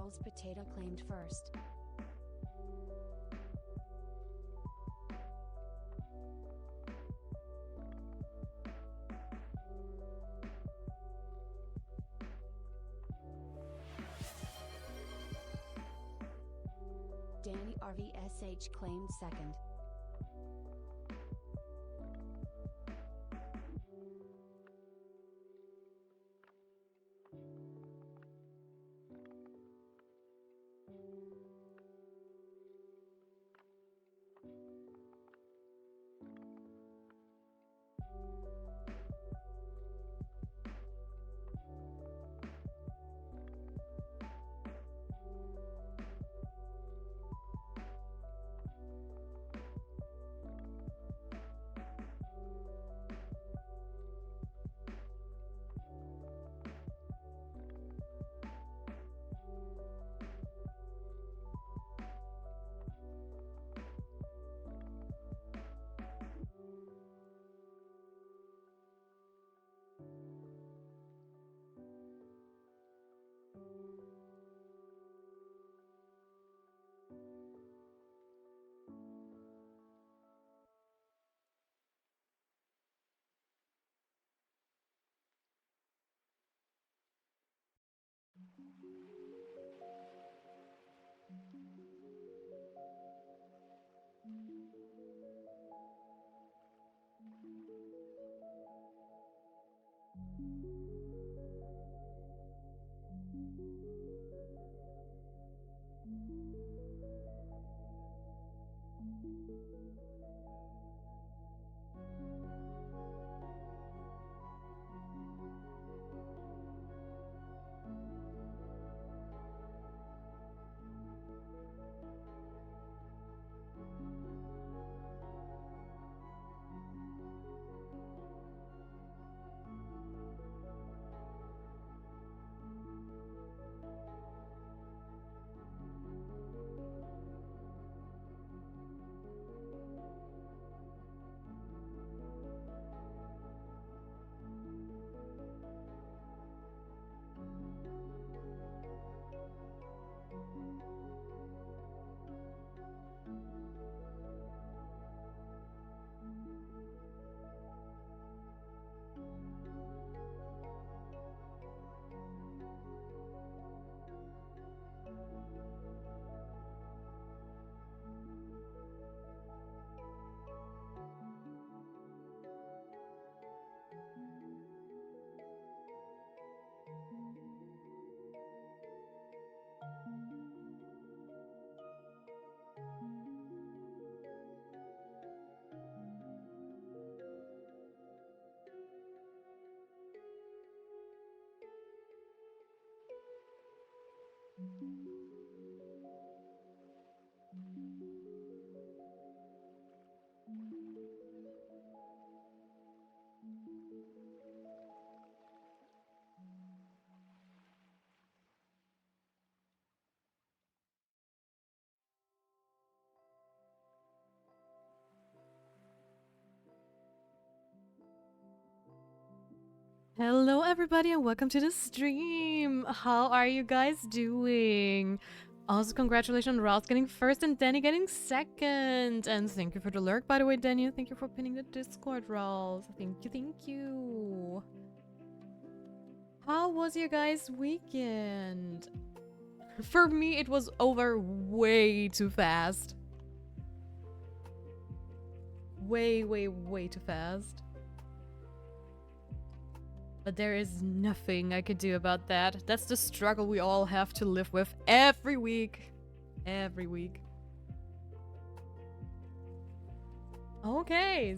Charles Potato claimed first. Danny RVSH claimed second. Hello everybody and welcome to the stream! How are you guys doing? Also congratulations on Ross getting first and Danny getting second! And thank you for the lurk, by the way, Danny. Thank you for pinning the Discord, Ross. Thank you, thank you. How was your guys' weekend? For me, it was over way too fast. Way too fast. But there is nothing I could do about that. That's the struggle we all have to live with every week. Every week. Okay.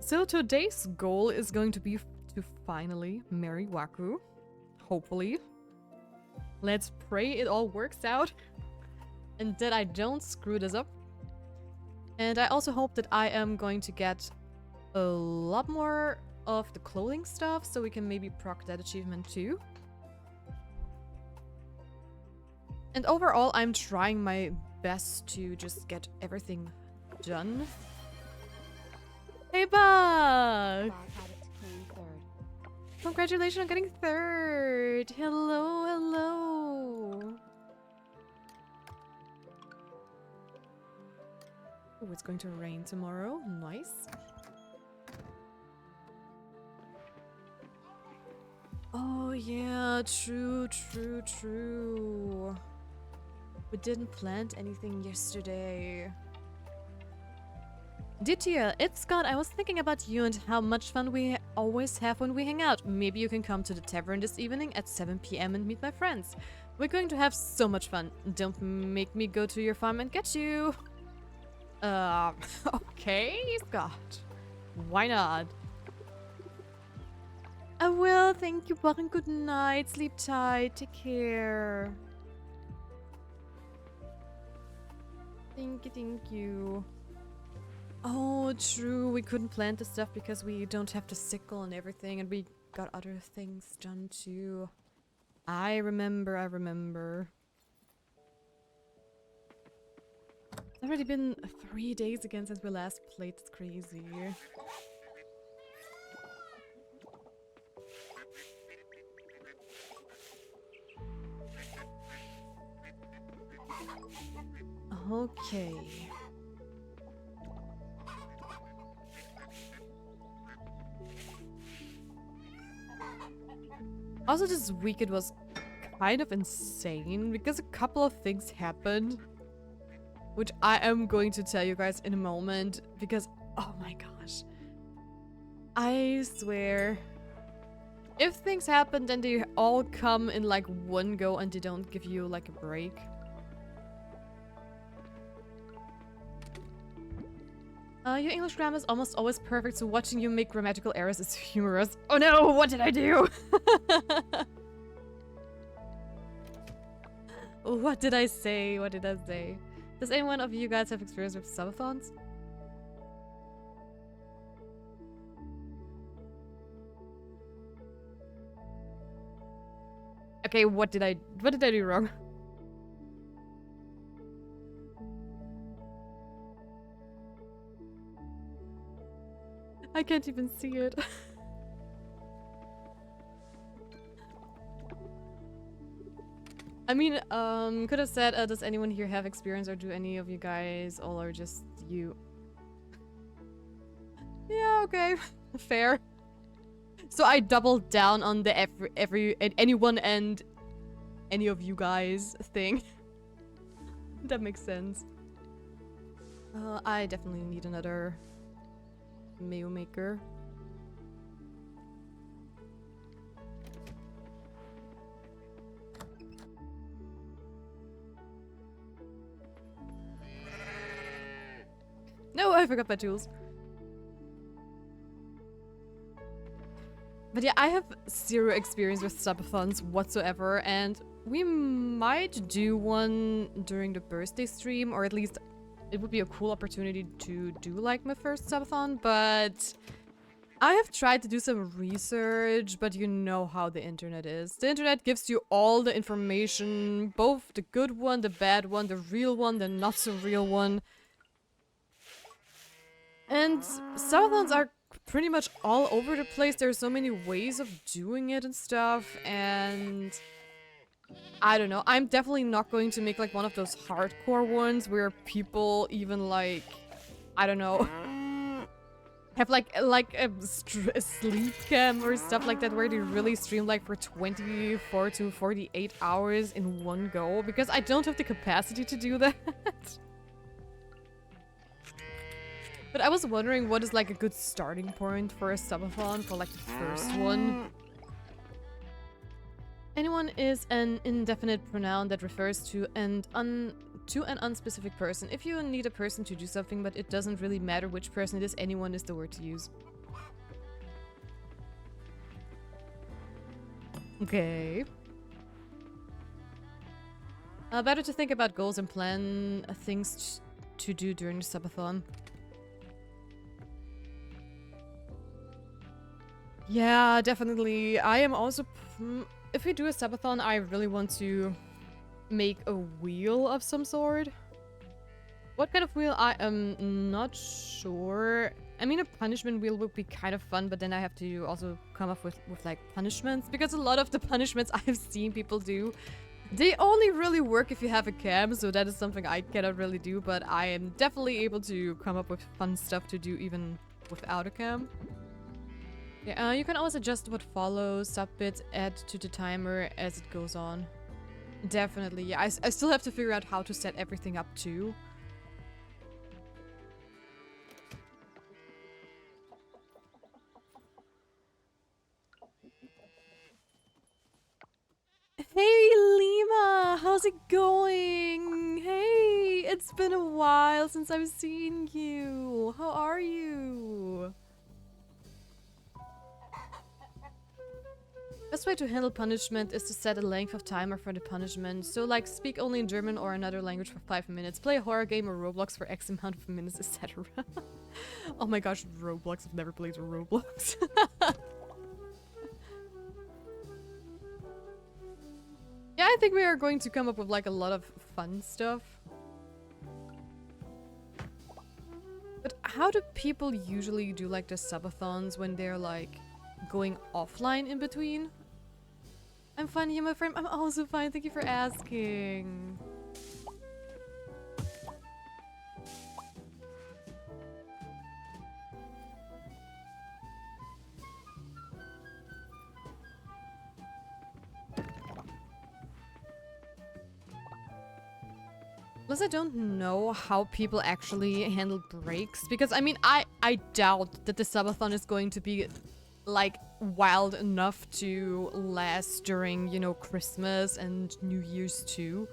So today's goal is going to be to finally marry Wakuu. Hopefully. Let's pray it all works out. And that I don't screw this up. And I also hope that I am going to get a lot more of the clothing stuff, so we can maybe proc that achievement too. And overall, I'm trying my best to just get everything done. Hey, Buck! Congratulations on getting third! Hello, hello! Oh, it's going to rain tomorrow. Nice. Oh yeah, true. We didn't plant anything yesterday. DTL, it's Scott. I was thinking about you and how much fun we always have when we hang out. Maybe you can come to the tavern this evening at 7 p.m. and meet my friends. We're going to have so much fun. Don't make me go to your farm and get you. Okay, Scott. Why not? I will. Thank you, Warren. Good night. Sleep tight. Take care. Thank you. Oh, true. We couldn't plant the stuff because we don't have the sickle and everything, and we got other things done too. I remember. It's already been 3 days again since we last played. It's crazy. Okay. Also, this week it was kind of insane because a couple of things happened, which I am going to tell you guys in a moment because, oh my gosh. I swear, if things happen, then they all come in like one go and they don't give you like a break. Your English grammar is almost always perfect, so watching you make grammatical errors is humorous. Oh no, what did I do? What did I say? Does anyone of you guys have experience with subathons? Okay, what did I do wrong? I can't even see it. I mean, could have said, does anyone here have experience, or do any of you guys all are just you? Yeah, okay. Fair. So I doubled down on the anyone and any of you guys thing. That makes sense. I definitely need another mayo maker. No, I forgot my tools. But yeah, I have zero experience with subathons whatsoever, and we might do one during the birthday stream, or at least it would be a cool opportunity to do like my first subathon, but I have tried to do some research, but you know how the internet is. The internet gives you all the information, both the good one, the bad one, the real one, the not so real one. And subathons are pretty much all over the place. There's so many ways of doing it and stuff, and I don't know. I'm definitely not going to make like one of those hardcore ones where people even like, I don't know, have like a sleep cam or stuff like that where they really stream like for 24 to 48 hours in one go, because I don't have the capacity to do that. But I was wondering what is like a good starting point for a subathon for like the first one. Anyone is an indefinite pronoun that refers to an unspecific person. If you need a person to do something, but it doesn't really matter which person it is, anyone is the word to use. Okay. Better to think about goals and plan things to do during the subathon. Yeah, definitely. I am also... If we do a subathon, I really want to make a wheel of some sort. What kind of wheel? I am not sure. I mean, a punishment wheel would be kind of fun, but then I have to also come up with like punishments, because a lot of the punishments I've seen people do They only really work if you have a cam, so that is something I cannot really do, but I am definitely able to come up with fun stuff to do even without a cam. Yeah, you can always adjust what follows, subbits, add to the timer as it goes on. Definitely, yeah. I still have to figure out how to set everything up too. Hey Lima, how's it going? Hey, it's been a while since I've seen you. How are you? Best way to handle punishment is to set a length of timer for the punishment. So like speak only in German or another language for 5 minutes, play a horror game or Roblox for X amount of minutes, etc. Oh my gosh, Roblox, I've never played Roblox. Yeah, I think we are going to come up with like a lot of fun stuff. But how do people usually do like the subathons when they're like going offline in between? I'm fine here, my friend. I'm also fine. Thank you for asking. Plus, I don't know how people actually handle breaks, because I mean, I doubt that the subathon is going to be like wild enough to last during, you know, Christmas and New Year's too.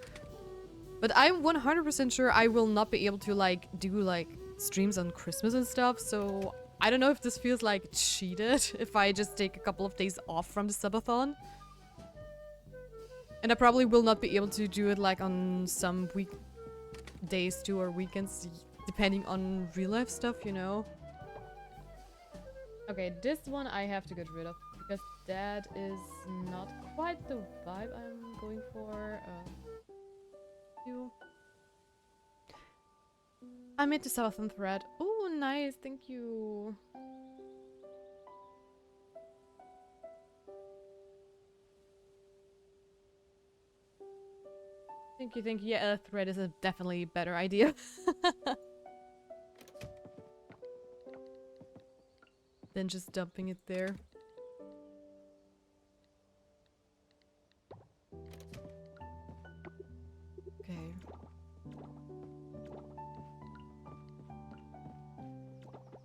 But I'm 100% sure I will not be able to like do like streams on Christmas and stuff, so I don't know if this feels like cheated if I just take a couple of days off from the subathon. And I probably will not be able to do it like on some weekdays too or weekends, depending on real life stuff, you know. Okay, this one I have to get rid of because that is not quite the vibe I'm going for. I made the subathon thread. Oh, nice, thank you. Thank you, thank you. Yeah, a thread is a definitely better idea. Than just dumping it there. Okay.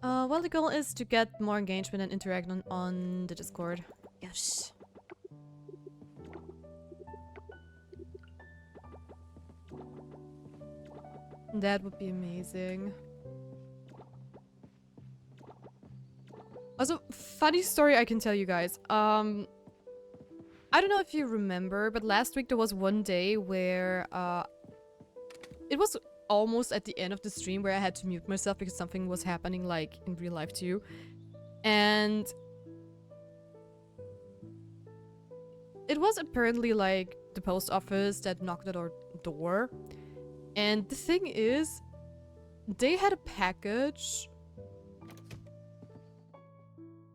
Well, the goal is to get more engagement and interact on the Discord. Yes. That would be amazing. Also, funny story I can tell you guys. I don't know if you remember, but last week there was one day where it was almost at the end of the stream where I had to mute myself because something was happening like in real life too. And it was apparently like the post office that knocked at our door. And the thing is, they had a package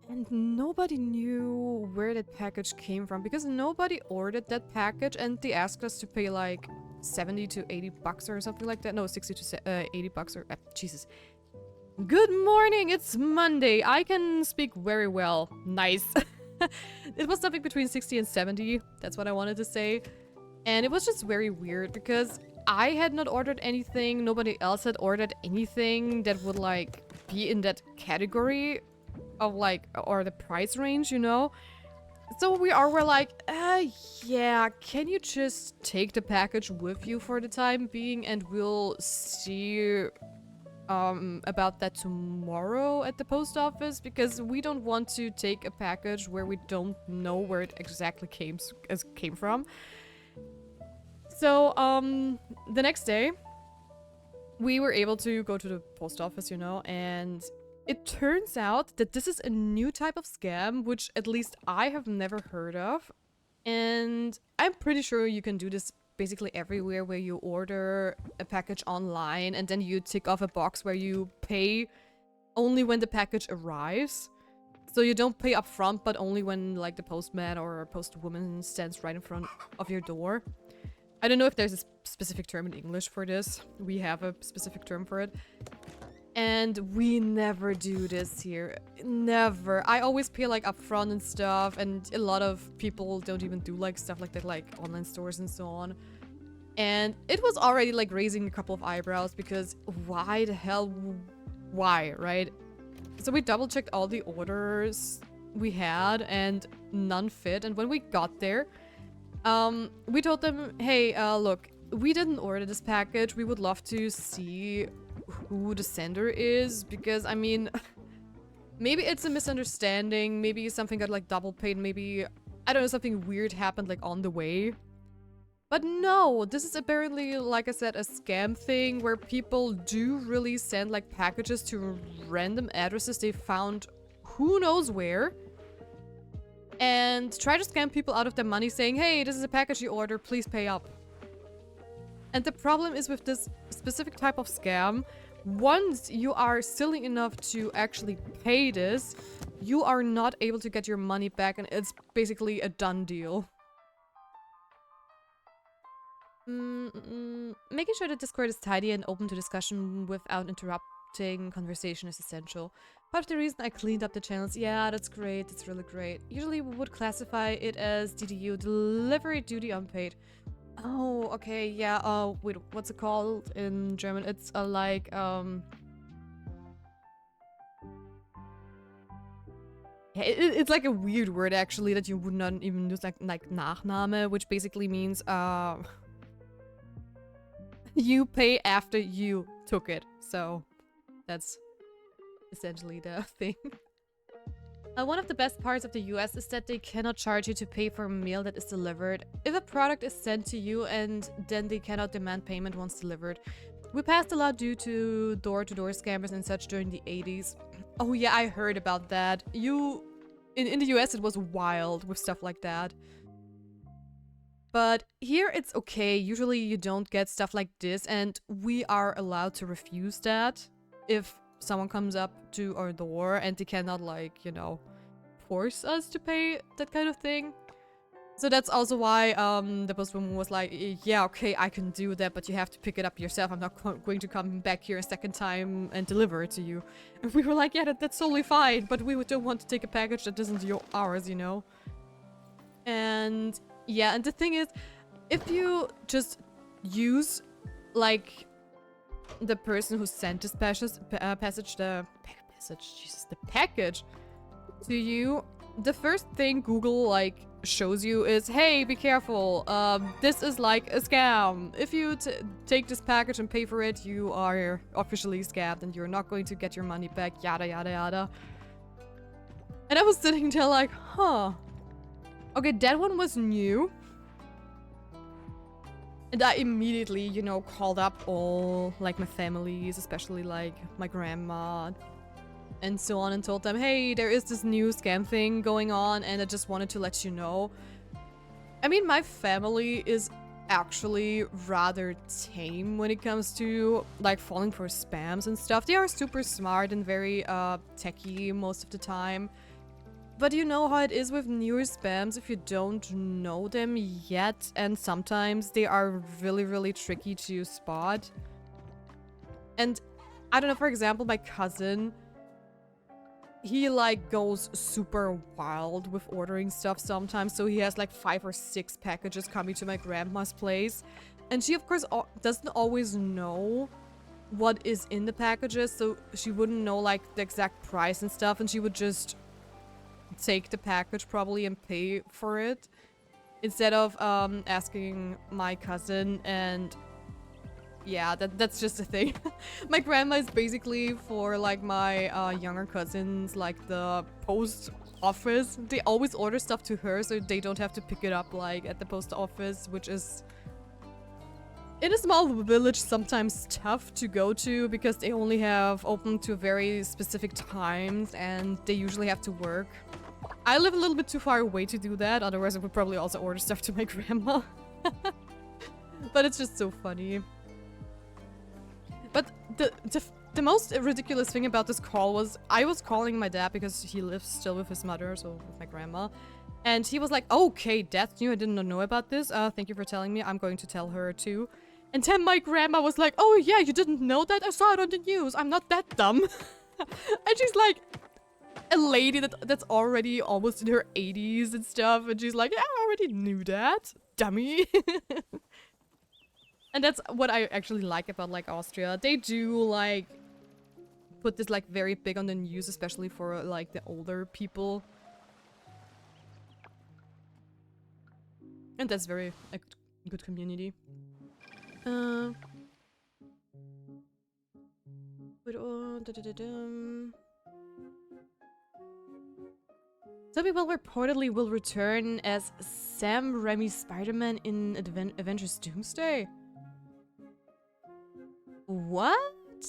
and nobody knew where that package came from because nobody ordered that package, and they asked us to pay like 70 to 80 bucks or something like that. No, 60 to 80 bucks or Jesus. Good morning, it's Monday. I can speak very well. Nice. It was something between 60 and 70. That's what I wanted to say. And it was just very weird because I had not ordered anything. Nobody else had ordered anything that would like be in that category of like, or the price range, you know? So we're like, yeah, can you just take the package with you for the time being and we'll see about that tomorrow at the post office, because we don't want to take a package where we don't know where it exactly came from. So the next day we were able to go to the post office, you know, and it turns out that this is a new type of scam, which at least I have never heard of. And I'm pretty sure you can do this basically everywhere where you order a package online and then you tick off a box where you pay only when the package arrives. So you don't pay up front, but only when like the postman or postwoman stands right in front of your door. I don't know if there's a specific term in English for this. We have a specific term for it. And we never do this here. Never. I always pay like upfront and stuff, and a lot of people don't even do like stuff like that, like online stores and so on. And it was already like raising a couple of eyebrows because why the hell? Why, right? So we double checked all the orders we had and none fit. And when we got there, we told them, hey, look, we didn't order this package. We would love to see who the sender is, because I mean, maybe it's a misunderstanding, maybe something got like double paid, maybe, I don't know, something weird happened like on the way. But no, this is apparently, like I said, a scam thing where people do really send like packages to random addresses they found who knows where, and try to scam people out of their money saying, hey, this is a package you ordered, please pay up. And the problem is with this specific type of scam, once you are silly enough to actually pay this, you are not able to get your money back, and it's basically a done deal. Making sure that Discord is tidy and open to discussion without interrupting conversation is essential. Part of the reason I cleaned up the channels, yeah, that's great, that's really great. Usually we would classify it as DDU, delivery duty unpaid. Oh, okay, yeah, wait, what's it called in German? It's like, yeah, it's like a weird word actually that you would not even use, like Nachname, which basically means, you pay after you took it. So, that's essentially the thing. One of the best parts of the US is that they cannot charge you to pay for a meal that is delivered if a product is sent to you, and then they cannot demand payment once delivered. We passed a lot due to door-to-door scammers and such during the 80s. Oh yeah, I heard about that. In the US it was wild with stuff like that. But here it's okay. Usually you don't get stuff like this, and we are allowed to refuse that if someone comes up to our door and they cannot, like, you know, force us to pay that kind of thing. So that's also why the postwoman was like, yeah, okay, I can do that, but you have to pick it up yourself. I'm not going to come back here a second time and deliver it to you. And we were like, yeah, that's totally fine, but we don't want to take a package that isn't ours, you know? And yeah, and the thing is, if you just use, like, the person who sent this package to you, the first thing Google, like, shows you is, hey, be careful, this is like a scam. If you take this package and pay for it, you are officially scammed and you're not going to get your money back, yada yada yada. And I was sitting there like, huh. Okay, that one was new. And I immediately, you know, called up all, like, my families, especially, like, my grandma and so on, and told them, hey, there is this new scam thing going on, and I just wanted to let you know. I mean, my family is actually rather tame when it comes to, like, falling for spams and stuff. They are super smart and very, techy most of the time. But you know how it is with newer spams if you don't know them yet, and sometimes they are really, really tricky to spot. And I don't know, for example, my cousin, he like goes super wild with ordering stuff sometimes, so he has like 5 or 6 packages coming to my grandma's place. And she of course doesn't always know what is in the packages, so she wouldn't know like the exact price and stuff, and she would just take the package probably and pay for it instead of asking my cousin. And yeah, that's just a thing. My grandma is basically for like my younger cousins like the post office. They always order stuff to her so they don't have to pick it up like at the post office, which is in a small village sometimes tough to go to because they only have open to very specific times and they usually have to work. I live a little bit too far away to do that, otherwise I would probably also order stuff to my grandma. But it's just so funny. But the most ridiculous thing about this call was I was calling my dad because he lives still with his mother, so with my grandma. And he was like, okay, that's new. I did not know about this. Thank you for telling me. I'm going to tell her too. And then my grandma was like, oh yeah, you didn't know that? I saw it on the news. I'm not that dumb. And she's like a lady that's already almost in her 80s and stuff. And she's like, yeah, I already knew that. Dummy. And that's what I actually like about like Austria. They do like put this like very big on the news, especially for like the older people. And that's very a good community. Some people reportedly will return as Sam Raimi Spider-Man in Avengers Doomsday. What?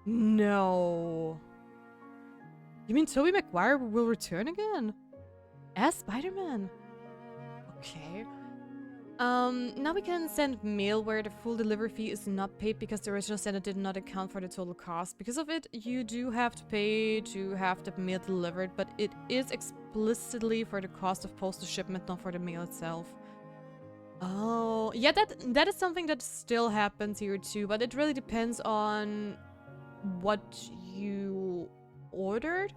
No. You mean Tobey Maguire will return again? As Spider-Man? Okay. Now we can send mail where the full delivery fee is not paid because the original sender did not account for the total cost. Because of it, you do have to pay to have the mail delivered, but it is explicitly for the cost of postal shipment, not for the mail itself. Oh, yeah, that is something that still happens here too, but it really depends on what you ordered.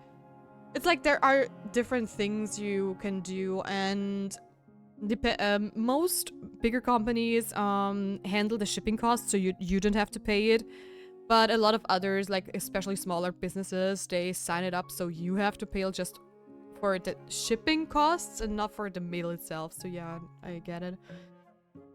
It's like there are different things you can do, and most bigger companies handle the shipping costs, so you don't have to pay it. But a lot of others, like especially smaller businesses, they sign it up so you have to pay just for the shipping costs and not for the mail itself. So yeah, I get it.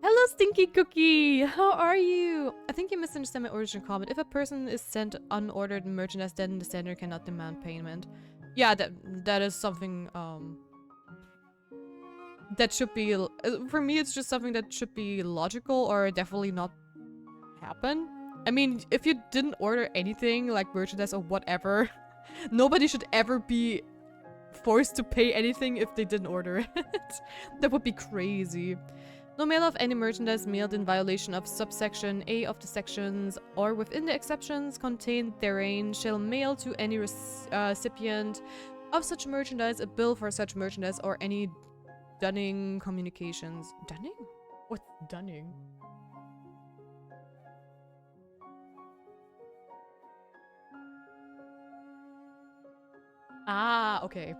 Hello, Stinky Cookie! How are you? I think you misunderstand my original comment. If a person is sent unordered merchandise, then the sender cannot demand payment. Yeah, that is something that should be, for me, it's just something that should be logical or definitely not happen. I mean, if you didn't order anything like merchandise or whatever, nobody should ever be forced to pay anything if they didn't order it. That would be crazy. No mail of any merchandise mailed in violation of subsection A of the sections or within the exceptions contained therein shall mail to any recipient of such merchandise a bill for such merchandise or any dunning communications. Dunning? What's dunning? Ah, okay.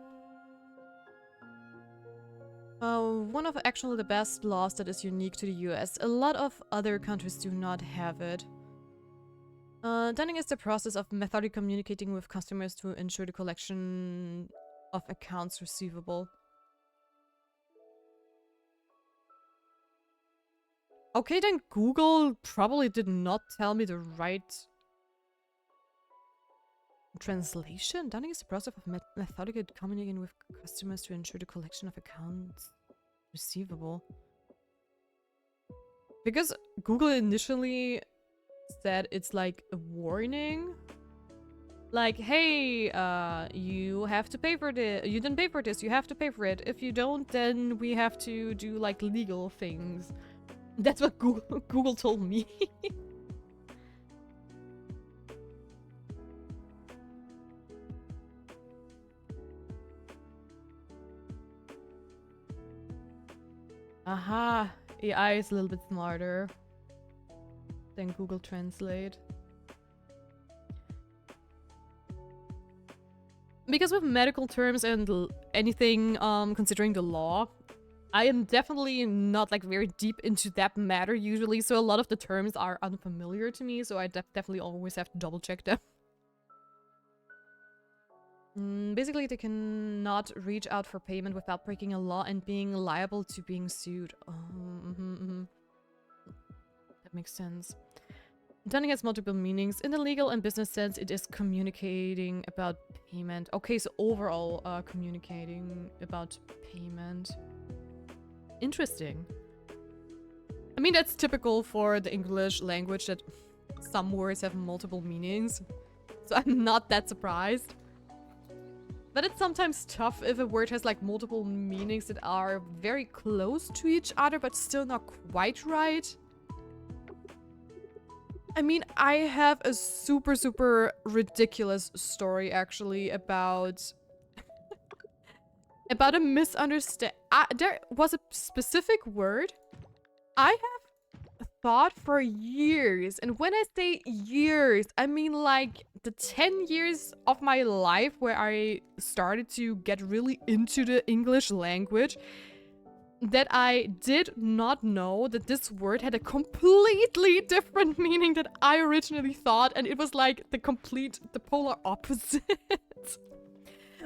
One of actually the best laws that is unique to the US. A lot of other countries do not have it. Dunning is the process of methodically communicating with customers to ensure the collection of accounts receivable. Okay, then Google probably did not tell me the right translation. Dunning is the process of methodically communicating with customers to ensure the collection of accounts receivable. Because Google initially said it's like a warning. Like, hey, you have to pay for this. You didn't pay for this. You have to pay for it. If you don't, then we have to do like legal things. That's what Google told me. Aha, AI is a little bit smarter than Google Translate. Because with medical terms and anything considering the law, I am definitely not like very deep into that matter usually, so a lot of the terms are unfamiliar to me, so I definitely always have to double check them. Basically, they cannot reach out for payment without breaking a law and being liable to being sued. That makes sense. Dunning has multiple meanings. In the legal and business sense, it is communicating about payment. Okay, so overall, communicating about payment. Interesting. I mean, that's typical for the English language that some words have multiple meanings. So I'm not that surprised. But it's sometimes tough if a word has like multiple meanings that are very close to each other but still not quite right. I mean, I have a super ridiculous story actually about about a misunderstanding. There was a specific word I have thought for years. And when I say years, I mean like the 10 years of my life where I started to get really into the English language, that I did not know that this word had a completely different meaning that I originally thought, and it was like the polar opposite.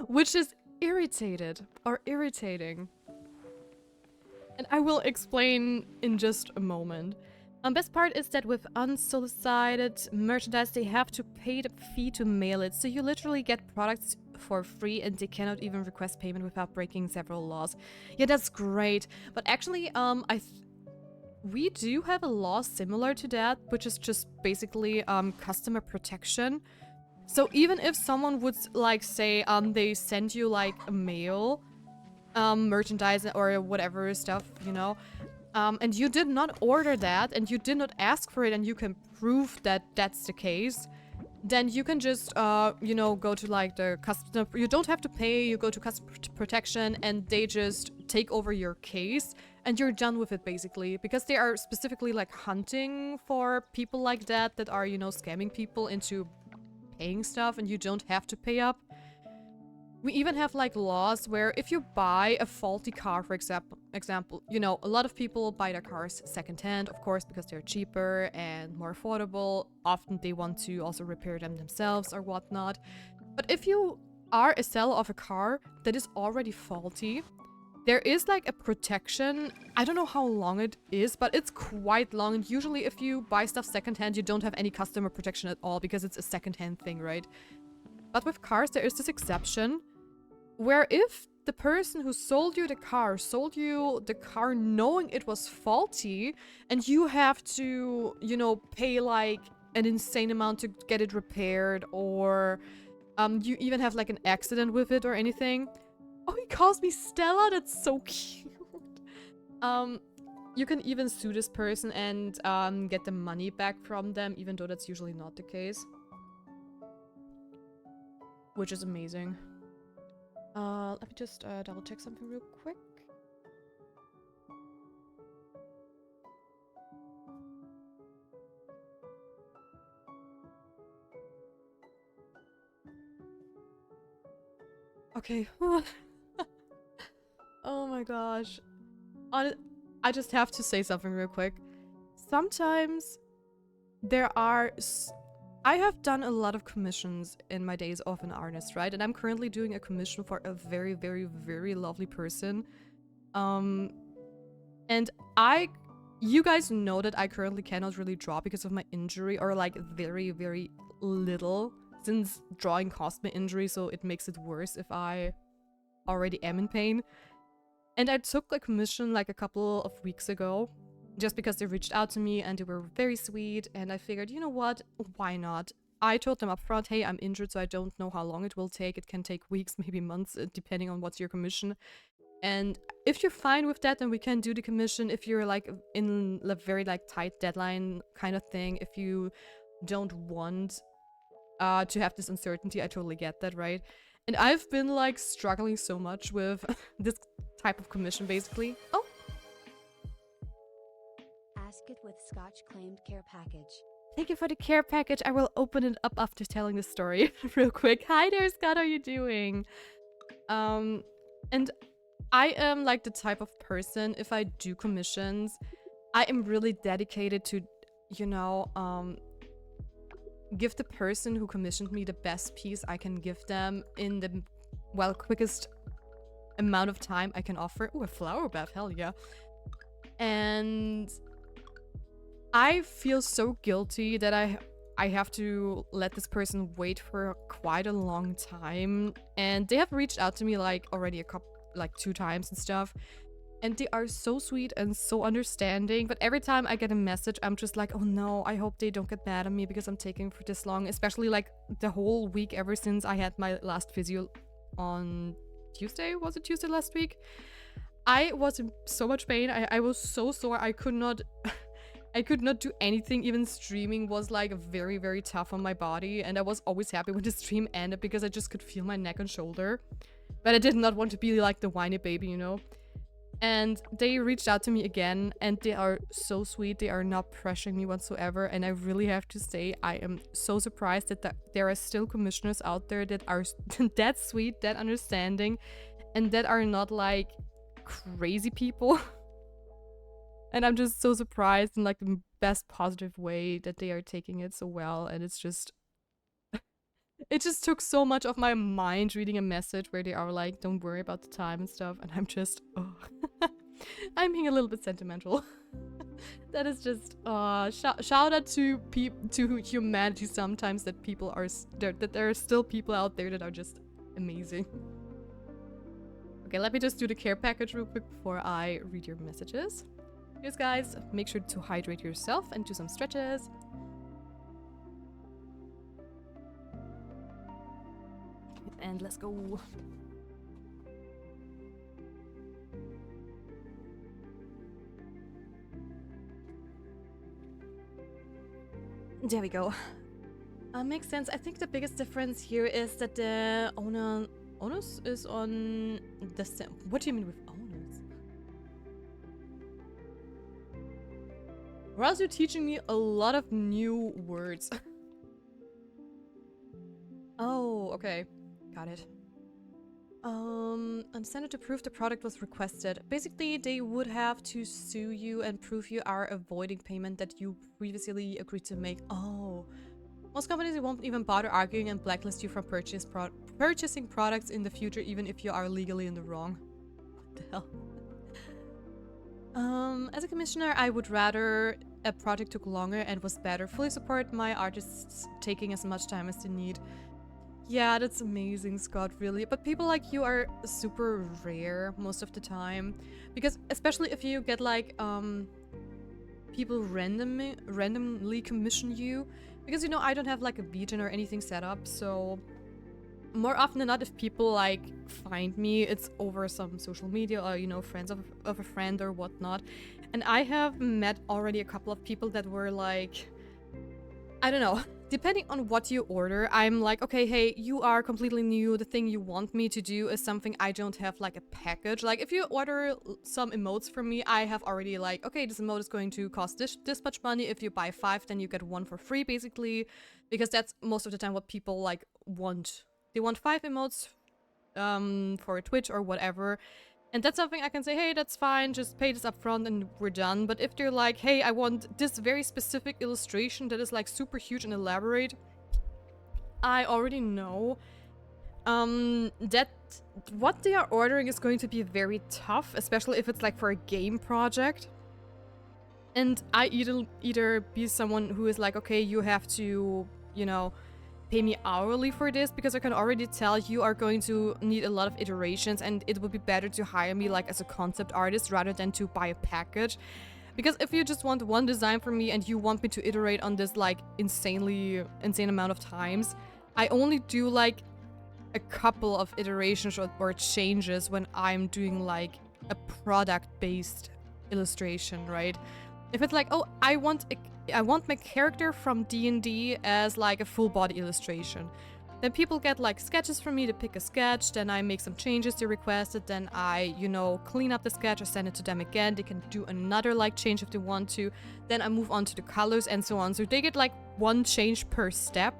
Which is irritating. And I will explain in just a moment. Best part is that with unsolicited merchandise, they have to pay the fee to mail it. So you literally get products for free and they cannot even request payment without breaking several laws. Yeah, that's great. But actually, we do have a law similar to that, which is just basically customer protection. So even if someone would like say they send you like a mail, merchandise or whatever stuff, you know, and you did not order that and you did not ask for it and you can prove that that's the case, then you can just, you know, go to like the customer, you don't have to pay, you go to customer protection and they just take over your case and you're done with it basically, because they are specifically like hunting for people like that are, you know, scamming people into paying stuff and you don't have to pay up. We even have like laws where if you buy a faulty car, for example, you know, a lot of people buy their cars secondhand, of course, because they're cheaper and more affordable. Often they want to also repair them themselves or whatnot. But if you are a seller of a car that is already faulty, there is like a protection. I don't know how long it is, but it's quite long. And usually if you buy stuff secondhand, you don't have any customer protection at all because it's a secondhand thing, right? But with cars, there is this exception where if the person who sold you the car knowing it was faulty and you have to, you know, pay like an insane amount to get it repaired, or you even have like an accident with it or anything. Oh, he calls me Stella? That's so cute. You can even sue this person and get the money back from them, even though that's usually not the case. Which is amazing. Let me just double check something real quick. Okay. Oh my gosh. I just have to say something real quick. Sometimes I have done a lot of commissions in my days of an artist, right? And I'm currently doing a commission for a very, very, very lovely person. And you guys know that I currently cannot really draw because of my injury, or like very, very little, since drawing caused my injury, so it makes it worse if I already am in pain. And I took a commission like a couple of weeks ago, just because they reached out to me and they were very sweet, and I figured, you know what, why not? I told them up front, hey, I'm injured, so I don't know how long it will take. It can take weeks, maybe months, depending on what's your commission. And if you're fine with that, then we can do the commission. If you're like in a very like tight deadline kind of thing, if you don't want to have this uncertainty, I totally get that, right? And I've been like struggling so much with this type of commission, basically. Oh! Ask it with Scotch claimed care package. Thank you for the care package. I will open it up after telling the story real quick. Hi there, Scott. How are you doing? And I am like the type of person, if I do commissions, I am really dedicated to, you know, give the person who commissioned me the best piece I can give them in the, well, quickest amount of time I can offer. Ooh, a flower bath, hell yeah. And I feel so guilty that I have to let this person wait for quite a long time. And they have reached out to me like already like 2 times and stuff. And they are so sweet and so understanding. But every time I get a message, I'm just like, oh no, I hope they don't get mad at me because I'm taking for this long. Especially like the whole week ever since I had my last physio on Tuesday. Was it Tuesday last week? I was in so much pain. I was so sore. I could not do anything. Even streaming was like very, very tough on my body. And I was always happy when the stream ended because I just could feel my neck and shoulder. But I did not want to be like the whiny baby, you know? And they reached out to me again, and they are so sweet. They are not pressuring me whatsoever. And I really have to say, I am so surprised that there are still commissioners out there that are that sweet, that understanding, and that are not like crazy people. And I'm just so surprised in like the best positive way that they are taking it so well. And it's just, it just took so much of my mind reading a message where they are like, don't worry about the time and stuff. And I'm just, oh, I'm being a little bit sentimental. That is just, shout out to humanity sometimes, that people are, that there are still people out there that are just amazing. Okay, let me just do the care package real quick before I read your messages. Cheers, guys. Make sure to hydrate yourself and do some stretches. And let's go. There we go. Makes sense. I think the biggest difference here is that the onus is on the same. What do you mean with onus? Or else you're teaching me a lot of new words. Oh, okay. Got it. Incentive to prove the product was requested. Basically, they would have to sue you and prove you are avoiding payment that you previously agreed to make. Oh. Most companies won't even bother arguing and blacklist you from purchasing products in the future, even if you are legally in the wrong. What the hell? As a commissioner, I would rather a project took longer and was better. Fully support my artists taking as much time as they need. Yeah, that's amazing, Scott, really. But people like you are super rare most of the time. Because especially if you get like, people randomly commission you. Because, you know, I don't have like a beacon or anything set up, so more often than not, if people like find me, it's over some social media or, you know, friends of a friend or whatnot. And I have met already a couple of people that were like, I don't know, depending on what you order, I'm like, okay, hey, you are completely new. The thing you want me to do is something I don't have like a package. Like if you order some emotes from me, I have already like, okay, this emote is going to cost this much money. If you buy 5, then you get 1 for free, basically, because that's most of the time what people like want. They want 5 emotes for Twitch or whatever. And that's something I can say, hey, that's fine, just pay this up front and we're done. But if they're like, hey, I want this very specific illustration that is like super huge and elaborate, I already know that what they are ordering is going to be very tough, especially if it's like for a game project. And I either be someone who is like, okay, you have to, you know, pay me hourly for this, because I can already tell you are going to need a lot of iterations, and it would be better to hire me like as a concept artist rather than to buy a package. Because if you just want one design from me and you want me to iterate on this like insane amount of times, I only do like a couple of iterations or changes when I'm doing like a product-based illustration, right? If it's like, oh, I want my character from D&D as like a full body illustration, then people get like sketches from me to pick a sketch, then I make some changes they requested, then I, you know, clean up the sketch or send it to them again. They can do another like change if they want to. Then I move on to the colors and so on. So they get like one change per step.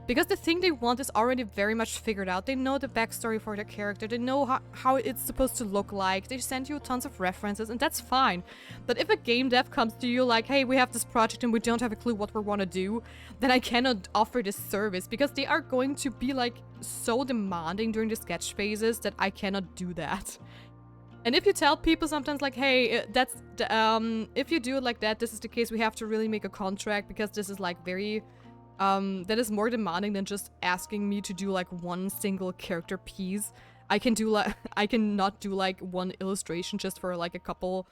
Because the thing they want is already very much figured out. They know the backstory for their character. They know how it's supposed to look like. They send you tons of references, and that's fine. But if a game dev comes to you like, hey, we have this project and we don't have a clue what we want to do, then I cannot offer this service, because they are going to be like so demanding during the sketch phases that I cannot do that. And if you tell people sometimes like, hey, that's if you do it like that, this is the case, we have to really make a contract, because this is like very that is more demanding than just asking me to do like one single character piece. I cannot do like one illustration just for like a couple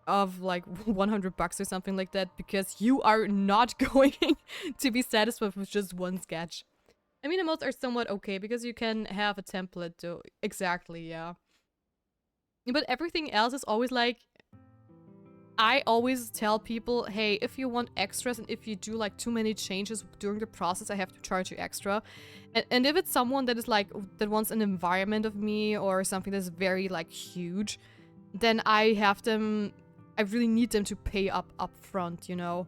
of like $100 or something like that, because you are not going to be satisfied with just one sketch. I mean, emotes are somewhat okay because you can have a template to exactly, yeah. But everything else is always like, I always tell people, hey, if you want extras and if you do like too many changes during the process, I have to charge you extra. And if it's someone that is like, that wants an environment of me or something that's very like huge, then I really need them to pay up front, you know?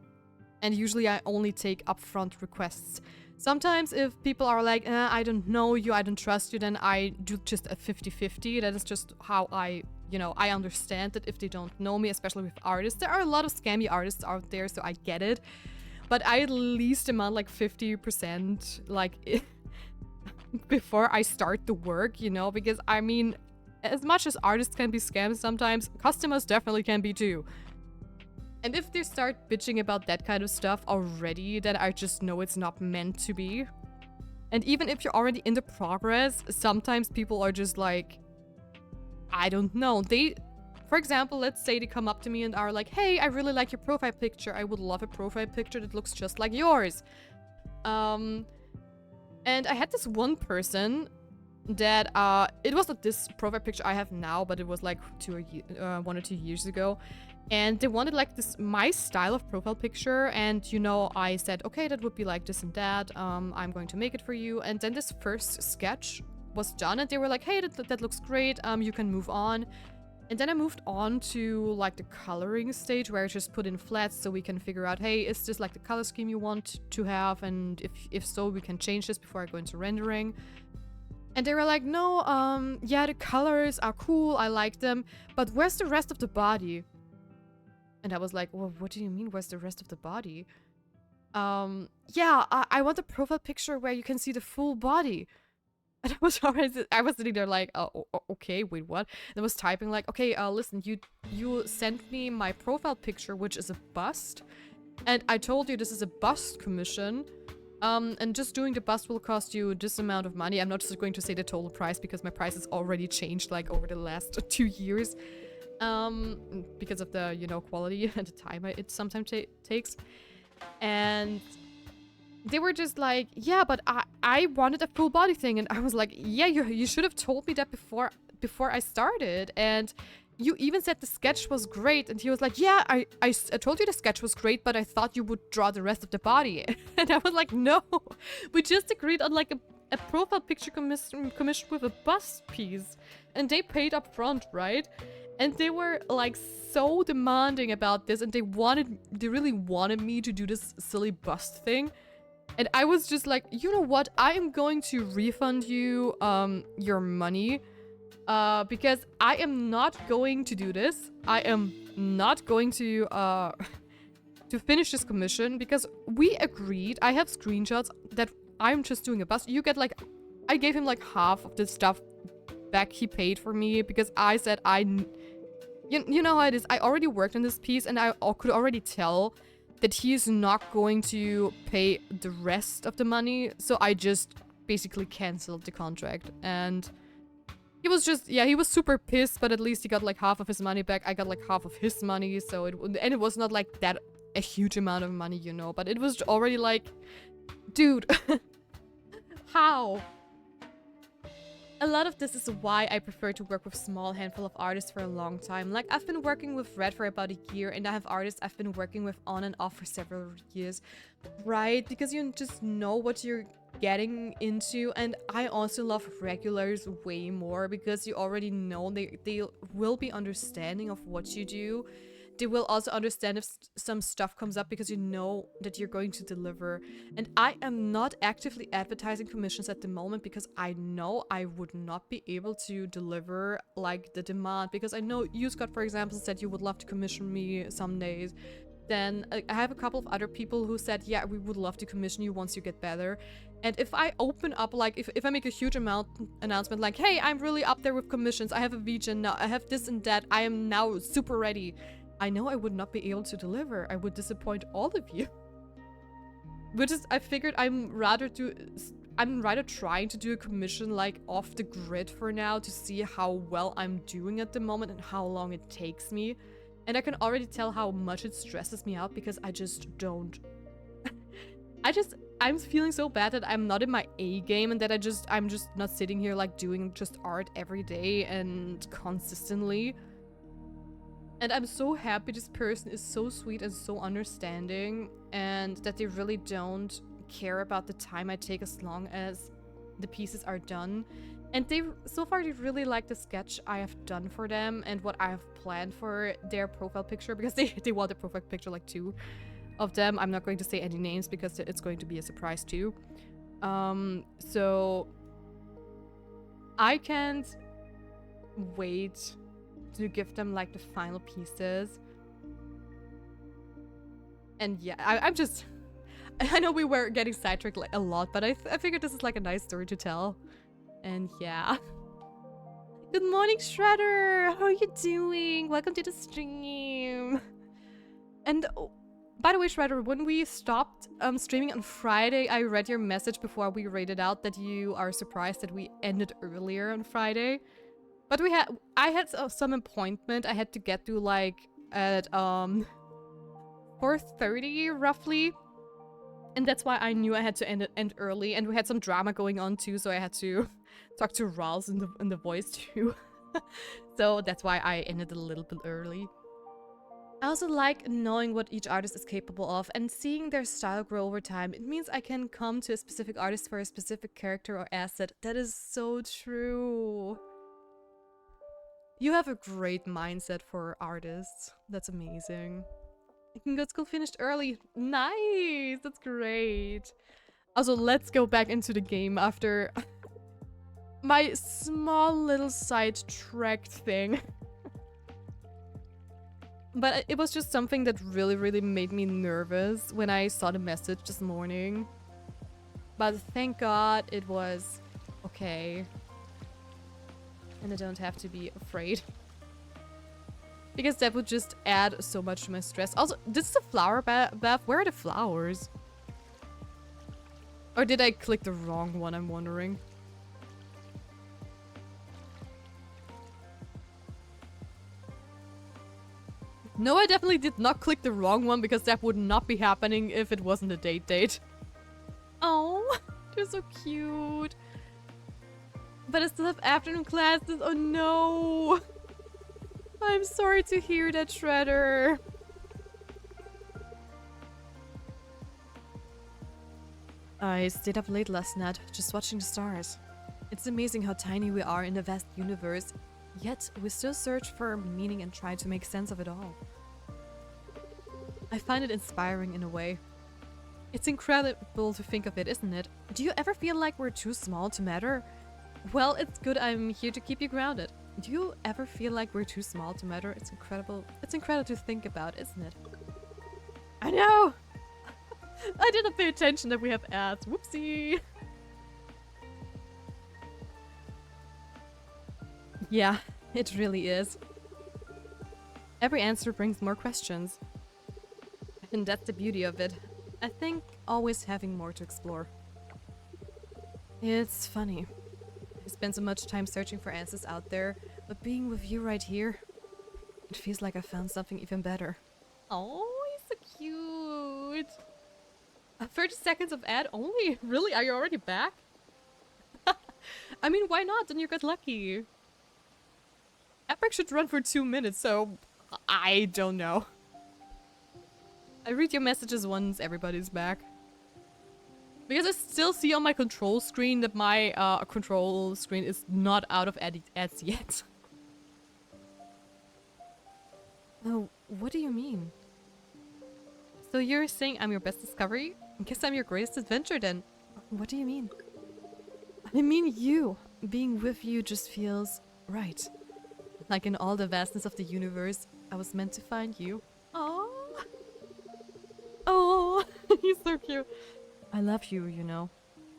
And usually I only take upfront requests. Sometimes if people are like, I don't know you, I don't trust you, then I do just a 50-50. That is just how I understand that if they don't know me, especially with artists. There are a lot of scammy artists out there, so I get it. But I at least demand like 50%, like, before I start the work, you know? Because, I mean, as much as artists can be scammed sometimes, customers definitely can be too. And if they start bitching about that kind of stuff already, then I just know it's not meant to be. And even if you're already in the progress, sometimes people are just like, I don't know. For example, let's say they come up to me and are like, hey, I really like your profile picture. I would love a profile picture that looks just like yours. And I had this one person that, it wasn't this profile picture I have now, but it was like 1 or 2 years ago. And they wanted like my style of profile picture. And, you know, I said, okay, that would be like this and that. I'm going to make it for you. And then this first sketch was done and they were like, hey, that looks great. You can move on. And then I moved on to like the coloring stage where I just put in flats so we can figure out, hey, is this like the color scheme you want to have? And if so, we can change this before I go into rendering. And they were like, no, yeah, the colors are cool. I like them. But where's the rest of the body? And I was like, well, what do you mean, where's the rest of the body? Yeah, I want a profile picture where you can see the full body. And I was sitting there like, oh, okay, wait, what? And I was typing like, okay, listen, you sent me my profile picture, which is a bust. And I told you this is a bust commission. And just doing the bust will cost you this amount of money. I'm not just going to say the total price because my price has already changed like over the last 2 years. Because of the, you know, quality and the time it sometimes takes. And they were just like, yeah, but I wanted a full body thing. And I was like, yeah, you should have told me that before I started. And you even said the sketch was great. And he was like, yeah, I told you the sketch was great, but I thought you would draw the rest of the body. And I was like, no, we just agreed on like a profile picture commission with a bust piece. And they paid up front, right? And they were like so demanding about this and they really wanted me to do this silly bust thing. And I was just like, you know what? I am going to refund you your money because I am not going to do this. I am not going to finish this commission because we agreed. I have screenshots that I'm just doing a bust. You get like, I gave him like half of the stuff back he paid for me because I said you know how it is. I already worked on this piece and I could already tell that he is not going to pay the rest of the money. So I just basically canceled the contract. And he was just, yeah, he was super pissed, but at least he got like half of his money back. I got like half of his money. So it was not like that a huge amount of money, you know, but it was already like, dude, how? A lot of this is why I prefer to work with a small handful of artists for a long time. Like, I've been working with Red for about a year, and I have artists I've been working with on and off for several years, right? Because you just know what you're getting into. And I also love regulars way more because you already know they will be understanding of what you do. They will also understand if some stuff comes up because you know that you're going to deliver. And I am not actively advertising commissions at the moment because I know I would not be able to deliver like the demand. Because I know you, Scott, for example, said you would love to commission me some days. Then I have a couple of other people who said, yeah, we would love to commission you once you get better. And if I open up, like, if I make a huge announcement, like, hey, I'm really up there with commissions. I have a VGen now. I have this and that. I am now super ready. I know I would not be able to deliver. I would disappoint all of you. Which is, I figured I'm rather trying to do a commission like off the grid for now to see how well I'm doing at the moment and how long it takes me. And I can already tell how much it stresses me out because I just don't. I'm feeling so bad that I'm not in my A game and that I'm just not sitting here like doing just art every day and consistently. And I'm so happy this person is so sweet and so understanding, and that they really don't care about the time I take as long as the pieces are done. And so far they really like the sketch I have done for them and what I have planned for their profile picture, because they want a profile picture, like 2 of them. I'm not going to say any names because it's going to be a surprise too. So I can't wait to give them like the final pieces. And yeah, I'm just... I know we were getting sidetracked like a lot, but I figured this is like a nice story to tell. And yeah. Good morning, Shredder! How are you doing? Welcome to the stream. And oh, by the way, Shredder, when we stopped streaming on Friday, I read your message before we rated out that you are surprised that we ended earlier on Friday. But I had some appointment I had to get to like at 4:30 roughly. And that's why I knew I had to end early, and we had some drama going on too, so I had to talk to Ralph in the voice too. So that's why I ended a little bit early. I also like knowing what each artist is capable of and seeing their style grow over time. It means I can come to a specific artist for a specific character or asset. That is so true. You have a great mindset for artists. That's amazing. Good school finished early. Nice! That's great. Also, let's go back into the game after my small little sidetracked thing. But it was just something that really made me nervous when I saw the message this morning. But thank God it was okay. And I don't have to be afraid. Because that would just add so much to my stress. Also, this is a flower bath. Where are the flowers? Or did I click the wrong one, I'm wondering. No, I definitely did not click the wrong one, because that would not be happening if it wasn't a date. Oh, they're so cute. But I still have afternoon classes. Oh no. I'm sorry to hear that, Shredder. I stayed up late last night, just watching the stars. It's amazing how tiny we are in the vast universe, yet we still search for meaning and try to make sense of it all. I find it inspiring in a way. It's incredible to think of it, isn't it? Do you ever feel like we're too small to matter? Well, it's good I'm here to keep you grounded. Do you ever feel like we're too small to matter? It's incredible. It's incredible to think about, isn't it? I know! I didn't pay attention that we have ads. Whoopsie! Yeah, it really is. Every answer brings more questions. And that's the beauty of it. I think always having more to explore. It's funny. I spend so much time searching for answers out there, but being with you right here, it feels like I found something even better. Oh, he's so cute. 30 seconds of ad only? Really? Are you already back? I mean, why not? Then you got lucky. Epic should run for 2 minutes, so I don't know. I read your messages once everybody's back. Because I still see on my control screen that my control screen is not out of ads yet. Oh, what do you mean? So you're saying I'm your best discovery? I guess I'm your greatest adventure then. What do you mean? I mean you. Being with you just feels right. Like in all the vastness of the universe, I was meant to find you. Oh, oh, he's so cute. I love you, you know.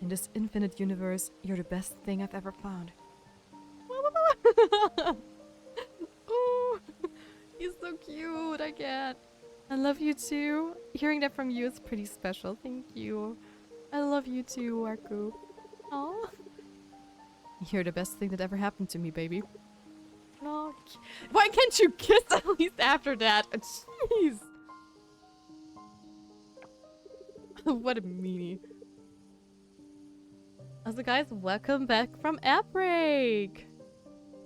In this infinite universe, you're the best thing I've ever found. Oh, he's so cute, I can't. I love you too. Hearing that from you is pretty special, thank you. I love you too, Wakuu. Oh, you're the best thing that ever happened to me, baby. Oh, why can't you kiss at least after that? Jeez. What a meanie. Also guys, welcome back from app break.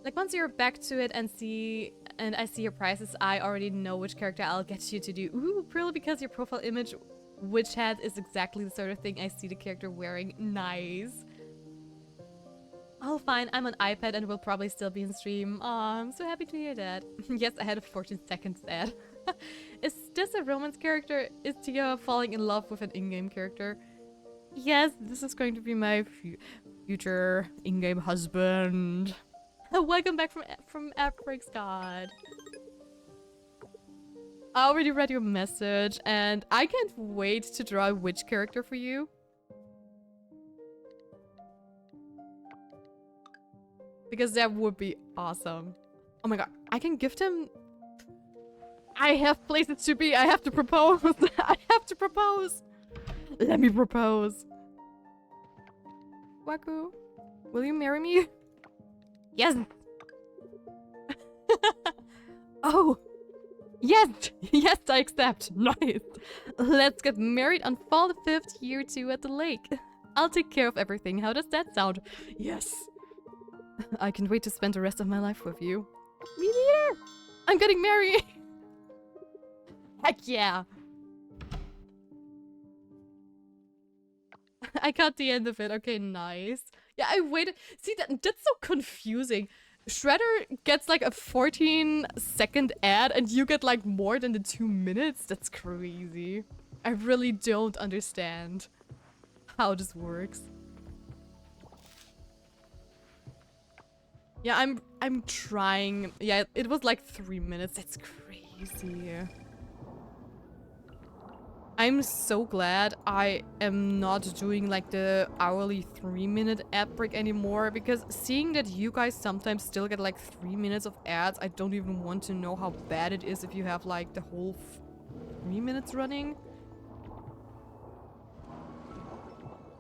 Like once you're back to it and see and I see your prices, I already know which character I'll get you to do. Ooh, purely because your profile image witch hat is exactly the sort of thing I see the character wearing. Nice. Oh, fine. I'm on iPad and will probably still be in stream. Aw, I'm so happy to hear that. Yes, I had a 14 seconds ad. Is this a romance character? Is Tia falling in love with an in-game character? Yes, this is going to be my future in-game husband. Welcome back from Africa, God. I already read your message, and I can't wait to draw a witch character for you. Because that would be awesome. Oh my god, I can gift him... I have places to be, I have to propose! I have to propose! Let me propose! Wakuu, will you marry me? Yes! Oh! Yes! Yes, I accept! Nice! Let's get married on fall the 5th, year 2 at the lake. I'll take care of everything. How does that sound? Yes! I can't wait to spend the rest of my life with you. Me neither! I'm getting married! Heck yeah! I got the end of it. Okay, nice. Yeah, I waited. See, that's so confusing. Shredder gets like a 14-second ad and you get like more than the 2 minutes? That's crazy. I really don't understand how this works. Yeah, I'm trying. Yeah, it was like 3 minutes. That's crazy. I'm so glad I am not doing like the hourly 3-minute ad break anymore, because seeing that you guys sometimes still get like 3 minutes of ads, I don't even want to know how bad it is if you have like the whole 3 minutes running.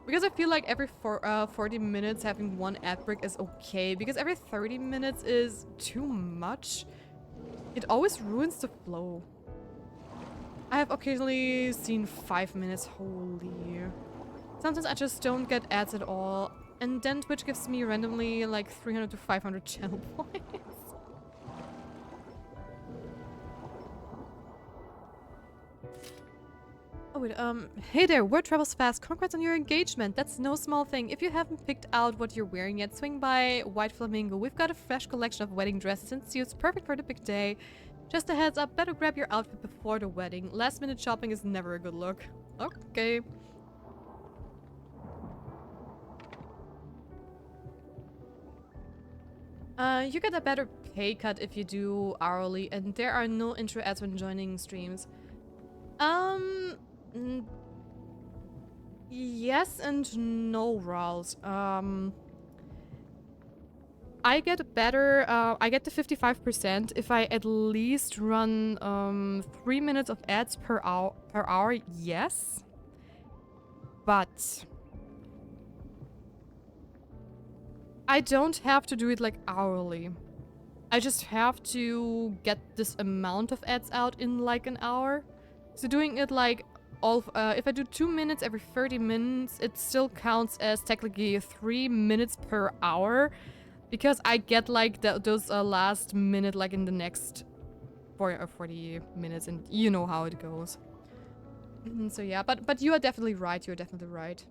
Because I feel like every 40 minutes having one ad break is okay, because every 30 minutes is too much. It always ruins the flow. I have occasionally seen 5 minutes, holy. Sometimes I just don't get ads at all, and then Twitch gives me randomly like 300 to 500 channel points. Oh wait, hey there, word travels fast. Congrats on your engagement. That's no small thing. If you haven't picked out what you're wearing yet, swing by White Flamingo. We've got a fresh collection of wedding dresses and suits, perfect for the big day. Just a heads up, better grab your outfit before the wedding. Last minute shopping is never a good look. Okay. You get a better pay cut if you do hourly, and there are no intro ads when joining streams. Yes and no, Rawls. I get better, I get the 55% if I at least run 3 minutes of ads per hour, yes. But I don't have to do it like hourly. I just have to get this amount of ads out in like an hour. So doing it like if I do 2 minutes every 30 minutes, it still counts as technically 3 minutes per hour, because I get like those last minute like in the next 40 minutes, and you know how it goes. So yeah, but you are definitely right. You're definitely right.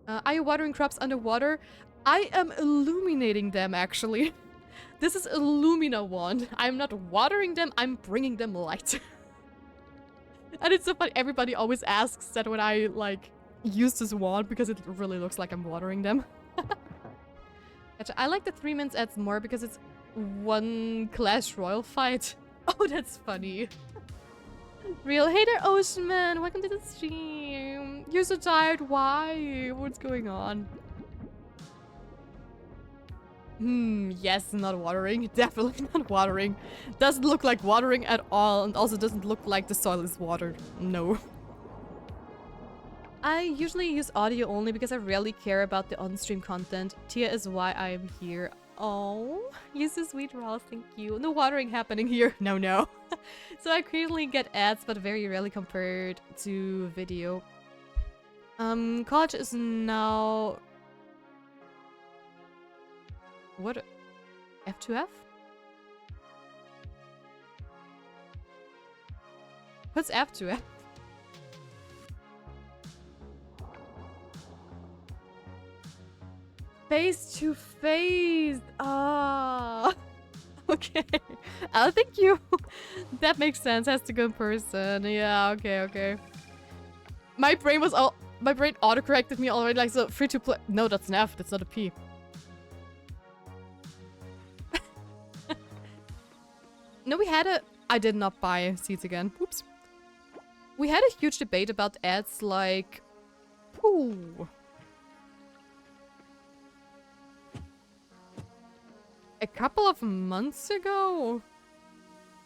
Are you watering crops underwater? I am illuminating them, actually. This is Illumina wand. I'm not watering them, I'm bringing them light. And it's so funny, everybody always asks that when I, like, use this wand, because it really looks like I'm watering them. I like the 3 minutes ads more because it's one Clash Royale fight. Oh, that's funny. Real hater Ocean Man, welcome to the stream. You're so tired, why? What's going on? Yes, not watering. Definitely not watering. Doesn't look like watering at all, and also doesn't look like the soil is watered. No. I usually use audio only because I rarely care about the on-stream content. Tia is why I am here. Oh, you're so sweet, Ross. Thank you. No watering happening here. No, no. So I occasionally get ads, but very rarely compared to video. College is now... What? F2F? What's F to it? Face to face. Ah. Okay. I think you. That makes sense. Has to go in person. Yeah. Okay. Okay. My brain was all. My brain autocorrected me already. Like, so free to play. No, that's an F. That's not a P. No, we had a. I did not buy seats again. Oops. We had a huge debate about ads like. Ooh. A couple of months ago?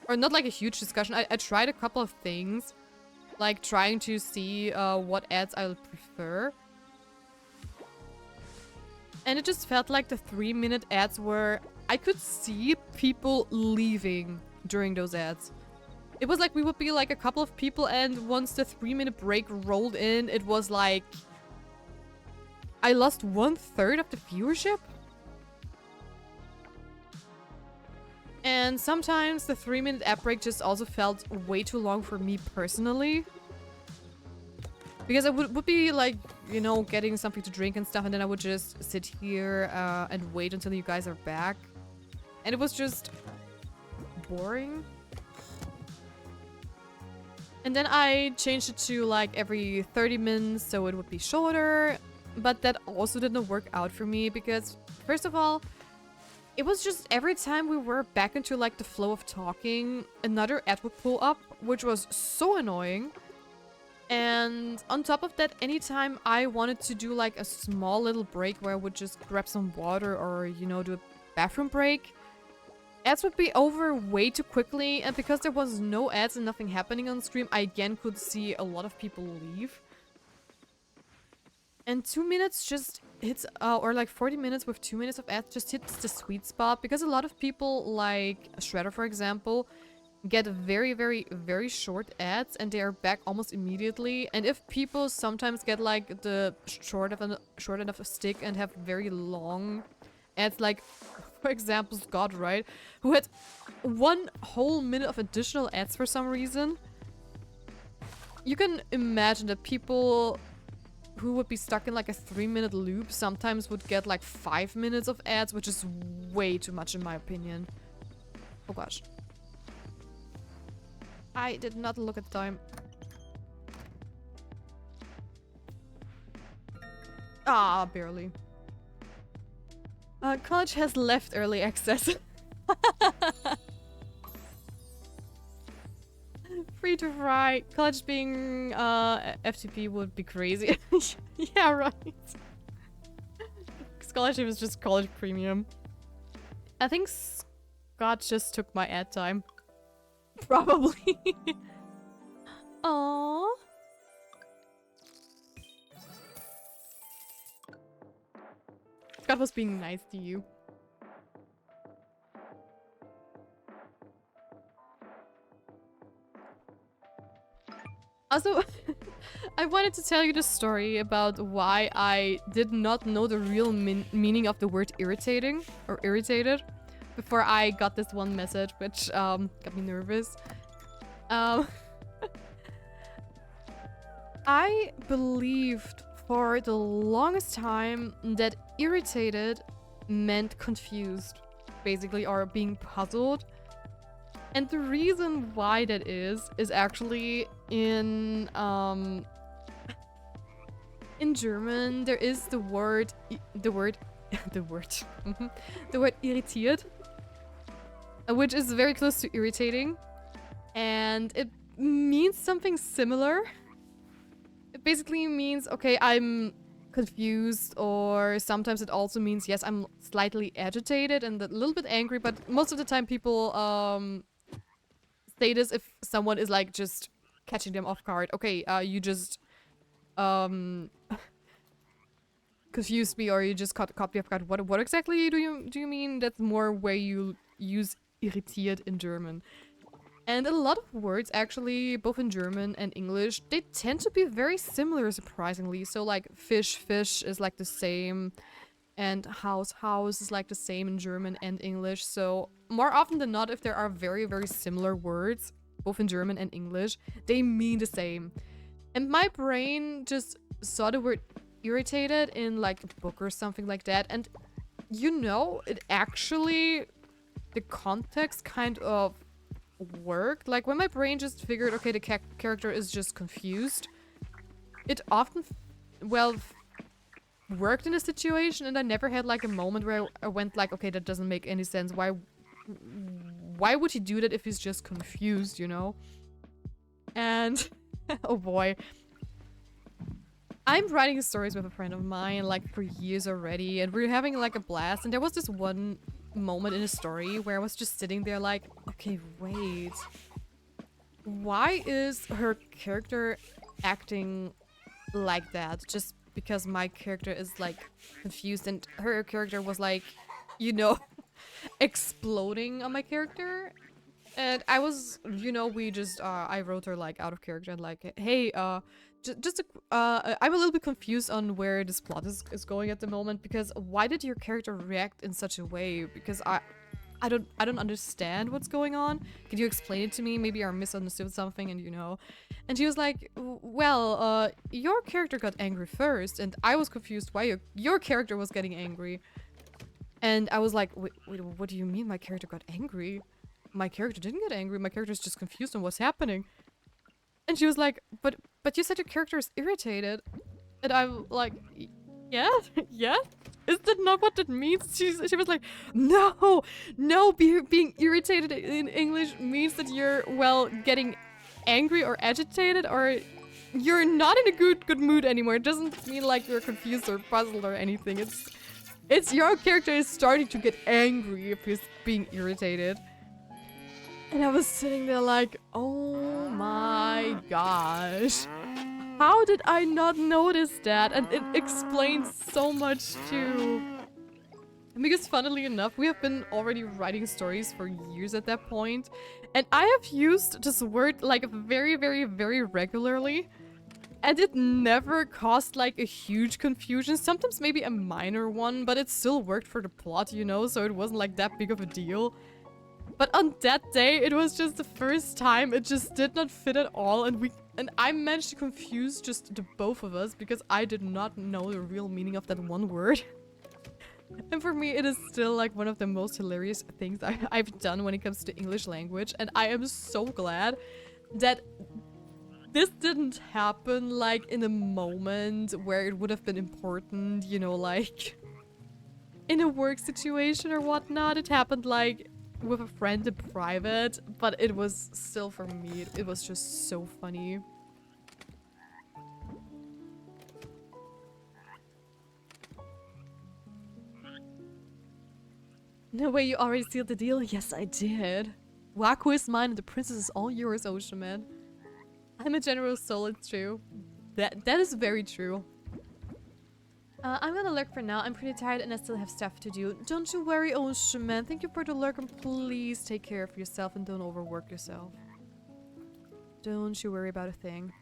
Or not like a huge discussion. I tried a couple of things. Like trying to see what ads I'll prefer. And it just felt like the 3-minute ads were... I could see people leaving during those ads. It was like we would be like a couple of people and once the 3-minute break rolled in, it was like... I lost 1/3 of the viewership? And sometimes the 3-minute ad break just also felt way too long for me personally. Because I would be like, you know, getting something to drink and stuff, and then I would just sit here and wait until you guys are back. And it was just boring. And then I changed it to like every 30 minutes, so it would be shorter. But that also didn't work out for me because, first of all, it was just every time we were back into like the flow of talking, another ad would pull up, which was so annoying. And on top of that, anytime I wanted to do like a small little break where I would just grab some water or, you know, do a bathroom break, ads would be over way too quickly. And because there was no ads and nothing happening on stream, I again could see a lot of people leave. And 2 minutes just hits, or like 40 minutes with 2 minutes of ads just hits the sweet spot. Because a lot of people, like Shredder for example, get very, very, very short ads and they are back almost immediately. And if people sometimes get like the short enough of stick and have very long ads, like for example Scott, right, who had 1 whole minute of additional ads for some reason, you can imagine that people who would be stuck in like a 3-minute loop sometimes would get like 5 minutes of ads, which is way too much in my opinion. Oh gosh. I did not look at the time. Ah, barely. College has left early access. Free to fry. College being FTP would be crazy. Yeah, right. Scholarship is just college premium. I think Scott just took my ad time. Probably. Aww. Scott was being nice to you. Also, I wanted to tell you the story about why I did not know the real meaning of the word irritating or irritated before I got this one message, which got me nervous. I believed for the longest time that irritated meant confused, basically, or being puzzled. And the reason why that is actually in German there is the word irritiert, which is very close to irritating, and it means something similar. It basically means, okay, I'm confused, or sometimes it also means, yes, I'm slightly agitated and a little bit angry, but most of the time people say this if someone is like just catching them off guard. Okay, you just confused me, or you just caught me off guard. What exactly do you mean? That's more where you use irritiert in German. And a lot of words actually, both in German and English, they tend to be very similar, surprisingly. So like fish is like the same, and house is like the same in German and English. So more often than not, if there are very, very similar words, both in German and English, they mean the same. And my brain just saw the word irritated in like a book or something like that. And you know, it actually, the context kind of worked. Like when my brain just figured, okay, the character is just confused, it often, well, worked in a situation, and I never had like a moment where I went like, okay, that doesn't make any sense. Why would he do that if he's just confused, you know? And oh boy. I'm writing stories with a friend of mine like for years already, and we're having like a blast. And there was this one moment in a story where I was just sitting there like, okay, wait. Why is her character acting like that? Just because my character is like confused, and her character was like, you know, exploding on my character. And I was, you know, we just, I wrote her like out of character and like, hey, I'm a little bit confused on where this plot is going at the moment, because why did your character react in such a way? Because I don't understand what's going on. Can you explain it to me? Maybe I misunderstood something, and you know. And she was like, well, your character got angry first, and I was confused why your character was getting angry. And I was like, wait, what do you mean my character got angry? My character didn't get angry. My character is just confused on what's happening. And she was like, but you said your character is irritated. And I'm like, yeah, yeah. Is that not what that means? She was like, no, being irritated in English means that you're, well, getting angry or agitated, or you're not in a good mood anymore. It doesn't mean like you're confused or puzzled or anything. It's your character is starting to get angry if he's being irritated. And I was sitting there like, oh my gosh. How did I not notice that? And it explains so much too. Because funnily enough, we have been already writing stories for years at that point. And I have used this word like very, very, very regularly. And it never caused like a huge confusion. Sometimes maybe a minor one, but it still worked for the plot, you know? So it wasn't like that big of a deal. But on that day, it was just the first time it just did not fit at all, and I managed to confuse just the both of us because I did not know the real meaning of that one word. And for me, it is still like one of the most hilarious things I've done when it comes to English language, and I am so glad that this didn't happen like in a moment where it would have been important, you know, like in a work situation or whatnot. It happened like with a friend in private, but it was still, for me, it was just so funny. No way, you already sealed the deal? Yes, I did. Wakuu is mine and the princess is all yours, Ocean Man. I'm a generous soul, it's true. That is very true. I'm gonna lurk for now. I'm pretty tired and I still have stuff to do. Don't you worry, Ocean Man. Thank you for the lurk, and please take care of yourself and don't overwork yourself. Don't you worry about a thing.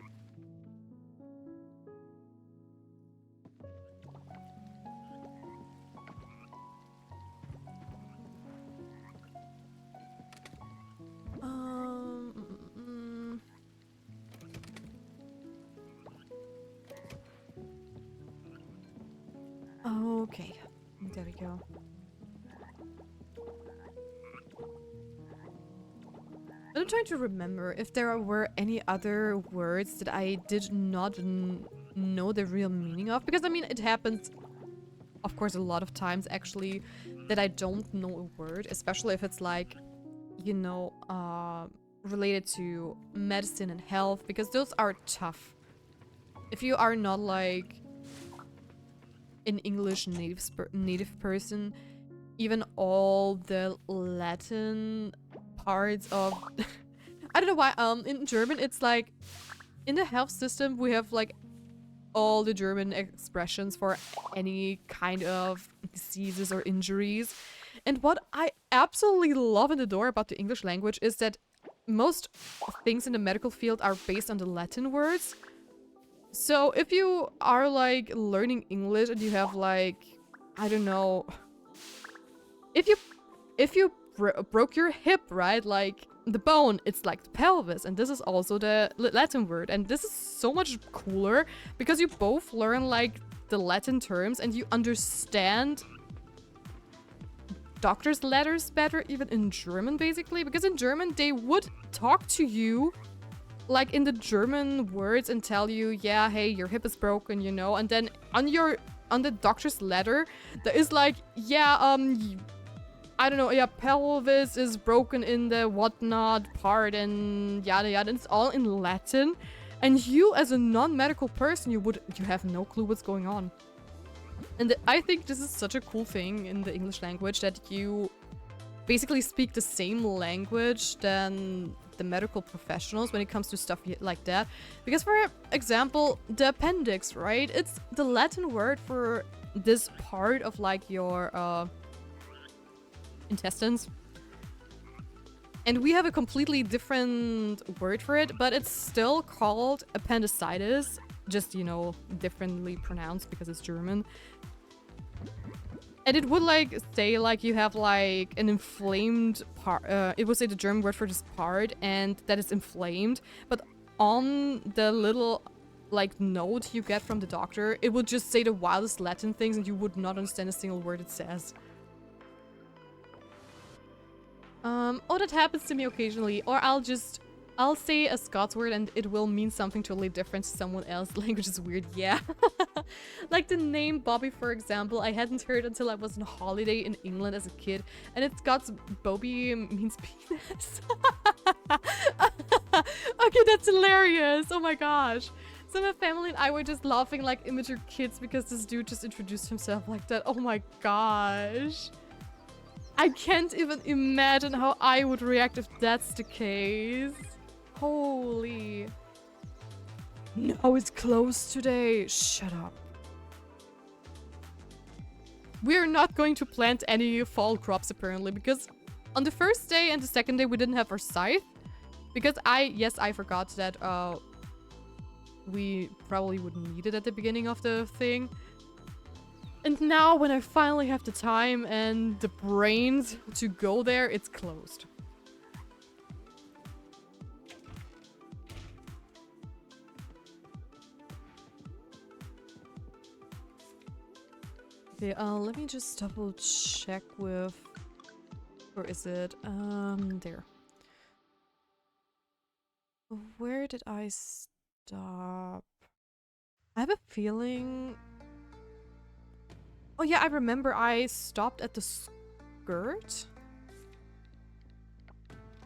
Okay, there we go. I'm trying to remember if there were any other words that I did not know the real meaning of. Because, I mean, it happens, of course, a lot of times, actually, that I don't know a word. Especially if it's, like, you know, related to medicine and health. Because those are tough. If you are not, like, an English native person, even all the Latin parts of I don't know why in German it's like in the health system we have like all the German expressions for any kind of diseases or injuries. And what I absolutely love and adore about the English language is that most things in the medical field are based on the Latin words. So if you are like learning English and you have like, I don't know, if you broke your hip, right? Like the bone, it's like the pelvis, and this is also the Latin word, and this is so much cooler because you both learn like the Latin terms and you understand doctor's letters better, even in German basically, because in German they would talk to you like in the German words and tell you, yeah, hey, your hip is broken, you know, and then on the doctor's letter there is like, yeah, I don't know, yeah, pelvis is broken in the whatnot part and yada yada. And it's all in Latin. And you as a non-medical person, you have no clue what's going on. And I think this is such a cool thing in the English language, that you basically speak the same language than the medical professionals when it comes to stuff like that. Because for example, the appendix, right? It's the Latin word for this part of like your intestines. And we have a completely different word for it, but it's still called appendicitis, just, you know, differently pronounced because it's German. And it would like say like you have like an inflamed part, it would say the German word for this part, and that is inflamed. But on the little like note you get from the doctor, it would just say the wildest Latin things and you would not understand a single word it says. Oh, that happens to me occasionally. Or I'll say a Scots word and it will mean something totally different to someone else. Language is weird, yeah. Like the name Bobby, for example, I hadn't heard until I was on holiday in England as a kid. And it's Scots Bobby means penis. Okay, that's hilarious. Oh my gosh. So my family and I were just laughing like immature kids because this dude just introduced himself like that. Oh my gosh. I can't even imagine how I would react if that's the case. Holy. No, it's closed today. Shut up. We're not going to plant any fall crops apparently, because on the first day and the second day we didn't have our scythe. Because I forgot that we probably wouldn't need it at the beginning of the thing. And now, when I finally have the time and the brains to go there, it's closed. Okay, let me just double check with... Where is it? There. Where did I stop? I have a feeling... Oh yeah, I remember I stopped at the skirt.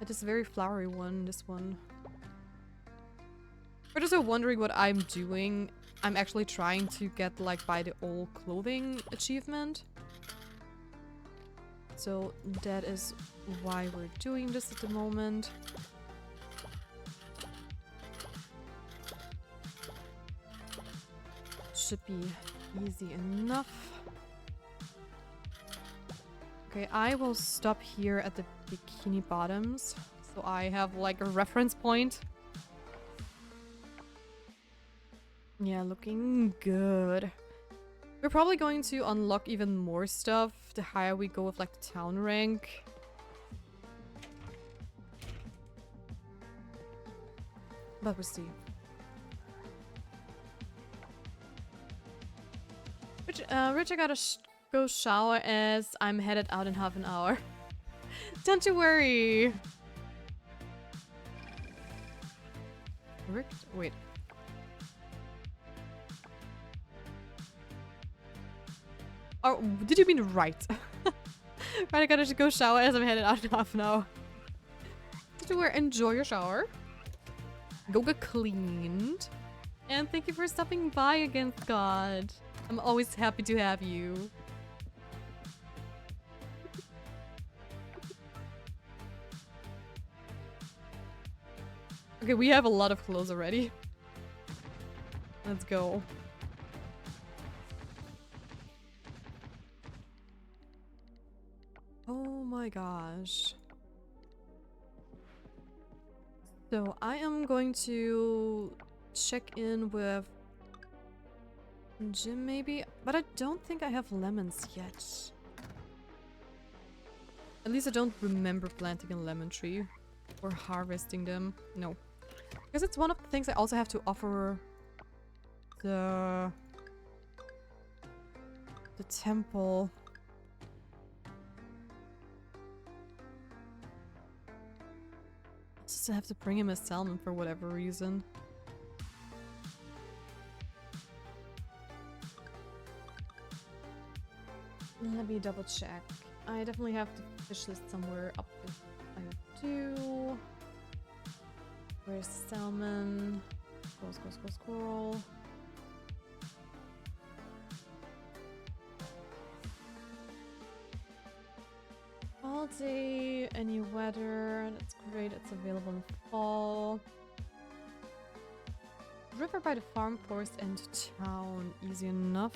At this very flowery one, this one. For those who are wondering what I'm doing, I'm actually trying to get like by the old clothing achievement. So that is why we're doing this at the moment. Should be easy enough. Okay, I will stop here at the bikini bottoms, so I have like a reference point. Yeah, looking good. We're probably going to unlock even more stuff the higher we go with like the town rank. But we'll see. Rich, I gotta go shower as I'm headed out in half an hour. Don't you worry. Wait. Oh, did you mean right? Right, I gotta go shower as I'm headed out in half an hour. Don't you worry, enjoy your shower. Go get cleaned. And thank you for stopping by again, Scott. I'm always happy to have you. Okay, we have a lot of clothes already. Let's go. Oh my gosh. So I am going to check in with Jim maybe, but I don't think I have lemons yet. At least I don't remember planting a lemon tree. for harvesting them. No. Because it's one of the things I also have to offer the temple. I just have to bring him a salmon for whatever reason. Let me double check. I definitely have to fish this somewhere up if I do. Where's salmon? Squirrel. All day, any weather. That's great. It's available in fall. River by the farm, forest, and town. Easy enough.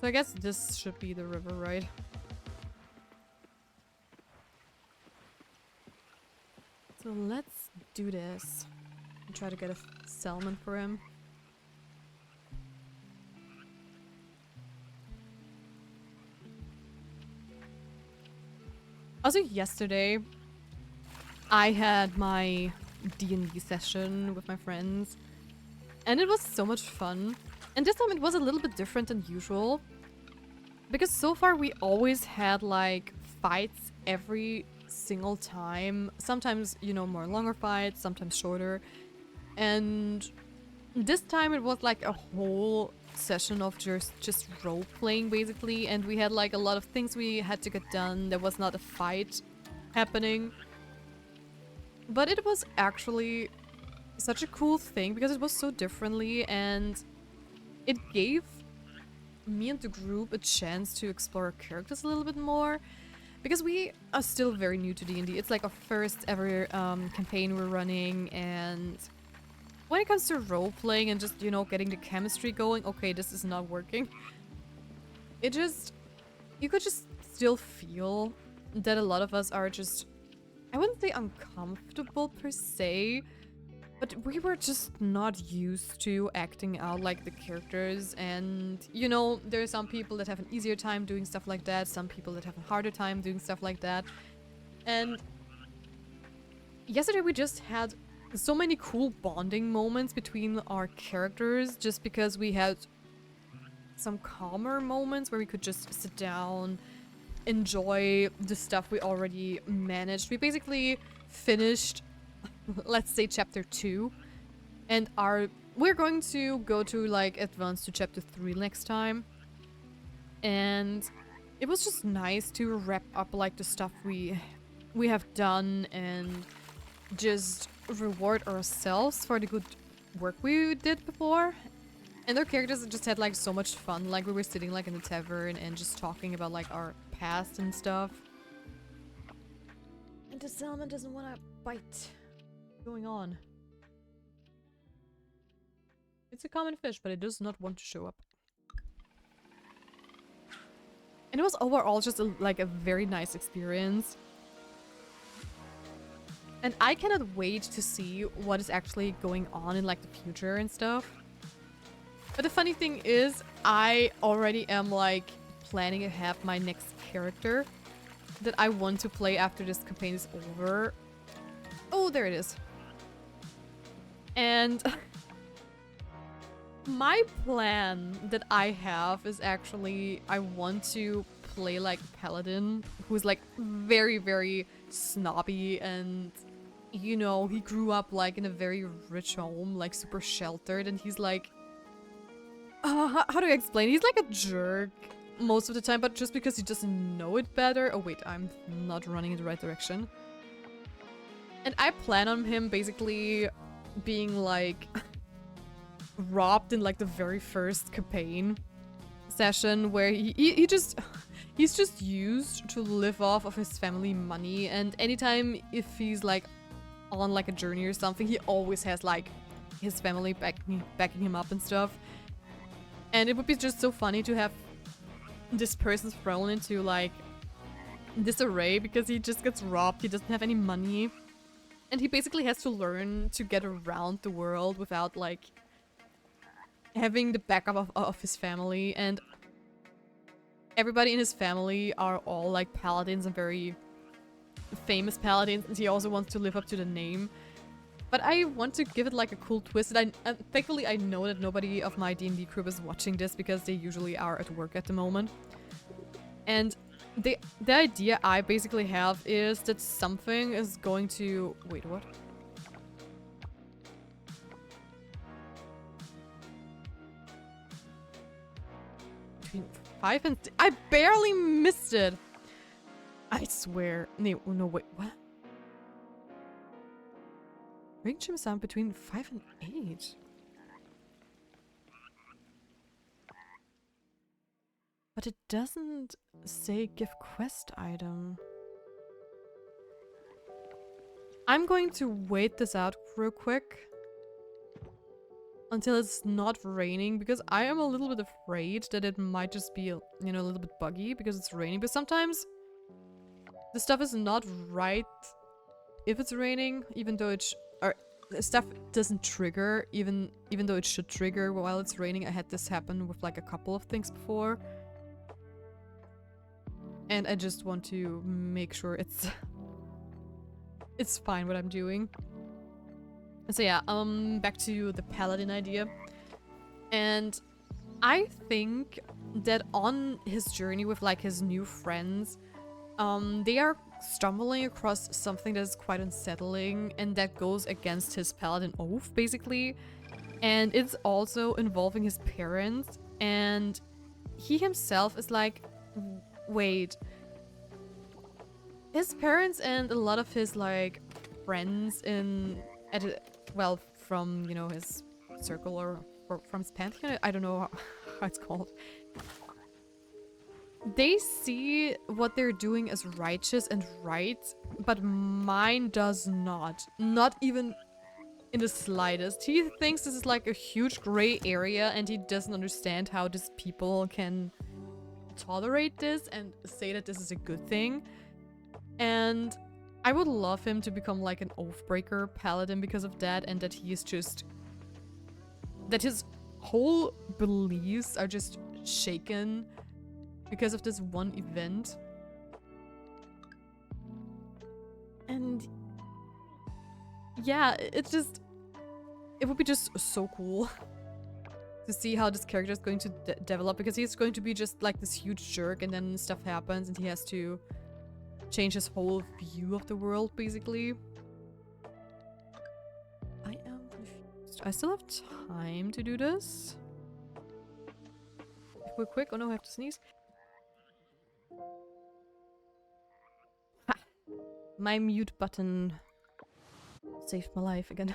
So I guess this should be the river, right? So let's do this. And try to get a salmon for him. Also yesterday, I had my D&D session with my friends. And it was so much fun. And this time it was a little bit different than usual. Because so far we always had like fights every single time. Sometimes, you know, more longer fights, sometimes shorter. And this time it was like a whole session of just role-playing basically. And we had like a lot of things we had to get done. There was not a fight happening. But it was actually such a cool thing because it was so differently and it gave me and the group a chance to explore our characters a little bit more because we are still very new to D&D. It's like our first ever campaign we're running, and when it comes to role-playing and just, you know, getting the chemistry going, okay, this is not working. It just, you could just still feel that a lot of us are just, I wouldn't say uncomfortable per se, but we were just not used to acting out like the characters. And, you know, there are some people that have an easier time doing stuff like that, some people that have a harder time doing stuff like that. And yesterday we just had so many cool bonding moments between our characters just because we had some calmer moments where we could just sit down, enjoy the stuff we already managed. We basically finished, let's say, chapter 2, and we're going to go to like advance to chapter 3 next time. And it was just nice to wrap up like the stuff we have done and just reward ourselves for the good work we did before. And our characters just had like so much fun. Like we were sitting like in the tavern and just talking about like our past and stuff. And the salmon doesn't want to bite. What's going on? It's a common fish, but it does not want to show up. And it was overall just like a very nice experience. And I cannot wait to see what is actually going on in like the future and stuff. But the funny thing is, I already am like planning ahead my next character that I want to play after this campaign is over. Oh, there it is. And my plan that I have is actually I want to play like Paladin, who's like very, very snobby, and you know, he grew up like in a very rich home, like super sheltered, and he's like, how do I explain? He's like a jerk most of the time, but just because he doesn't know it better. Oh wait, I'm not running in the right direction. And I plan on him basically being like robbed in like the very first campaign session where he's just used to live off of his family money, and anytime if he's like on like a journey or something, he always has like his family backing him up and stuff. And it would be just so funny to have this person thrown into like disarray because he just gets robbed, he doesn't have any money, and he basically has to learn to get around the world without like having the backup of his family. And everybody in his family are all like paladins and very famous paladins, and he also wants to live up to the name. But I want to give it like a cool twist. And thankfully I know that nobody of my D&D crew is watching this because they usually are at work at the moment. And the idea I basically have is that something is going to... Wait, what? Between 5 and... I barely missed it! I swear. No, wait, what? Range him sound between 5 and 8. But it doesn't say give quest item. I'm going to wait this out real quick until it's not raining, because I am a little bit afraid that it might just be, you know, a little bit buggy because it's raining. But sometimes the stuff is not right if it's raining, even though it stuff doesn't trigger even though it should trigger while it's raining. I had this happen with like a couple of things before. And I just want to make sure it's fine what I'm doing. So yeah, back to the paladin idea. And I think that on his journey with like his new friends, they are stumbling across something that is quite unsettling and that goes against his paladin oath, basically. And it's also involving his parents, and he himself is like, wait, his parents and a lot of his like friends from, you know, his circle or from his pantheon, I don't know how it's called. They see what they're doing as righteous and right, but mine does not. Not even in the slightest. He thinks this is like a huge gray area, and he doesn't understand how these people can tolerate this and say that this is a good thing. And I would love him to become like an oathbreaker paladin because of that, and that he is just... that his whole beliefs are just shaken because of this one event. And yeah, it would be just so cool to see how this character is going to develop, because he's going to be just like this huge jerk, and then stuff happens and he has to change his whole view of the world, basically. I am confused. I still have time to do this. If we're quick. Oh no, I have to sneeze. Ha! My mute button saved my life again.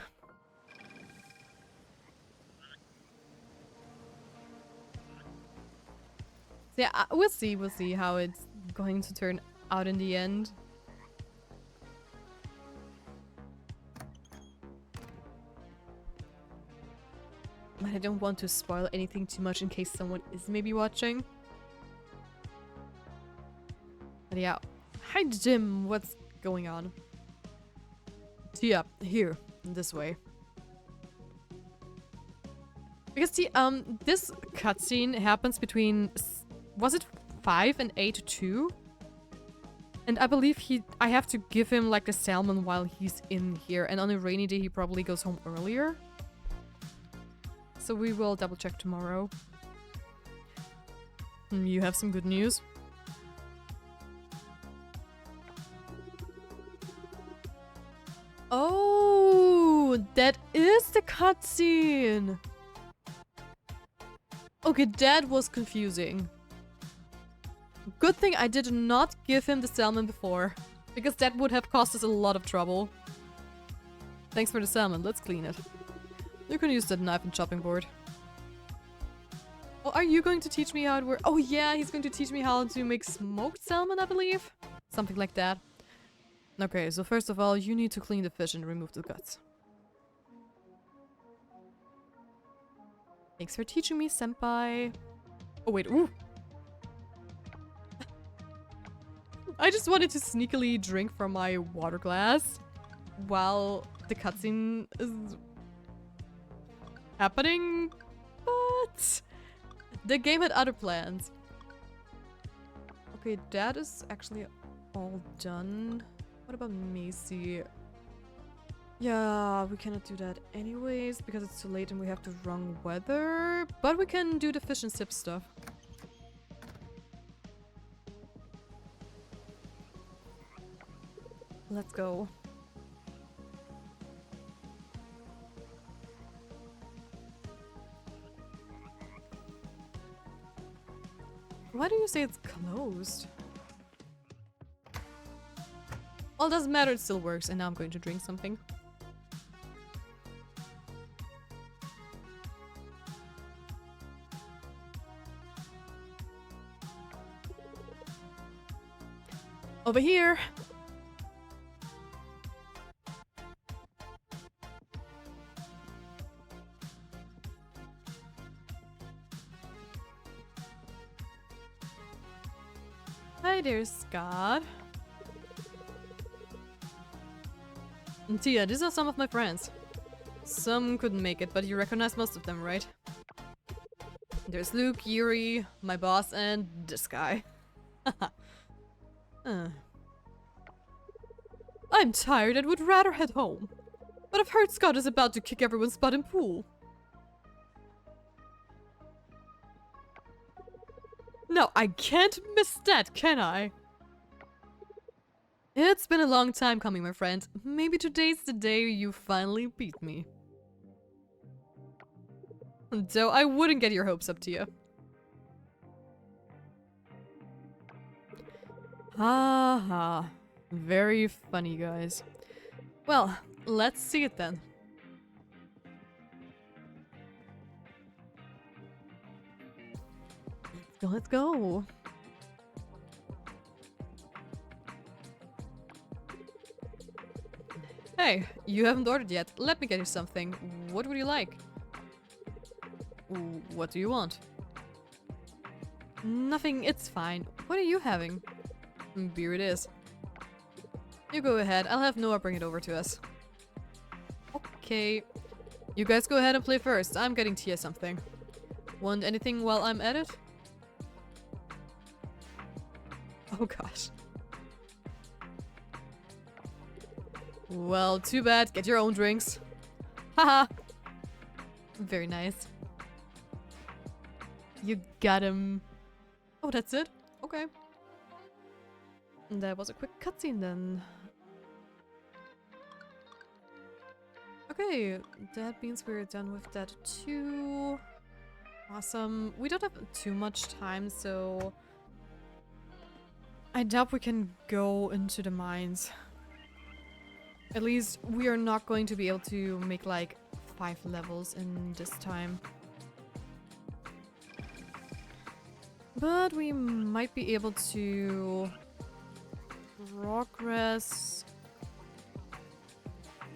So yeah, we'll see how it's going to turn out in the end. But I don't want to spoil anything too much in case someone is maybe watching. But yeah. Hi Jim, what's going on? So yeah, here, this way. Because see, this cutscene happens between, was it 5 and 8 too? And I believe I have to give him like the salmon while he's in here, and on a rainy day he probably goes home earlier. So we will double check tomorrow. You have some good news. Oh, that is the cutscene. Okay, that was confusing. Good thing I did not give him the salmon before, because that would have caused us a lot of trouble. Thanks for the salmon, let's clean it. You can use that knife and chopping board. Oh, are you going to teach me how it works? Oh yeah, he's going to teach me how to make smoked salmon, I believe? Something like that. Okay, so first of all, you need to clean the fish and remove the guts. Thanks for teaching me, senpai. Oh wait, ooh! I just wanted to sneakily drink from my water glass while the cutscene is happening, but the game had other plans. Okay, that is actually all done. What about Macy? Yeah, we cannot do that anyways because it's too late and we have the wrong weather. But we can do the fish and sip stuff. Let's go. Why do you say it's closed? Well, it doesn't matter, it still works. And now I'm going to drink something. Over here! Hi there, Scott. And Tia, these are some of my friends. Some couldn't make it, but you recognize most of them, right? There's Luke, Yuri, my boss, and this guy. I'm tired and would rather head home. But I've heard Scott is about to kick everyone's butt in pool. No, I can't miss that, can I? It's been a long time coming, my friend. Maybe today's the day you finally beat me. Though I wouldn't get your hopes up to you. Ha ha. Very funny, guys. Well, let's see it then. Let's go. Hey, you haven't ordered yet. Let me get you something. What would you like? What do you want? Nothing, it's fine. What are you having? Beer it is. You go ahead. I'll have Noah bring it over to us. Okay. You guys go ahead and play first. I'm getting Tia something. Want anything while I'm at it? Oh gosh. Well, too bad. Get your own drinks. Haha. Very nice. You got him. Oh, that's it? Okay. That was a quick cutscene then. Okay, that means we're done with that too. Awesome. We don't have too much time, so I doubt we can go into the mines. At least we are not going to be able to make like 5 levels in this time. But we might be able to progress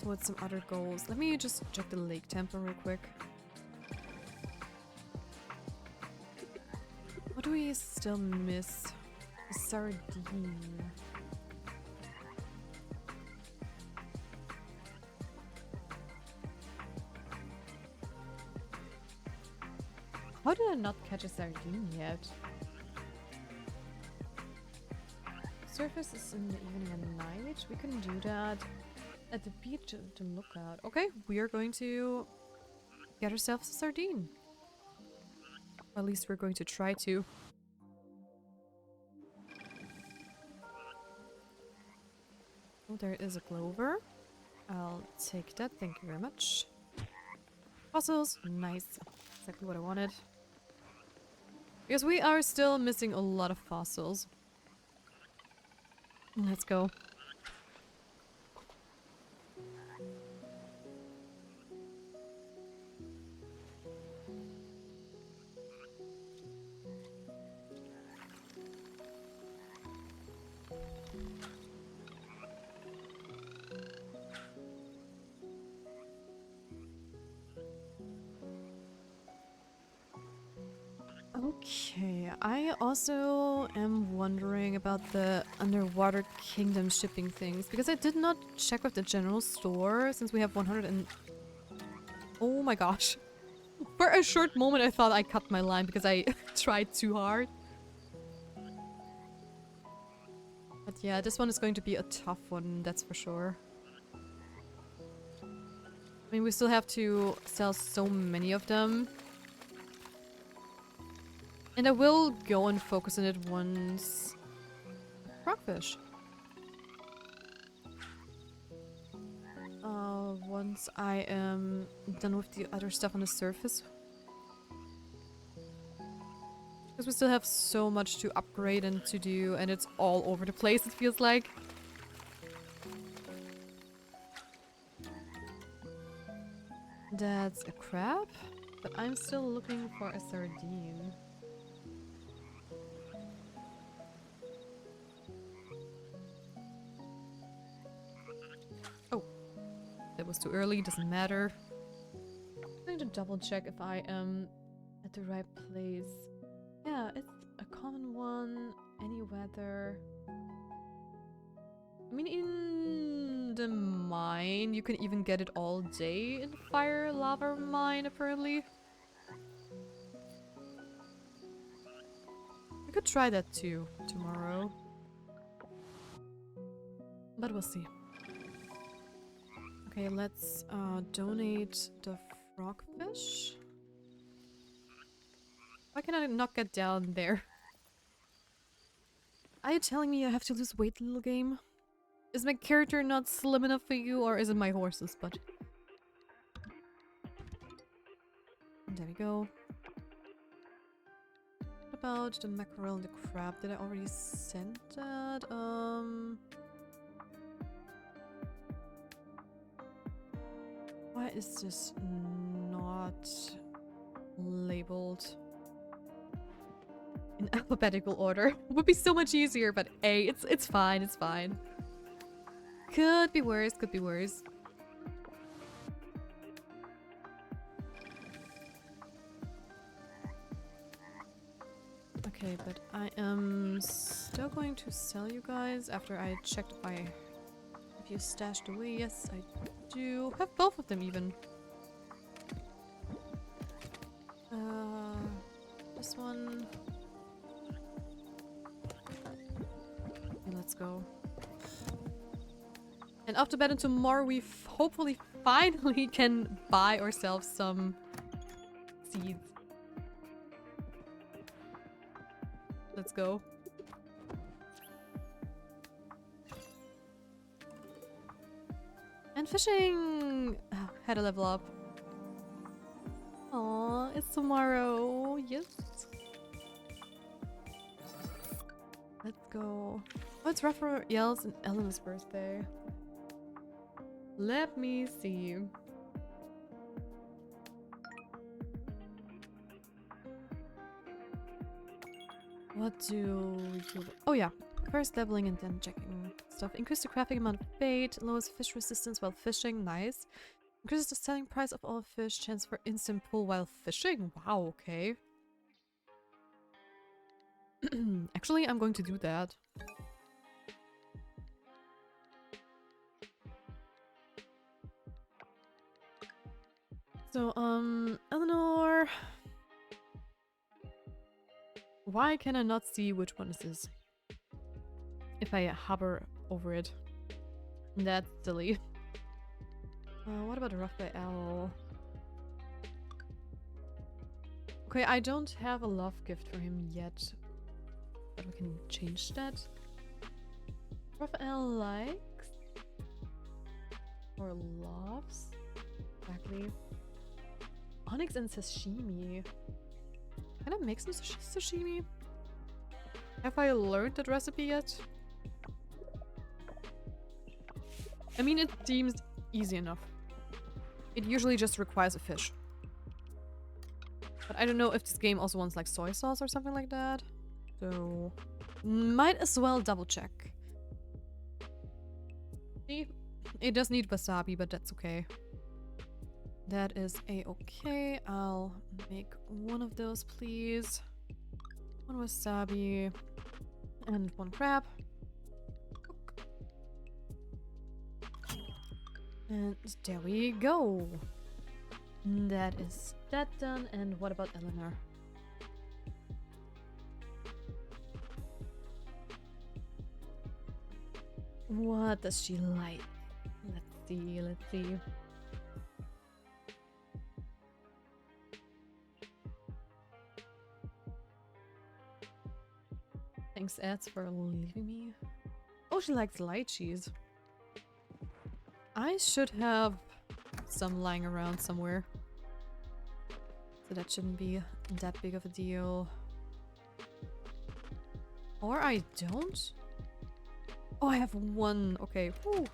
towards some other goals. Let me just check the lake tempo real quick. What do we still miss? A sardine. How did I not catch a sardine yet? Surface is in the evening and night. We can do that at the beach to look at. Okay, we are going to get ourselves a sardine. At least we're going to try to. Oh, there is a clover. I'll take that, thank you very much. Fossils, nice. Exactly what I wanted. Because we are still missing a lot of fossils. Let's go. Okay, I also am wondering about the underwater kingdom shipping things because I did not check with the general store since we have 100 and... Oh my gosh. For a short moment I thought I cut my line because I tried too hard. But yeah, this one is going to be a tough one, that's for sure. I mean, we still have to sell so many of them. And I will go and focus on it once... Rockfish. Once I am done with the other stuff on the surface. Because we still have so much to upgrade and to do, and it's all over the place, it feels like. That's a crab, but I'm still looking for a sardine. Oh, that was too early, doesn't matter. I'm going to double check if I am at the right place. Yeah, it's a common one, any weather. I mean, in the mine, you can even get it all day in the fire lava mine, apparently. I could try that too, tomorrow. But we'll see. Okay, let's donate the frogfish. Why can I not get down there? Are you telling me I have to lose weight, little game? Is my character not slim enough for you, or is it my horses? But there we go. What about the mackerel and the crab? Did I already send that? Why is this not labeled in alphabetical order? Would be so much easier, but hey, it's fine, it's fine. Could be worse, could be worse. Okay, but I am still going to sell you guys after I checked if I have you stashed away. Yes, I do. Have both of them even. This one. Okay, let's go. And after bed and tomorrow we hopefully finally can buy ourselves some seeds. Let's go. And fishing! Oh, had to level up. Aw, it's tomorrow. Yes. Let's go. Oh, it's Raphael's and Elena's birthday. Let me see. What do you... Oh yeah. First leveling and then checking stuff. Increase the crafting amount of bait. Lowers fish resistance while fishing. Nice. Increases the selling price of all fish. Chance for instant pull while fishing. Wow, okay. Actually, I'm going to do that. So, Eleanor... Why can I not see which one this is? If I hover over it. That's silly. What about Raphael? Okay, I don't have a love gift for him yet. But we can change that. Raphael likes... or loves? Exactly. Onyx and sashimi. Can I make some sashimi? Have I learned that recipe yet? I mean, it seems easy enough. It usually just requires a fish. But I don't know if this game also wants like soy sauce or something like that. So, might as well double check. See? It does need wasabi, but that's okay. That is a-okay. I'll make one of those, please. One wasabi. And one crab. And there we go. That is that done. And what about Eleanor? What does she like? Let's see, let's see. Thanks, Eds, for leaving me. Oh, she likes lychees. I should have some lying around somewhere. So that shouldn't be that big of a deal. Or I don't? Oh, I have one. Okay. Whew.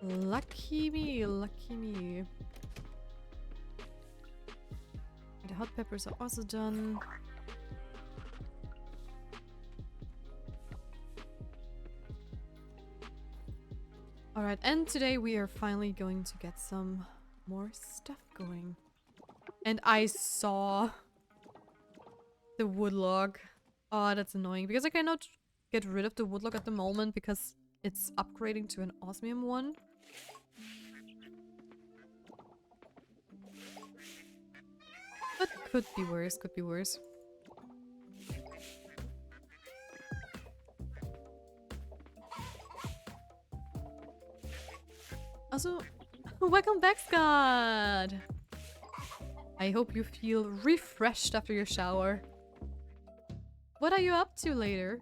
Lucky me, lucky me. The hot peppers are also done. Alright, and today we are finally going to get some more stuff going. And I saw the wood log. Oh, that's annoying because I cannot get rid of the wood log at the moment because it's upgrading to an osmium one. But could be worse, could be worse. Also, welcome back, Scott! I hope you feel refreshed after your shower. What are you up to later?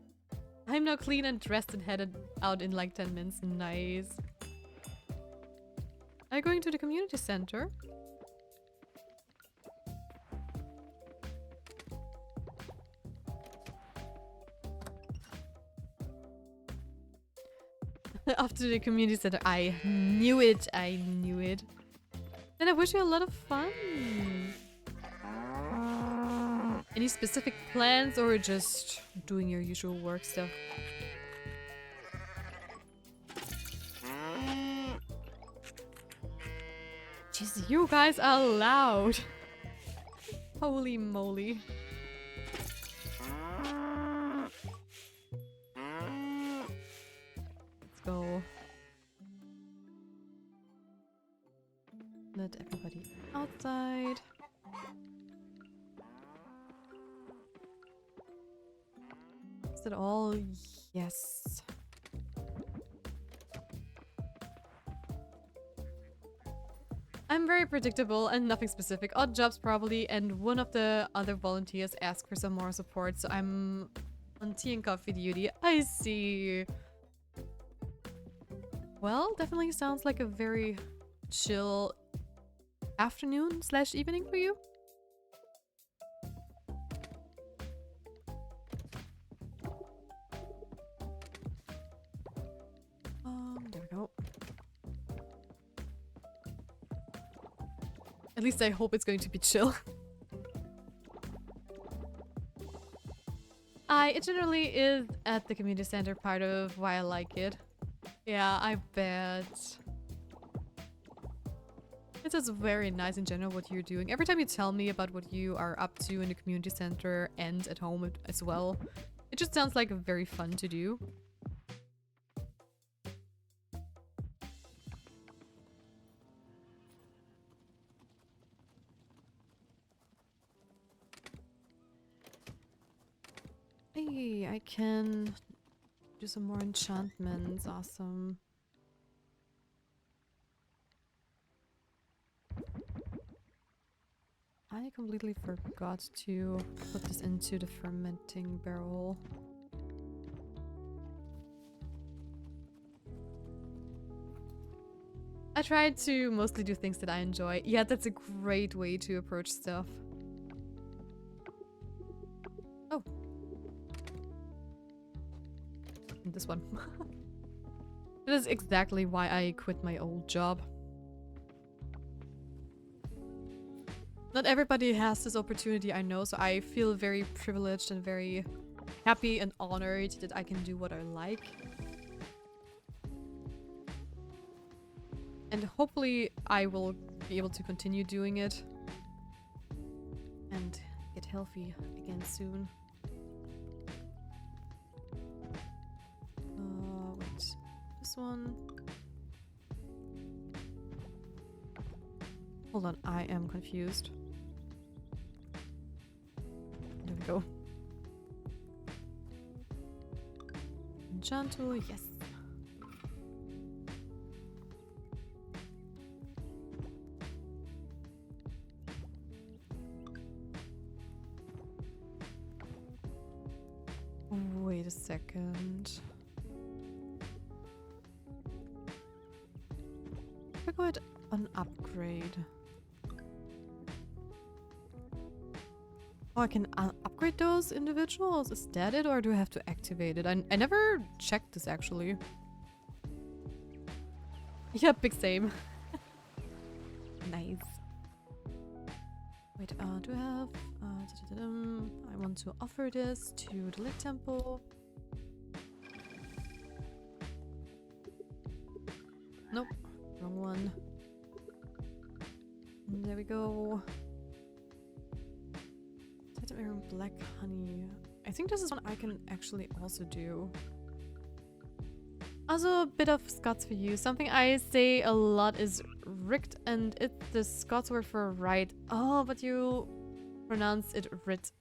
I'm now clean and dressed and headed out in like 10 minutes. Nice. Are you going to the community center? After the community center. I knew it. I knew it. And I wish you a lot of fun. Any specific plans or just doing your usual work stuff? Jeez, you guys are loud. Holy moly. Let's go. Let everybody outside. Is that all? Yes. I'm very predictable and nothing specific. Odd jobs probably, and one of the other volunteers asked for some more support, so I'm on tea and coffee duty. I see. Well, definitely sounds like a very chill afternoon slash evening for you. There we go. At least I hope it's going to be chill. It generally is at the community center, part of why I like it. Yeah, I bet. It's just very nice in general what you're doing. Every time you tell me about what you are up to in the community center and at home as well, it just sounds like very fun to do. Hey, I can do some more enchantments. Awesome. I completely forgot to put this into the fermenting barrel. I try to mostly do things that I enjoy. Yeah, that's a great way to approach stuff. Oh. And this one. That is exactly why I quit my old job. Not everybody has this opportunity, I know, so I feel very privileged and very happy and honored that I can do what I like. And hopefully I will be able to continue doing it and get healthy again soon. Wait, this one. Hold on, I am confused. There we go. Enchant tool, yes. Wait a second. We're going to an upgrade. Oh, I can upgrade those individuals? Is that it, or do I have to activate it? I never checked this, actually. Yeah, big same. Nice. Wait, do I have... I want to offer this to the Lake Temple. Nope, wrong one. There we go. Black honey. I think this is one I can actually also do. Also, a bit of Scots for you. Something I say a lot is rigged, and it's the Scots word for right. Oh, but you pronounce it writ.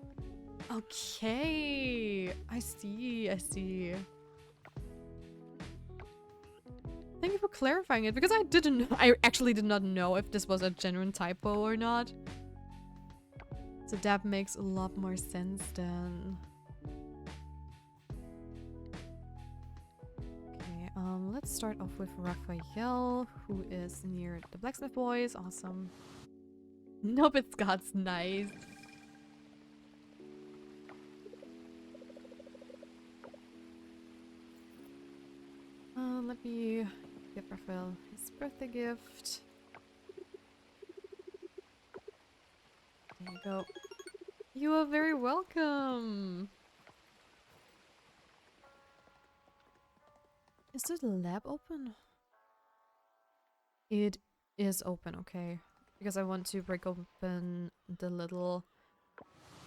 Okay, I see, I see. Thank you for clarifying it, because I actually did not know if this was a genuine typo or not. So that makes a lot more sense then. Okay, let's start off with Raphael, who is near the blacksmith boys. Awesome. Nope, it's Scots. Nice. Let me give Raphael his birthday gift. There you go. You are very welcome. Is the lab open? It is open, okay. Because I want to break open the little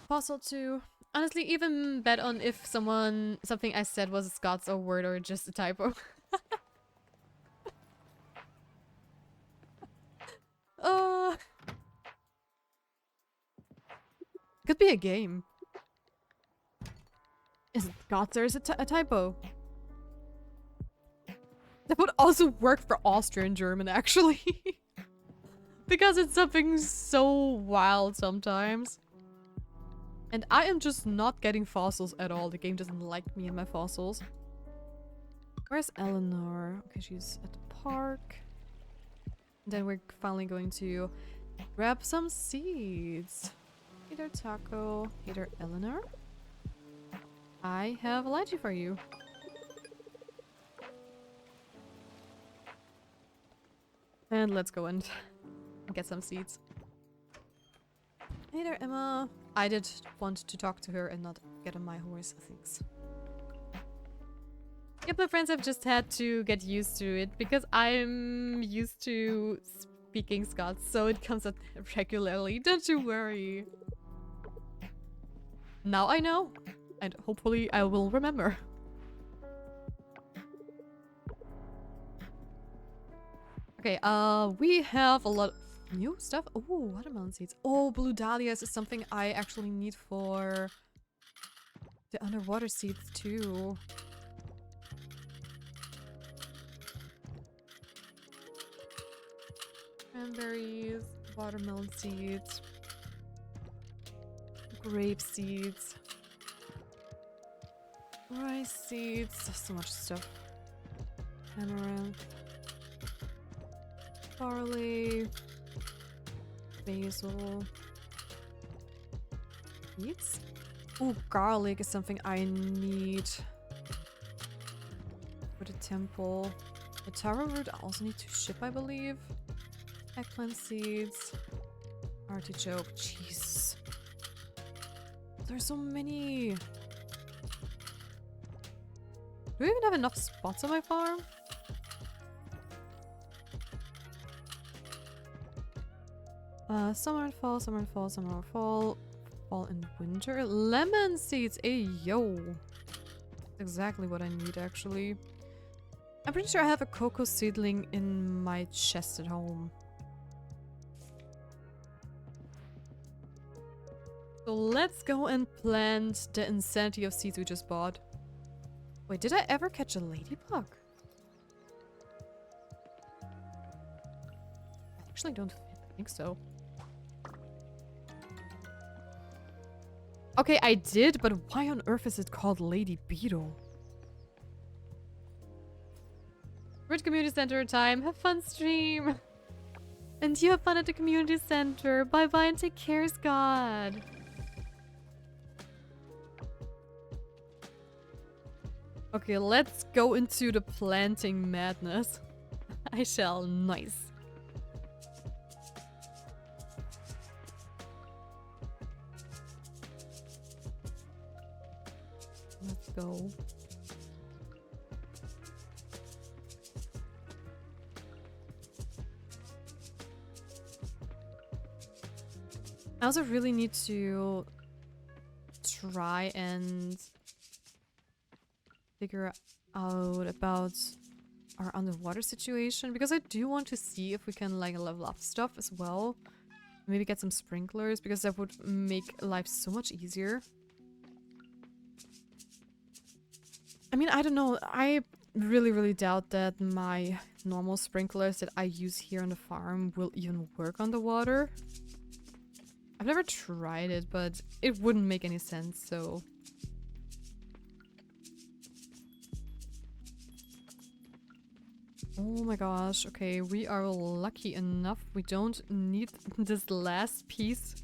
puzzle too. Honestly, even bet on if something I said was a Scots or word or just a typo. Could be a game. Is it Scots or is it a typo? That would also work for Austrian German, actually. Because it's something so wild sometimes. And I am just not getting fossils at all. The game doesn't like me and my fossils. Where's Eleanor? Okay, she's at the park. Then we're finally going to grab some seeds. Hey there, Taco. Hey there, Eleanor. I have a lychee for you. And let's go and get some seeds. Hey there, Emma. I did want to talk to her and not get on my horse, thanks. Yep, my friends have just had to get used to it because I'm used to speaking Scots, so it comes up regularly. Don't you worry. Now I know, and hopefully I will remember. Okay, we have a lot of new stuff. Oh, watermelon seeds. Oh, blue dahlias is something I actually need for the underwater seeds too. Cranberries, watermelon seeds, grape seeds, rice seeds. There's so much stuff. Amaranth, barley, basil, beets. Oh, garlic is something I need for the temple. The taro root I also need to ship, I believe. Eggplant seeds, artichoke, jeez. There's so many. Do we even have enough spots on my farm? Summer and fall, summer and fall, summer and fall, fall and winter. Lemon seeds, hey yo. That's exactly what I need actually. I'm pretty sure I have a cocoa seedling in my chest at home. So let's go and plant the insanity of seeds we just bought. Wait, did I ever catch a ladybug? I actually don't think so. Okay, I did, but why on earth is it called Lady Beetle? Rich community center time. Have fun, stream. And you have fun at the community center. Bye bye and take care, Scott. Okay, let's go into the planting madness. I shall. Nice. Let's go. I also really need to try and figure out about our underwater situation, because I do want to see if we can like level up stuff as well. Maybe get some sprinklers, because that would make life so much easier. I mean, I don't know. I really doubt that my normal sprinklers that I use here on the farm will even work on the water. I've never tried it, but it wouldn't make any sense, so... Oh my gosh, okay, we are lucky enough. We don't need this last piece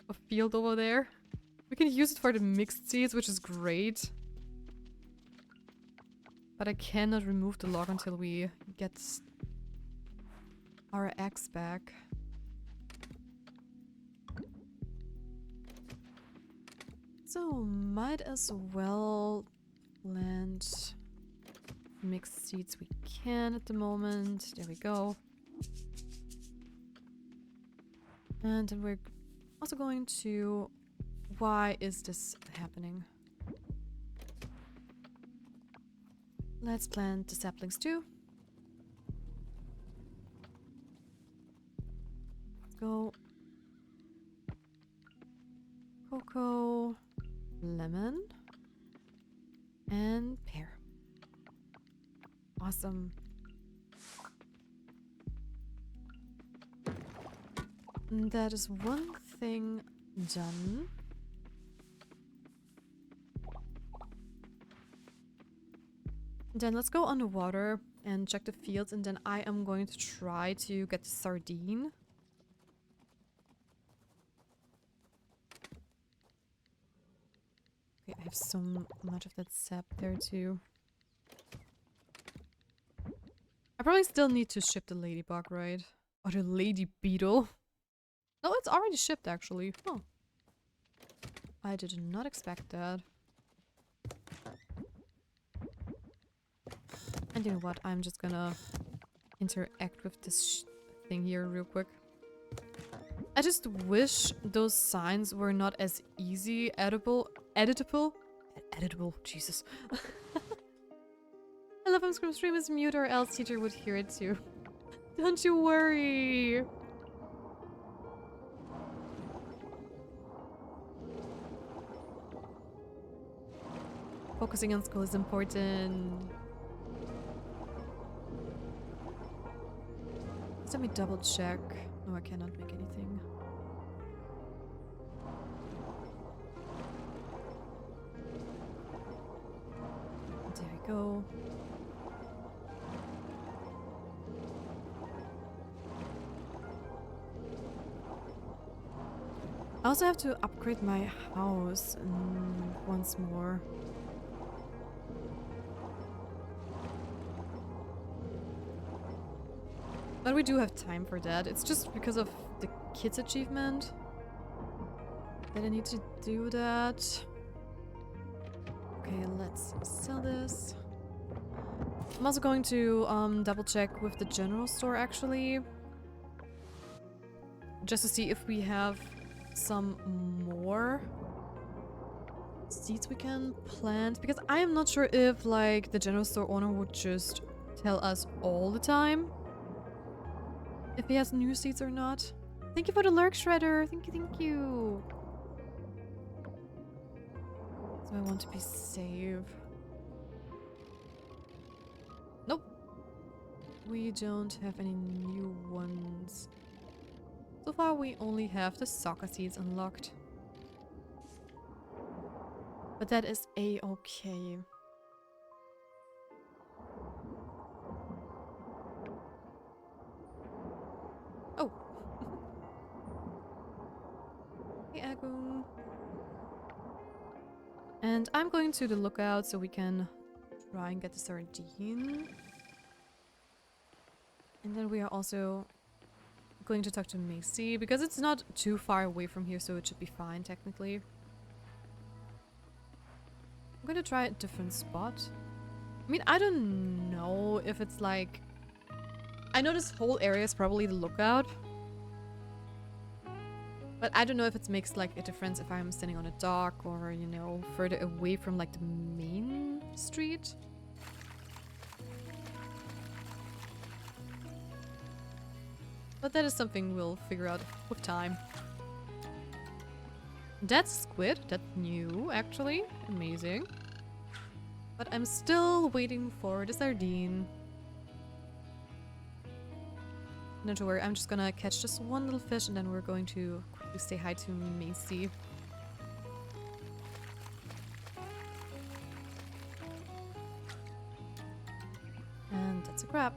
of field over there. We can use it for the mixed seeds, which is great. But I cannot remove the log until we get our axe back. So, might as well plant mixed seeds we can at the moment. There we go. And then we're also going to... Why is this happening? Let's plant the saplings too. Let's go. Cocoa, lemon, and pear. Awesome. And that is one thing done. Then let's go underwater and check the fields, and then I am going to try to get the sardine. Okay, I have so much of that sap there too. I probably still need to ship the ladybug, right? Or the lady beetle. No, it's already shipped actually. Oh. I did not expect that. And you know what? I'm just gonna interact with this thing here real quick. I just wish those signs were not as easy editable, Jesus. I love him. Scream stream is mute, or else teacher would hear it too. Don't you worry. Focusing on school is important. Let me double check. No, I cannot make anything. There we go. I also have to upgrade my house once more. But we do have time for that. It's just because of the kids achievement that I need to do that. Okay, let's sell this. I'm also going to double check with the general store actually. Just to see if we have some more seeds we can plant. Because I am not sure if like the general store owner would just tell us all the time if he has new seeds or not. Thank you for the lurk shredder. Thank you, thank you. So I want to be safe. Nope. We don't have any new ones. So far we only have the soccer seeds unlocked. But that is a-okay. Oh. Hey, Agu. And I'm going to the lookout so we can try and get the sardine. And then we are also going to talk to Macy because it's not too far away from here, so it should be fine technically. I'm gonna try a different spot. I mean, I don't know if it's like... I know this whole area is probably the lookout. But I don't know if it makes like a difference if I'm standing on a dock or, you know, further away from like the main street. But that is something we'll figure out with time. That's squid. That's new, actually. Amazing. But I'm still waiting for the sardine. Not to worry, I'm just gonna catch just one little fish and then we're going to quickly say hi to Macy. And that's a crab.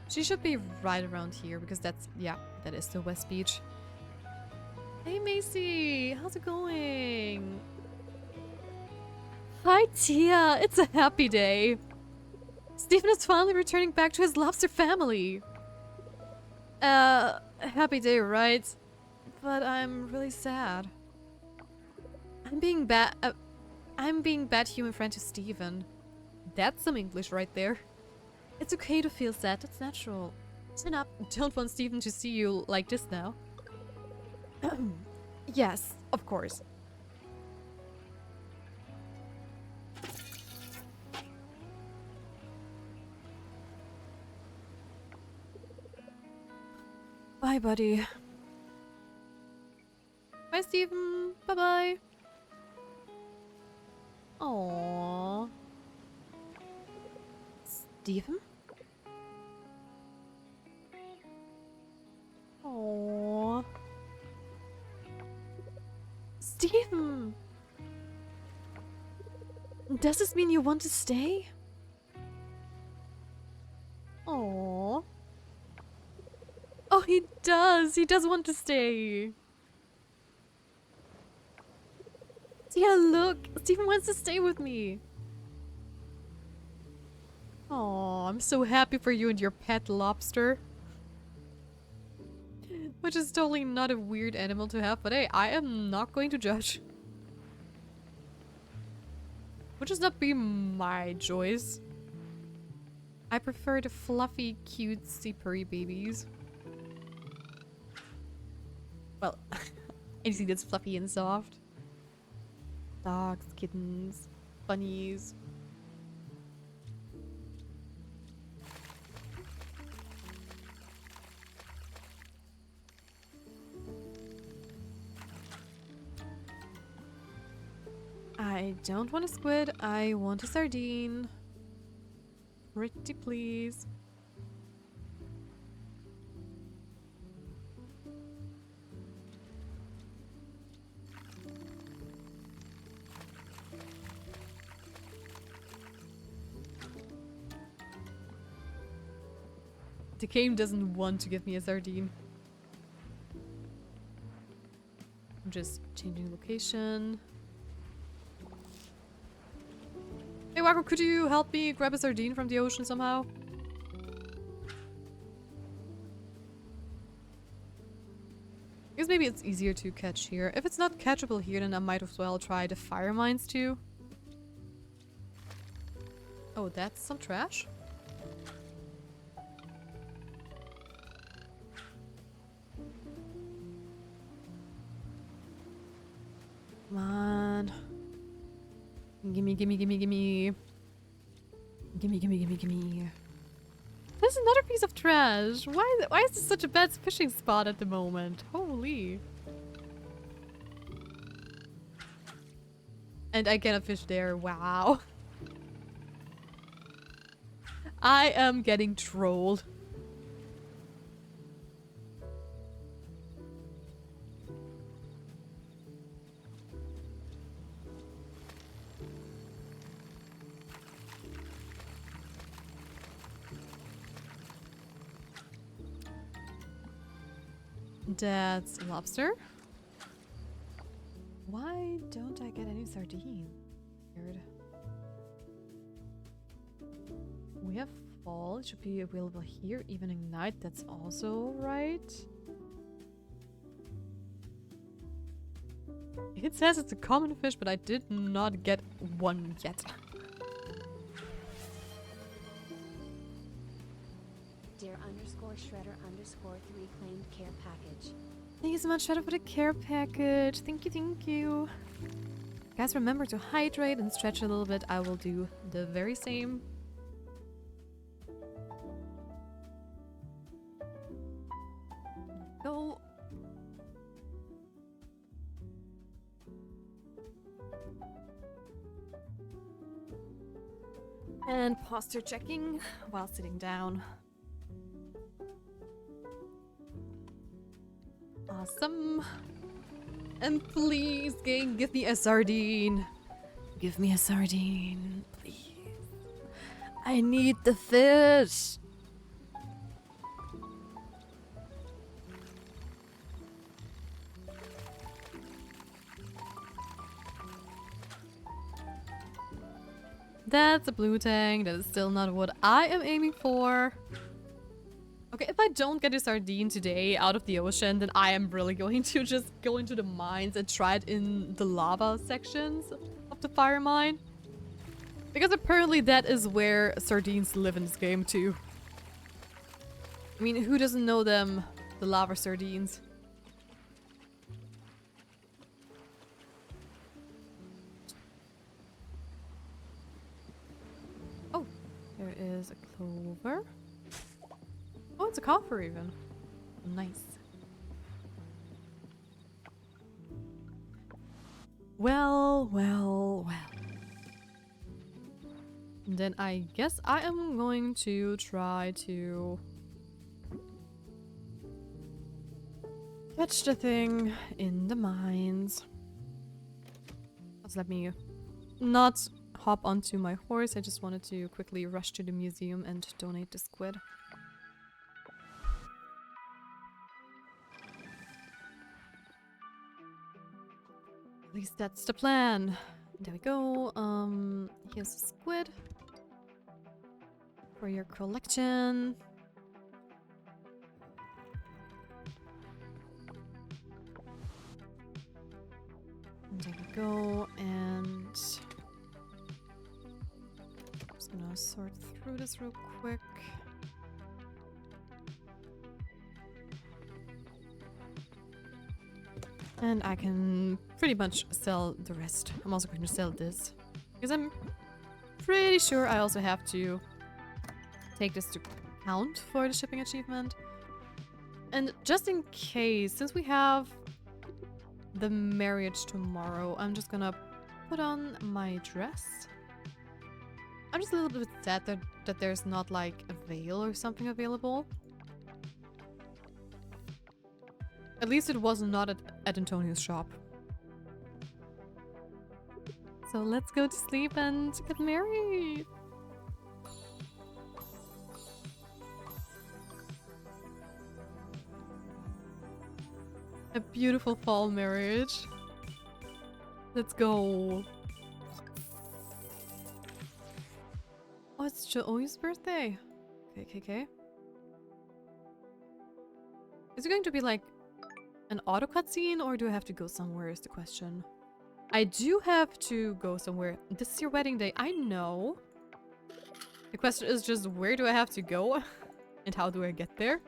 She should be right around here because that's, yeah, that is the West Beach. Hey Macy, how's it going? Hi Tia, it's a happy day. Stephen is finally returning back to his lobster family. Happy day, right? But I'm really sad. I'm being bad human friend to Stephen. That's some English right there. It's okay to feel sad, that's natural. Chin up, don't want Stephen to see you like this now. Yes, of course. Bye, buddy. Bye, Stephen. Bye-bye. Aww. Stephen? Aww. Stephen! Does this mean you want to stay? Aww. Oh, he does! He does want to stay! Yeah, look! Stephen wants to stay with me! Aww, I'm so happy for you and your pet lobster. Which is totally not a weird animal to have, but hey, I am not going to judge. Would just not be my choice. I prefer the fluffy, cutesy purry babies. Well, anything that's fluffy and soft. Dogs, kittens, bunnies. I don't want a squid, I want a sardine. Pretty please. The game doesn't want to give me a sardine. I'm just changing location. Hey Wakuu, could you help me grab a sardine from the ocean somehow? I guess maybe it's easier to catch here. If it's not catchable here, then I might as well try the fire mines too. Oh, that's some trash? Come on. Gimme, gimme, gimme, gimme. Gimme, gimme, gimme, gimme. There's another piece of trash. Why is this such a bad fishing spot at the moment? Holy. And I cannot fish there. Wow. I am getting trolled. That's lobster. Why don't I get any sardine? Weird. We have fall. It should be available here. Evening night. That's also right. It says it's a common fish, but I did not get one yet. Dear _shredder_3 claimed care package. Thank you so much, Shredder, for the care package. Thank you, thank you. Guys, remember to hydrate and stretch a little bit. I will do the very same. Go. And posture checking while sitting down. Awesome. And please, gang, give me a sardine. Give me a sardine, please. I need the fish. That's a blue tang. That is still not what I am aiming for. Okay, if I don't get a sardine today out of the ocean, then I am really going to just go into the mines and try it in the lava sections of the fire mine. Because apparently that is where sardines live in this game too. I mean, who doesn't know them? The lava sardines. Oh, there is a clover. Oh, it's a coffer even. Nice. Well, well, well. And then I guess I am going to try to catch the thing in the mines. Just let me not hop onto my horse. I just wanted to quickly rush to the museum and donate the squid. At least that's the plan. There we go. Here's a squid for your collection. There we go. And just gonna sort through this real quick. And I can pretty much sell the rest. I'm also going to sell this. Because I'm pretty sure I also have to take this to count for the shipping achievement. And just in case, since we have the marriage tomorrow, I'm just gonna put on my dress. I'm just a little bit sad that there's not like a veil or something available. At least it was not at Antonio's shop. So let's go to sleep and get married. A beautiful fall marriage. Let's go. Oh, it's Joey's birthday. Okay. Is it going to be like an auto cutscene, or do I have to go somewhere is the question. I do have to go somewhere. This is your wedding day. I know. The question is just, where do I have to go? And how do I get there?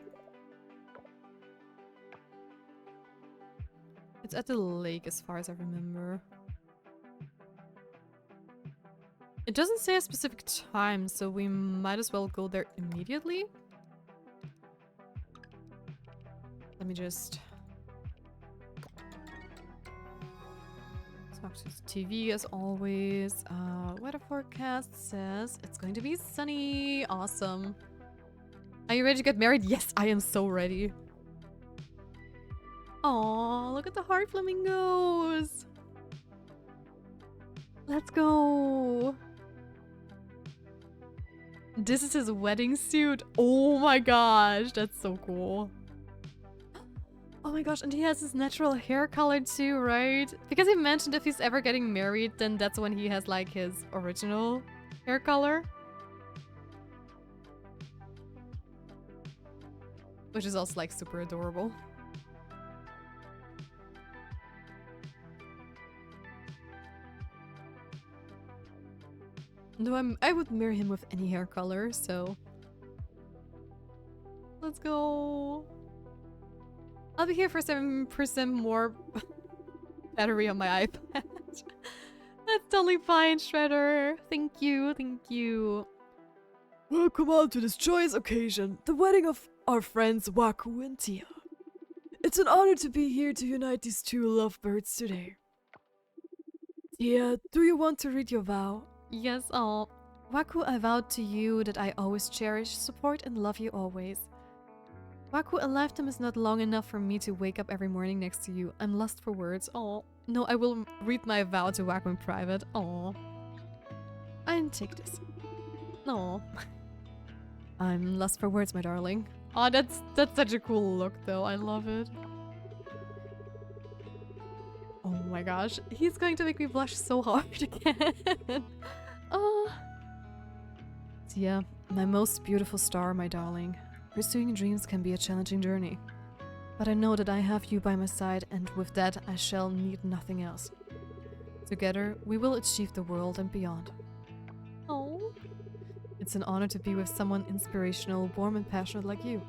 It's at the lake as far as I remember. It doesn't say a specific time, so we might as well go there immediately. Let me just talk to the TV as always. Weather forecast says it's going to be sunny. Awesome. Are you ready to get married? Yes, I am so ready. Aw, look at the heart flamingos. Let's go. This is his wedding suit. Oh my gosh, that's so cool. Oh my gosh, and he has his natural hair color too, right? Because he mentioned if he's ever getting married, then that's when he has like his original hair color. Which is also like super adorable. No, I would marry him with any hair color, so let's go. I'll be here for 7% more battery on my iPad. That's totally fine, Shredder. Thank you, thank you. Welcome on to this joyous occasion, the wedding of our friends Wakuu and Tia. It's an honor to be here to unite these two lovebirds today. Tia, do you want to read your vow? Yes, Wakuu, I vowed to you that I always cherish, support, and love you always. Wakuu, a lifetime is not long enough for me to wake up every morning next to you. I'm lost for words. Oh, no, I will read my vow to Wakuu in private. Oh, and take this. No, I'm lost for words, my darling. Oh, that's such a cool look, though. I love it. Oh my gosh, he's going to make me blush so hard again. Oh. Tia, my most beautiful star, my darling. Pursuing dreams can be a challenging journey. But I know that I have you by my side, and with that I shall need nothing else. Together, we will achieve the world and beyond. Oh. It's an honor to be with someone inspirational, warm and passionate like you.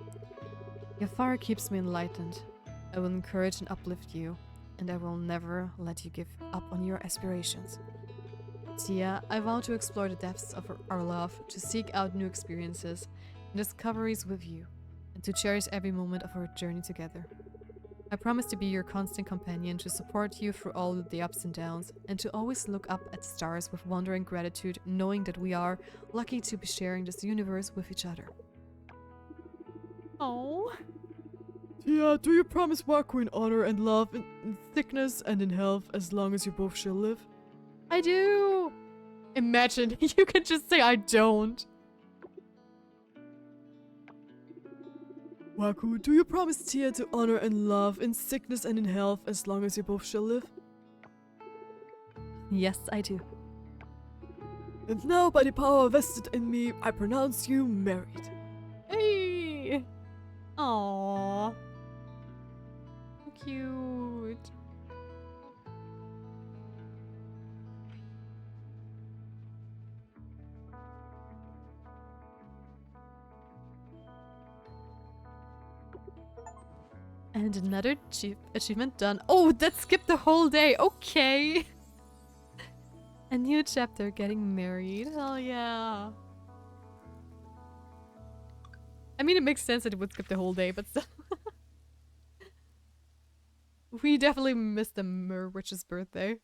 Your fire keeps me enlightened. I will encourage and uplift you, and I will never let you give up on your aspirations. Tia, I vow to explore the depths of our love, to seek out new experiences and discoveries with you, and to cherish every moment of our journey together. I promise to be your constant companion, to support you through all the ups and downs, and to always look up at the stars with wonder and gratitude, knowing that we are lucky to be sharing this universe with each other. Oh. Tia, do you promise Wakuu in honor and love, in sickness and in health, as long as you both shall live? I do! Imagine, you could just say I don't. Wakuu, do you promise Tia to honor and love, in sickness and in health, as long as you both shall live? Yes, I do. And now, by the power vested in me, I pronounce you married. Hey! Aww. Cute. And another achievement done. Oh, that skipped the whole day. Okay. A new chapter, getting married. Hell yeah. I mean, it makes sense that it would skip the whole day, but still. We definitely missed the Merwich's birthday.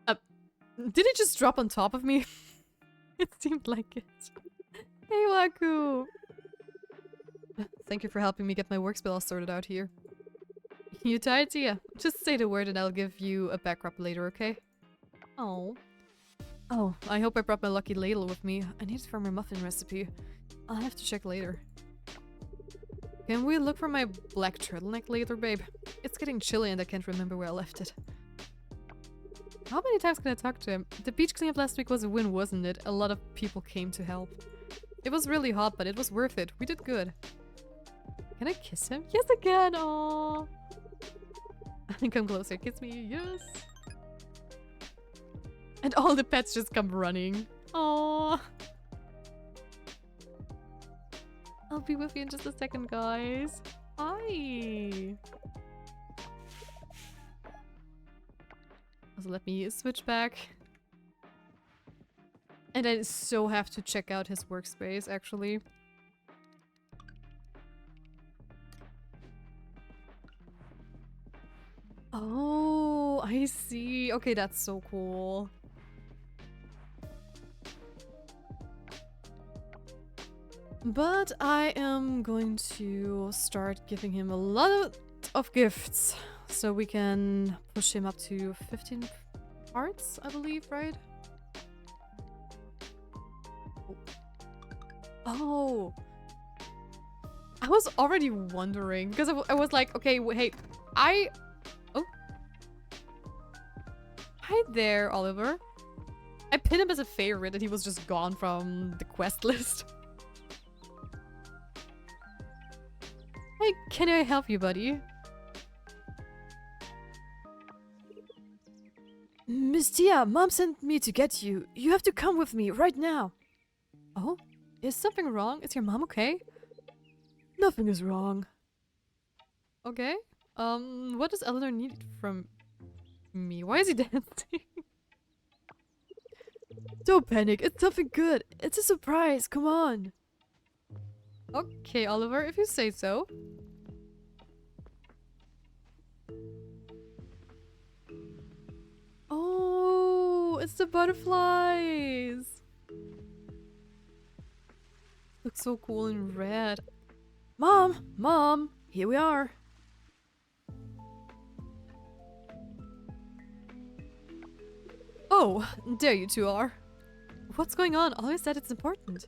Did it just drop on top of me? It seemed like it. Hey, Wakuu! Thank you for helping me get my work spell all sorted out here. You tired, Tia? Just say the word and I'll give you a back rub later, okay? Oh. Oh, I hope I brought my lucky ladle with me. I need it for my muffin recipe. I'll have to check later. Can we look for my black turtleneck later, babe? It's getting chilly and I can't remember where I left it. How many times can I talk to him? The beach cleanup last week was a win, wasn't it? A lot of people came to help. It was really hot, but it was worth it. We did good. Can I kiss him? Yes, again! Aww. Come closer. Kiss me. Yes. And all the pets just come running. Aww. I'll be with you in just a second, guys. Hi. Also, let me switch back. And I so have to check out his workspace, actually. Oh, I see. Okay, that's so cool. But I am going to start giving him a lot of gifts so we can push him up to 15 parts, I believe, right? Oh, I was already wondering because I was like, okay, hey, oh, hi there, Oliver. I pinned him as a favorite and he was just gone from the quest list. Hey, can I help you, buddy? Miss Tia, Mom sent me to get you. You have to come with me right now. Oh, is something wrong? Is your mom okay? Nothing is wrong. Okay. What does Eleanor need from me? Why is he dancing? Don't panic, it's nothing good. It's a surprise, come on. Okay, Oliver, if you say so. Oh, it's the butterflies. Looks so cool in red. Mom, here we are. Oh, there you two are. What's going on? Always said it's important.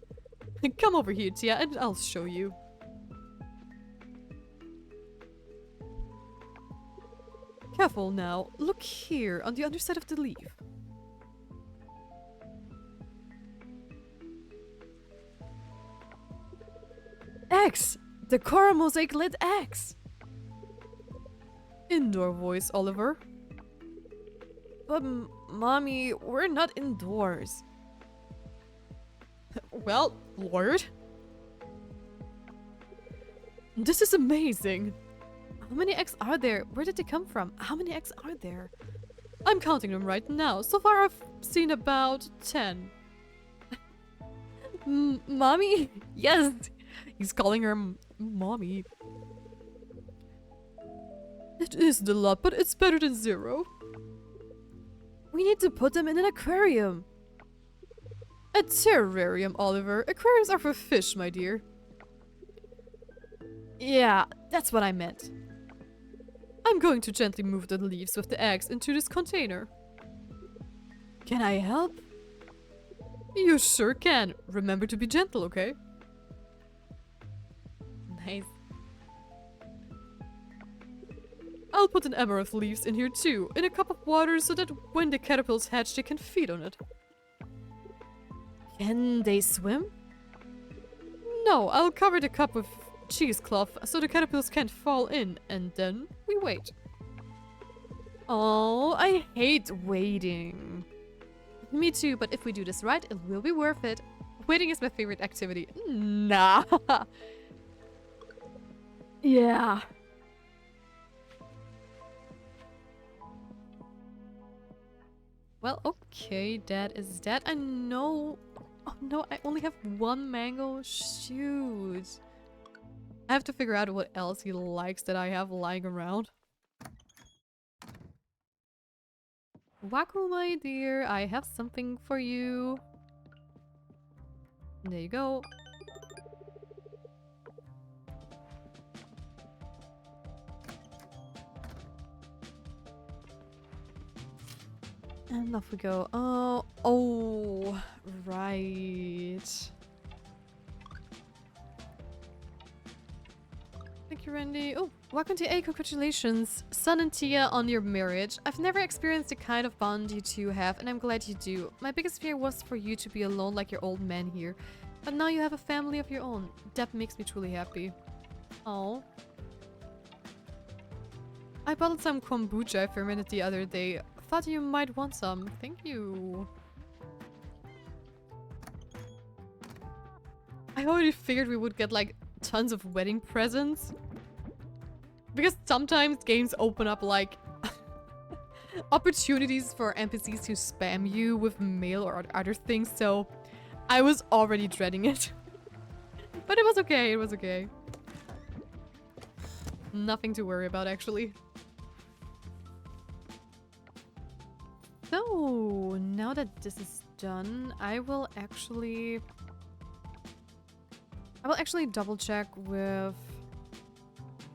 Come over here, Tia, and I'll show you. Careful now. Look here, on the underside of the leaf. X! The coral mosaic lit X! Indoor voice, Oliver. But Mommy, we're not indoors. Well, Lord. This is amazing. How many eggs are there? Where did they come from? How many eggs are there? I'm counting them right now. So far I've seen about 10. Mommy? Yes! He's calling her mommy. It is a lot, but it's better than 0. We need to put them in an aquarium. A terrarium, Oliver. Aquariums are for fish, my dear. Yeah, that's what I meant. I'm going to gently move the leaves with the eggs into this container. Can I help? You sure can. Remember to be gentle, okay? Nice. I'll put an amaranth leaves in here too, in a cup of water so that when the caterpillars hatch they can feed on it. Can they swim? No, I'll cover the cup with cheesecloth so the caterpillars can't fall in, and then we wait. Oh, I hate waiting. Me too, but if we do this right, it will be worth it. Waiting is my favorite activity. Nah. Yeah. Well, okay, that is that. I know. Oh no, I only have 1 mango. Shoot. I have to figure out what else he likes that I have lying around. Wakuu, my dear, I have something for you. There you go. And off we go. Oh, right. Thank you, Randy. Oh, welcome to A. Congratulations, Sun and Tia, on your marriage. I've never experienced the kind of bond you two have, and I'm glad you do. My biggest fear was for you to be alone like your old man here. But now you have a family of your own. That makes me truly happy. Oh. I bottled some kombucha I fermented the other day. Thought you might want some. Thank you. I already figured we would get like tons of wedding presents. Because sometimes games open up like opportunities for NPCs to spam you with mail or other things, so I was already dreading it. But it was okay, it was okay. Nothing to worry about, actually. So, now that this is done, I will actually double check with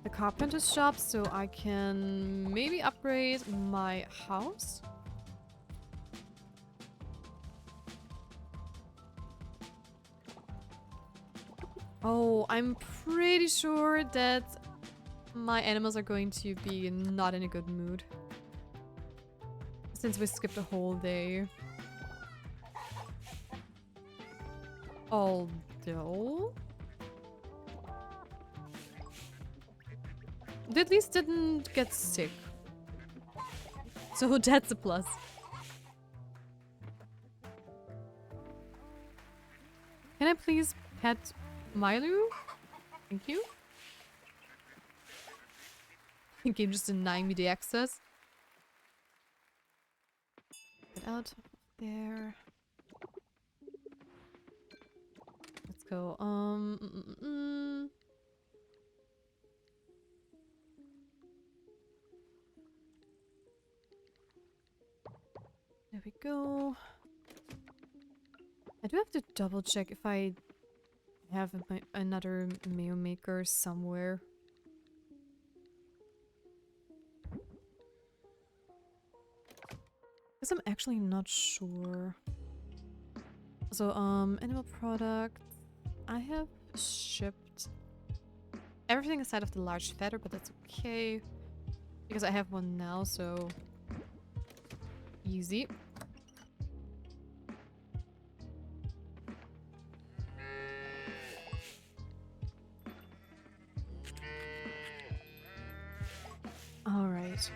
the carpenter's shop so I can maybe upgrade my house. Oh, I'm pretty sure that my animals are going to be not in a good mood. Since we skipped a whole day. Although... they at least didn't get sick. So that's a plus. Can I please pet Milu? Thank you. Game just denying me the access. Get out of there. Let's go. There we go. I do have to double check if I have another mayo maker somewhere. Because I'm actually not sure. So, animal products. I have shipped everything aside of the large feather, but that's okay. Because I have one now, so easy. All right.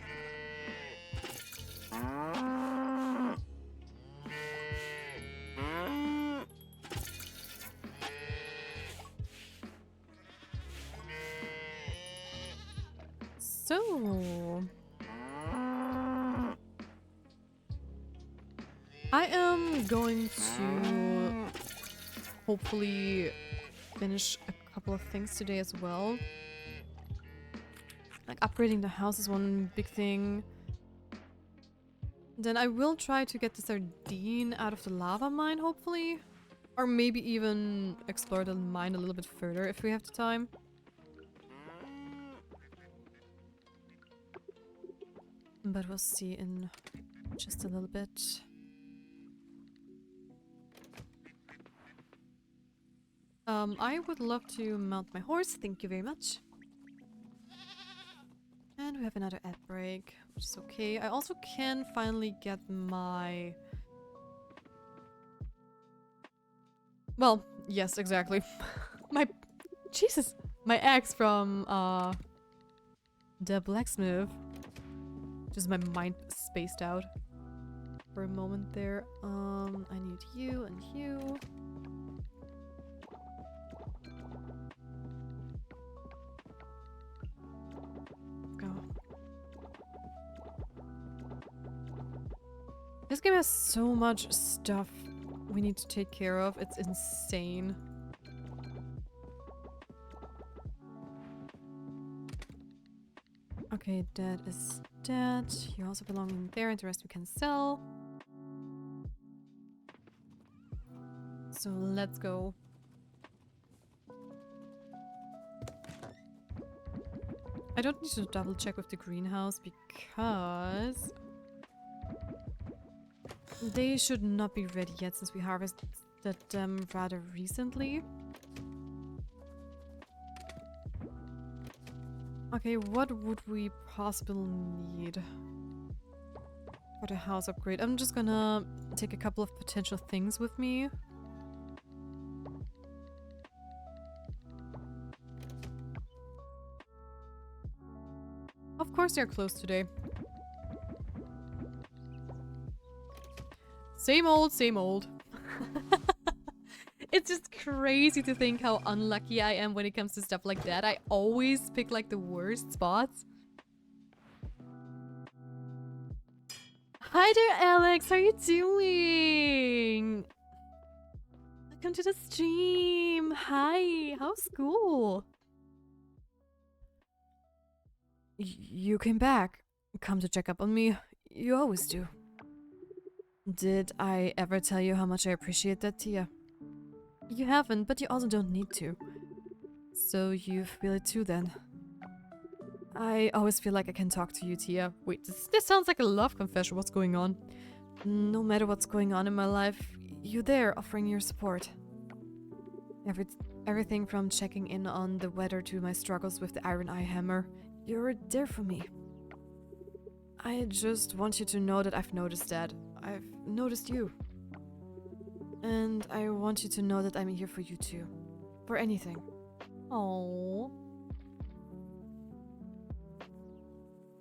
So, I am going to hopefully finish a couple of things today as well. Like upgrading the house is one big thing. Then I will try to get the sardine out of the lava mine, hopefully. Or maybe even explore the mine a little bit further if we have the time. But we'll see in just a little bit. I would love to mount my horse, thank you very much. And we have another ad break, which is okay. I also can finally get my... well, yes, exactly. My... Jesus! My axe from, the blacksmith. Just my mind spaced out for a moment there. I need you and you. Go. This game has so much stuff we need to take care of. It's insane. Okay, that is that. You also belong in there, and the rest we can sell. So let's go. I don't need to double check with the greenhouse because they should not be ready yet since we harvested them rather recently. Okay, what would we possibly need for the house upgrade? I'm just gonna take a couple of potential things with me. Of course they're closed today. Same old, same old. It's just crazy to think how unlucky I am when it comes to stuff like that. I always pick like the worst spots. Hi there, Alex. How are you doing? Welcome to the stream. Hi. How's school? You came back. Come to check up on me. You always do. Did I ever tell you how much I appreciate that, Tia? You haven't, but you also don't need to. So you feel it too then. I always feel like I can talk to you, Tia. Wait, this sounds like a love confession. What's going on? No matter what's going on in my life, you're there offering your support. Everything from checking in on the weather to my struggles with the iron eye hammer. You're there for me. I just want you to know that I've noticed that. I've noticed you. And I want you to know that I'm here for you too. For anything. Oh.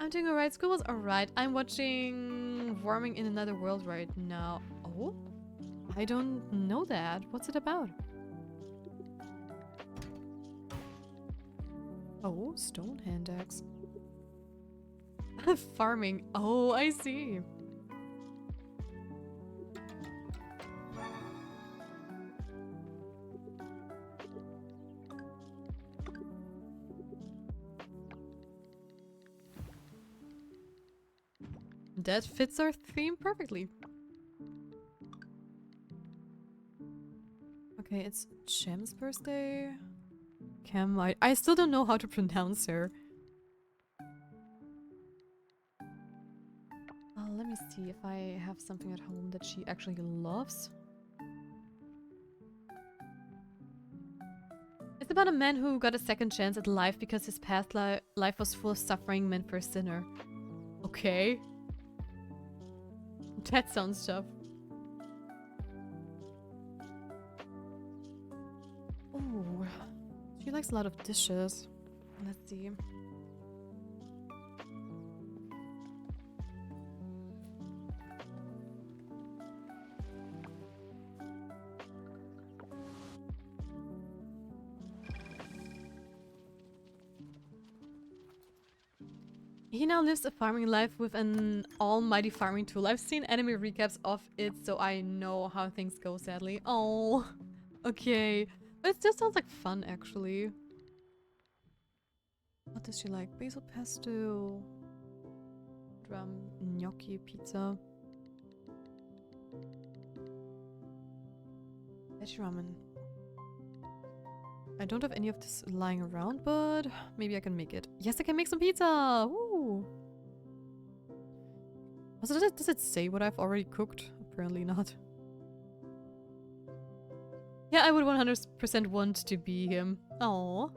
I'm doing alright. School was alright. I'm watching Warming in Another World right now. Oh? I don't know that. What's it about? Oh, stone hand axe. Farming. Oh, I see. That fits our theme perfectly. Okay, it's Shem's birthday. Cam, I still don't know how to pronounce her. Let me see if I have something at home that she actually loves. It's about a man who got a second chance at life because his past life was full of suffering meant for a sinner. Okay. That sounds tough. Oh, she likes a lot of dishes. Let's see. He now lives a farming life with an almighty farming tool. I've seen anime recaps of it, so I know how things go, sadly. Oh, okay. But it still sounds like fun, actually. What does she like? Basil pesto. Gnocchi pizza. Veggie ramen. I don't have any of this lying around, but maybe I can make it. Yes, I can make some pizza! Woo! Also, does it say what I've already cooked? Apparently not. Yeah, I would 100% want to be him. Aww.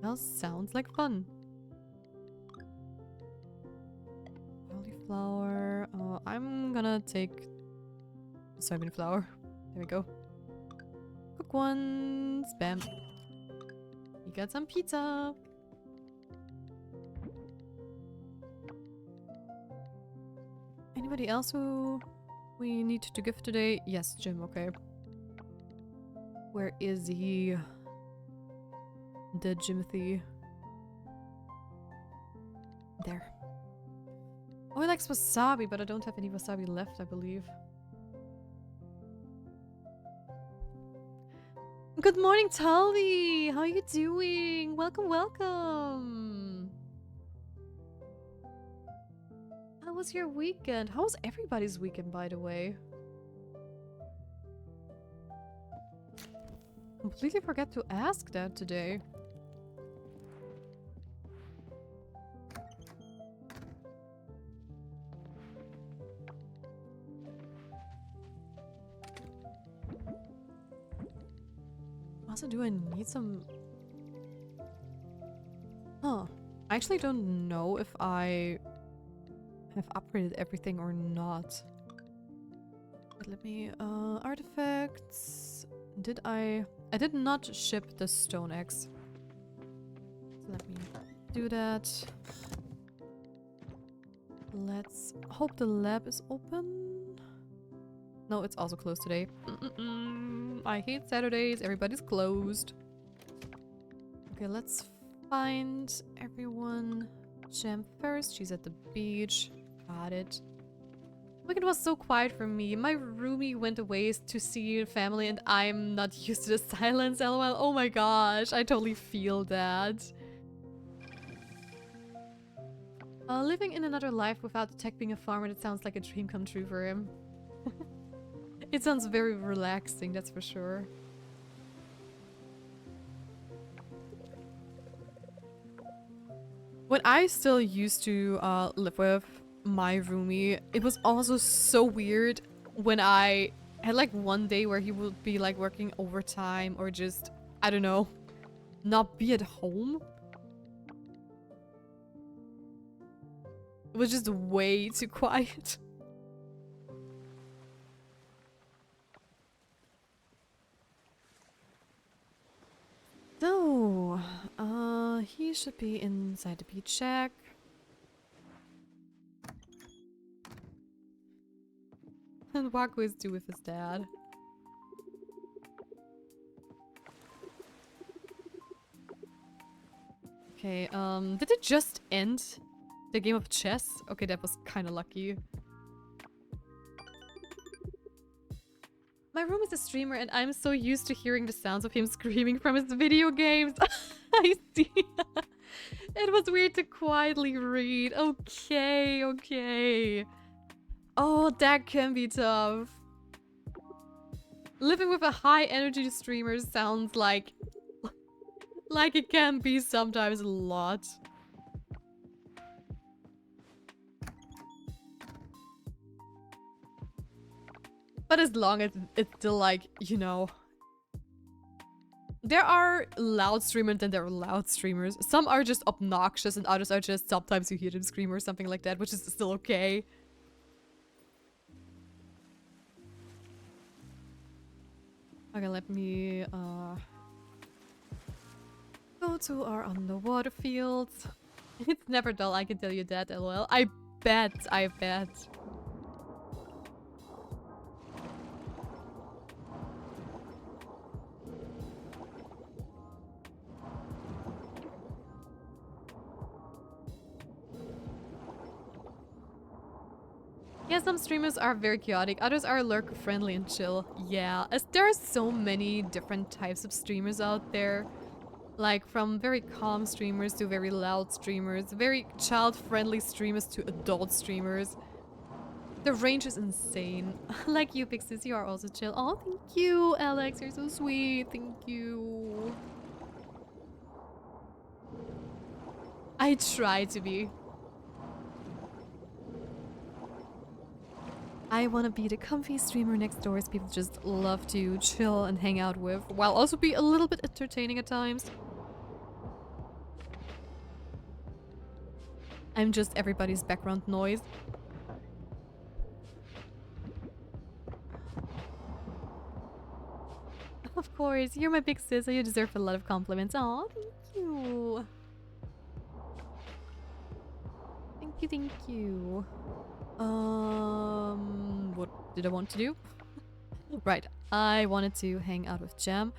Well, sounds like fun. Cauliflower. I'm gonna take soybean flour. There we go. Cook one. Spam. We got some pizza. Anybody else who we need to give today? Yes, Jim, okay. Where is he? The Jimothy. There. Oh, he likes wasabi, but I don't have any wasabi left, I believe. Good morning, Tali! How are you doing? Welcome, welcome! How was your weekend? How was everybody's weekend, by the way? Completely forgot to ask that today. Also, do I need some... Huh. I actually don't know if I have upgraded everything or not. But let me... artifacts... Did I did not ship the stone axe. So let me do that. Let's hope the lab is open. No, it's also closed today. I hate Saturdays. Everybody's closed. Okay, let's find everyone. Jam first. She's at the beach. Got it. Weekend was so quiet for me. My roomie went away to see family and I'm not used to the silence, lol. Oh my gosh, I totally feel that. Living in another life without the tech being a farmer, that sounds like a dream come true for him. It sounds very relaxing, that's for sure. What I still used to live with my roomie, it was also so weird when I had like one day where he would be like working overtime or just, I don't know, not be at home. It was just way too quiet. So, he should be inside the beach shack. And Wakuu is due with his dad. Okay, did it just end the game of chess? Okay, that was kind of lucky. My room is a streamer and I'm so used to hearing the sounds of him screaming from his video games. I see. It was weird to quietly read. Okay, okay. Oh, that can be tough. Living with a high energy streamer sounds like it can be sometimes a lot. But as long as it's still like, you know, there are loud streamers and there are loud streamers. Some are just obnoxious and others are just sometimes you hear them scream or something like that, which is still okay. Okay, let me go to our underwater fields. It's never dull, I can tell you that, lol. I bet, I bet. Yeah, some streamers are very chaotic, others are lurker friendly and chill. Yeah, as there are so many different types of streamers out there. Like from very calm streamers to very loud streamers, very child-friendly streamers to adult streamers. The range is insane. Like you, Pixis, you are also chill. Oh, thank you, Alex, you're so sweet. Thank you. I try to be. I want to be the comfy streamer next door as people just love to chill and hang out with, while also be a little bit entertaining at times. I'm just everybody's background noise. Of course, you're my big sis, so you deserve a lot of compliments. Aw, thank you. Thank you, thank you. What did I want to do? Right, I wanted to hang out with Jam.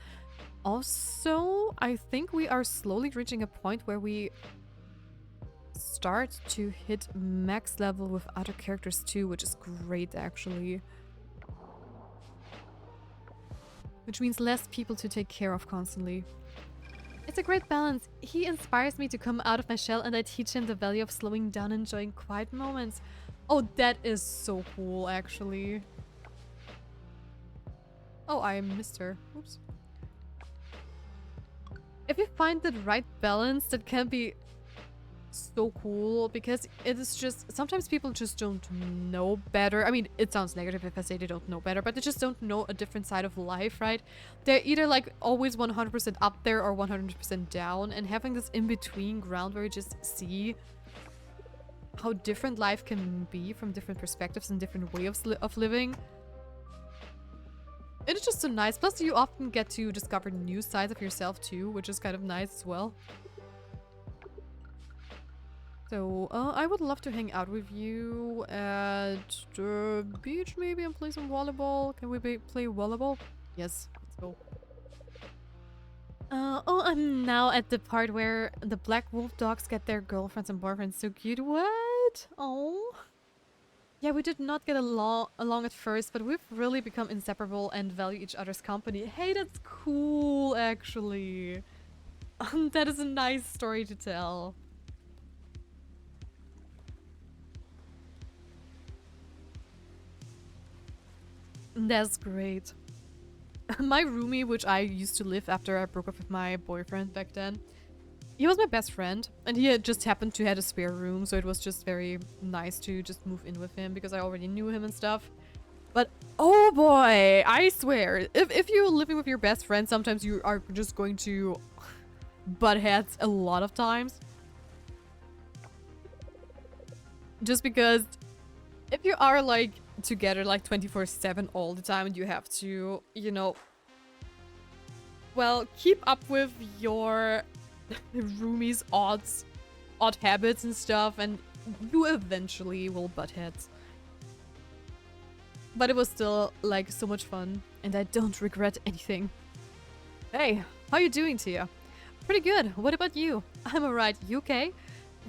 Also, I think we are slowly reaching a point where we start to hit max level with other characters too, which is great actually. Which means less people to take care of constantly. It's a great balance. He inspires me to come out of my shell and I teach him the value of slowing down and enjoying quiet moments. Oh, that is so cool actually. Oh, I missed her. Oops. If you find the right balance, that can be so cool because it is just sometimes people just don't know better. I mean, it sounds negative if I say they don't know better, but they just don't know a different side of life, right? They're either like always 100% up there or 100% down, and having this in-between ground where you just see how different life can be from different perspectives and different ways of living. It is just so nice. Plus, you often get to discover new sides of yourself too, which is kind of nice as well. So, I would love to hang out with you at the beach maybe and play some volleyball. Can we play volleyball? Yes, let's go. Oh, I'm now at the part where the black wolf dogs get their girlfriends and boyfriends. So cute. What? Oh. Yeah, we did not get along at first, but we've really become inseparable and value each other's company. Hey, that's cool, actually. That is a nice story to tell. That's great. My roomie, which I used to live after I broke up with my boyfriend back then, he was my best friend, and he had just happened to have a spare room, so it was just very nice to just move in with him because I already knew him and stuff. But oh boy, I swear, if you're living with your best friend, sometimes you are just going to butt heads a lot of times. Just because if you are like together like 24/7 all the time and you have to, you know, well, keep up with your roomie's odd habits and stuff, and you eventually will butt heads. But it was still like so much fun, and I don't regret anything. Hey, how you doing, Tia? Pretty good. What about you? I'm alright. You okay?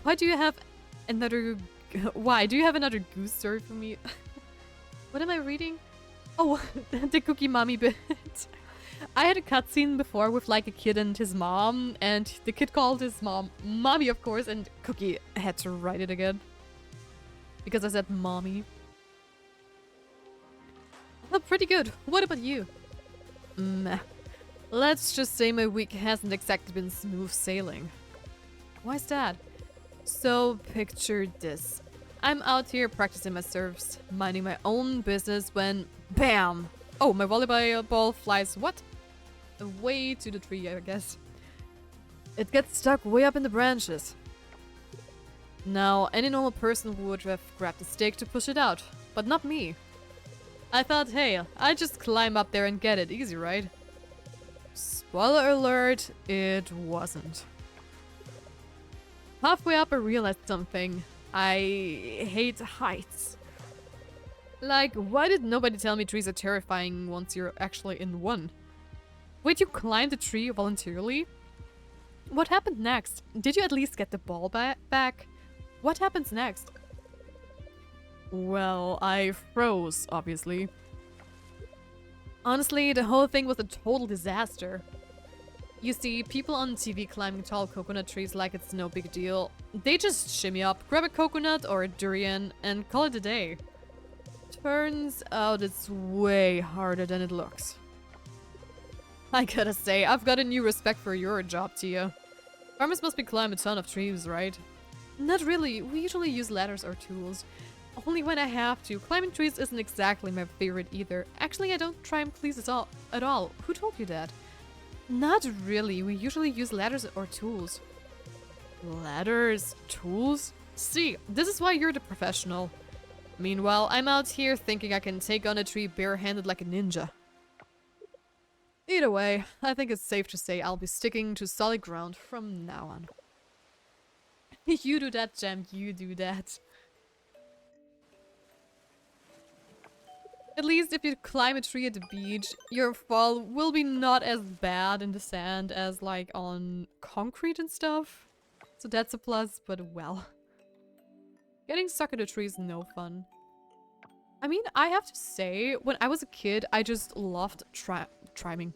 Why do you have another goose story for me? What am I reading? Oh, the Cookie Mommy bit. I had a cutscene before with like a kid and his mom, and the kid called his mom Mommy, of course, and Cookie had to write it again. Because I said Mommy. Oh, pretty good. What about you? Meh. Let's just say my week hasn't exactly been smooth sailing. Why's that? So, picture this. I'm out here practicing my serves, minding my own business when... BAM! Oh, my volleyball flies, what? Away to the tree, I guess. It gets stuck way up in the branches. Now, any normal person would have grabbed a stick to push it out, but not me. I thought, hey, I'd just climb up there and get it, easy, right? Spoiler alert, it wasn't. Halfway up I realized something. I hate heights. Like, why did nobody tell me trees are terrifying once you're actually in one? Wait, you climbed a tree voluntarily? What happened next? Did you at least get the ball back? What happens next? Well, I froze, obviously. Honestly, the whole thing was a total disaster. You see, people on TV climbing tall coconut trees like it's no big deal. They just shimmy up, grab a coconut or a durian, and call it a day. Turns out it's way harder than it looks. I gotta say, I've got a new respect for your job, Tia. Farmers must be climbing a ton of trees, right? Not really, we usually use ladders or tools. Only when I have to. Climbing trees isn't exactly my favorite either. Actually, I don't climb trees at all. Who told you that? Not really. We usually use ladders or tools. Ladders? Tools? See, this is why you're the professional. Meanwhile, I'm out here thinking I can take on a tree barehanded like a ninja. Either way, I think it's safe to say I'll be sticking to solid ground from now on. You do that, Gem. You do that. At least if you climb a tree at the beach, your fall will be not as bad in the sand as like on concrete and stuff. So that's a plus, but well. Getting stuck in a tree is no fun. I mean, I have to say, when I was a kid, I just loved climbing.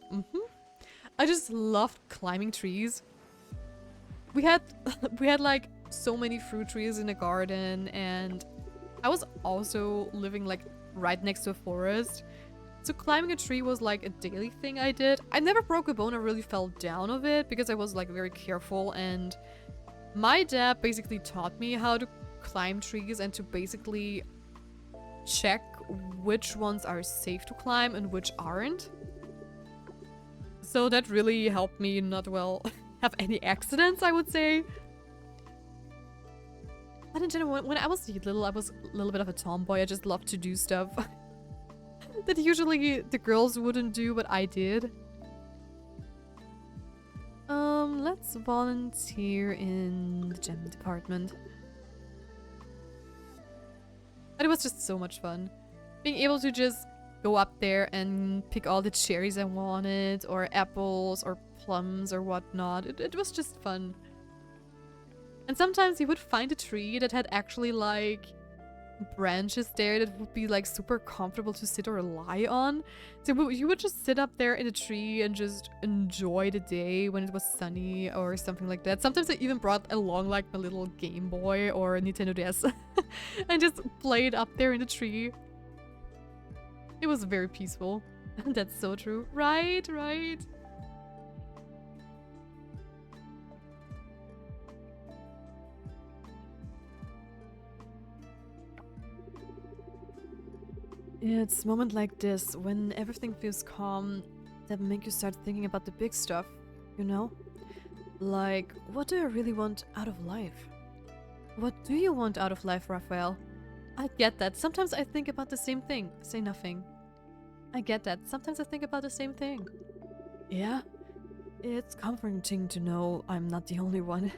I just loved climbing trees. We had like so many fruit trees in the garden, and I was also living like right next to a forest. So climbing a tree was like a daily thing I did. I never broke a bone or really fell down of it because I was like very careful, and my dad basically taught me how to climb trees and to basically check which ones are safe to climb and which aren't. So that really helped me not have any accidents, I would say. But in general, when I was little, I was a little bit of a tomboy. I just loved to do stuff that usually the girls wouldn't do, but I did. Let's volunteer in the gem department. But it was just so much fun. Being able to just go up there and pick all the cherries I wanted, or apples, or plums, or whatnot. It was just fun. And sometimes you would find a tree that had actually like branches there that would be like super comfortable to sit or lie on. So you would just sit up there in a tree and just enjoy the day when it was sunny or something like that. Sometimes I even brought along like my little Game Boy or Nintendo DS and just played up there in the tree. It was very peaceful. That's so true. Right, right. It's moments like this, when everything feels calm, that make you start thinking about the big stuff, you know? Like, what do I really want out of life? What do you want out of life, Raphael? I get that. Sometimes I think about the same thing. Say nothing. I get that. Sometimes I think about the same thing. Yeah? It's comforting to know I'm not the only one.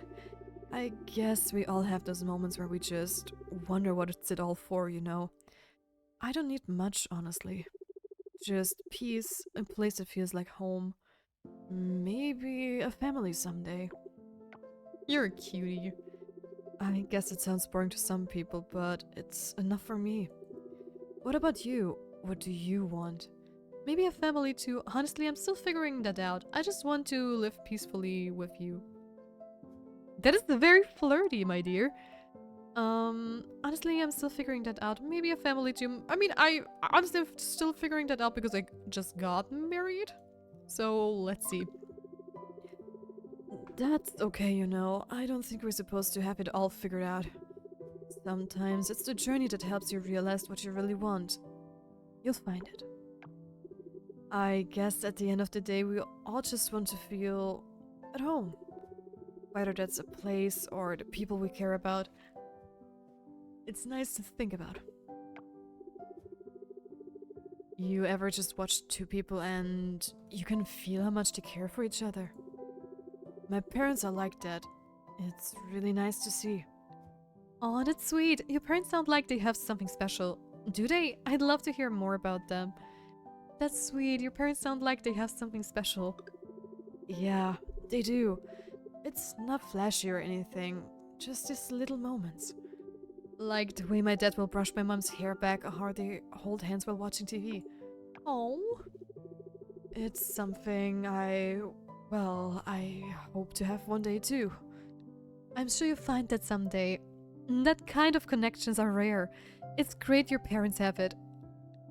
I guess we all have those moments where we just wonder what it's it all for, you know? I don't need much, honestly. Just peace, a place that feels like home. Maybe a family someday. You're a cutie. I guess it sounds boring to some people, but it's enough for me. What about you? What do you want? Maybe a family too. Honestly, I'm still figuring that out. I just want to live peacefully with you. That is very flirty, my dear. Honestly, I'm still figuring that out. Maybe a family too. I mean, I honestly am still figuring that out because I just got married. So, let's see. That's okay, you know. I don't think we're supposed to have it all figured out. Sometimes it's the journey that helps you realize what you really want. You'll find it. I guess at the end of the day, we all just want to feel at home. Whether that's a place or the people we care about. It's nice to think about. You ever just watch two people and you can feel how much they care for each other? My parents are like that. It's really nice to see. Oh, that's sweet. Your parents sound like they have something special. Do they? I'd love to hear more about them. That's sweet. Your parents sound like they have something special. Yeah, they do. It's not flashy or anything. Just these little moments. Like the way my dad will brush my mom's hair back or how they hold hands while watching TV. Oh. It's something I hope to have one day too. I'm sure you'll find that someday. That kind of connections are rare. It's great your parents have it.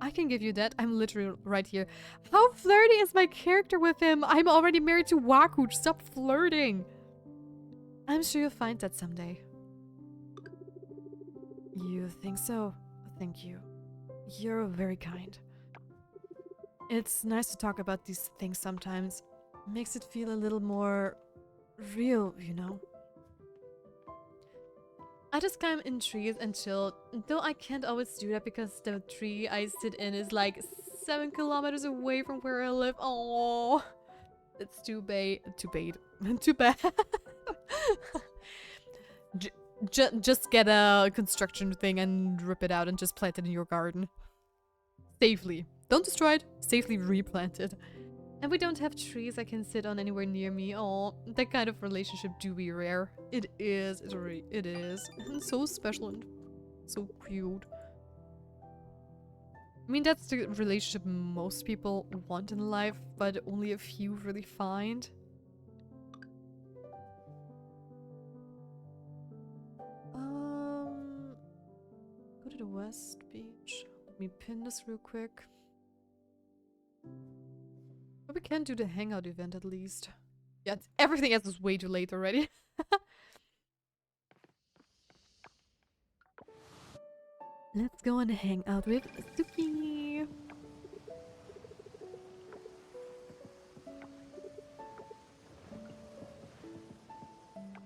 I can give you that. I'm literally right here. How flirty is my character with him? I'm already married to Wakuu. Stop flirting. I'm sure you'll find that someday. You think so? Thank you. You're very kind. It's nice to talk about these things sometimes. Makes it feel a little more real, you know? I just climb in trees and chill, though I can't always do that because the tree I sit in is like 7 kilometers away from where I live. Oh, it's too bad. Just get a construction thing and rip it out and just plant it in your garden. Safely. Don't destroy it. Safely replant it. And we don't have trees I can sit on anywhere near me. Oh, that kind of relationship do be rare. It is. It is. And so special and so cute. I mean, that's the relationship most people want in life, but only a few really find. Go to the West Beach. Let me pin this real quick. But we can do the hangout event at least. Yeah, everything else is way too late already. Let's go and hang out with Suki.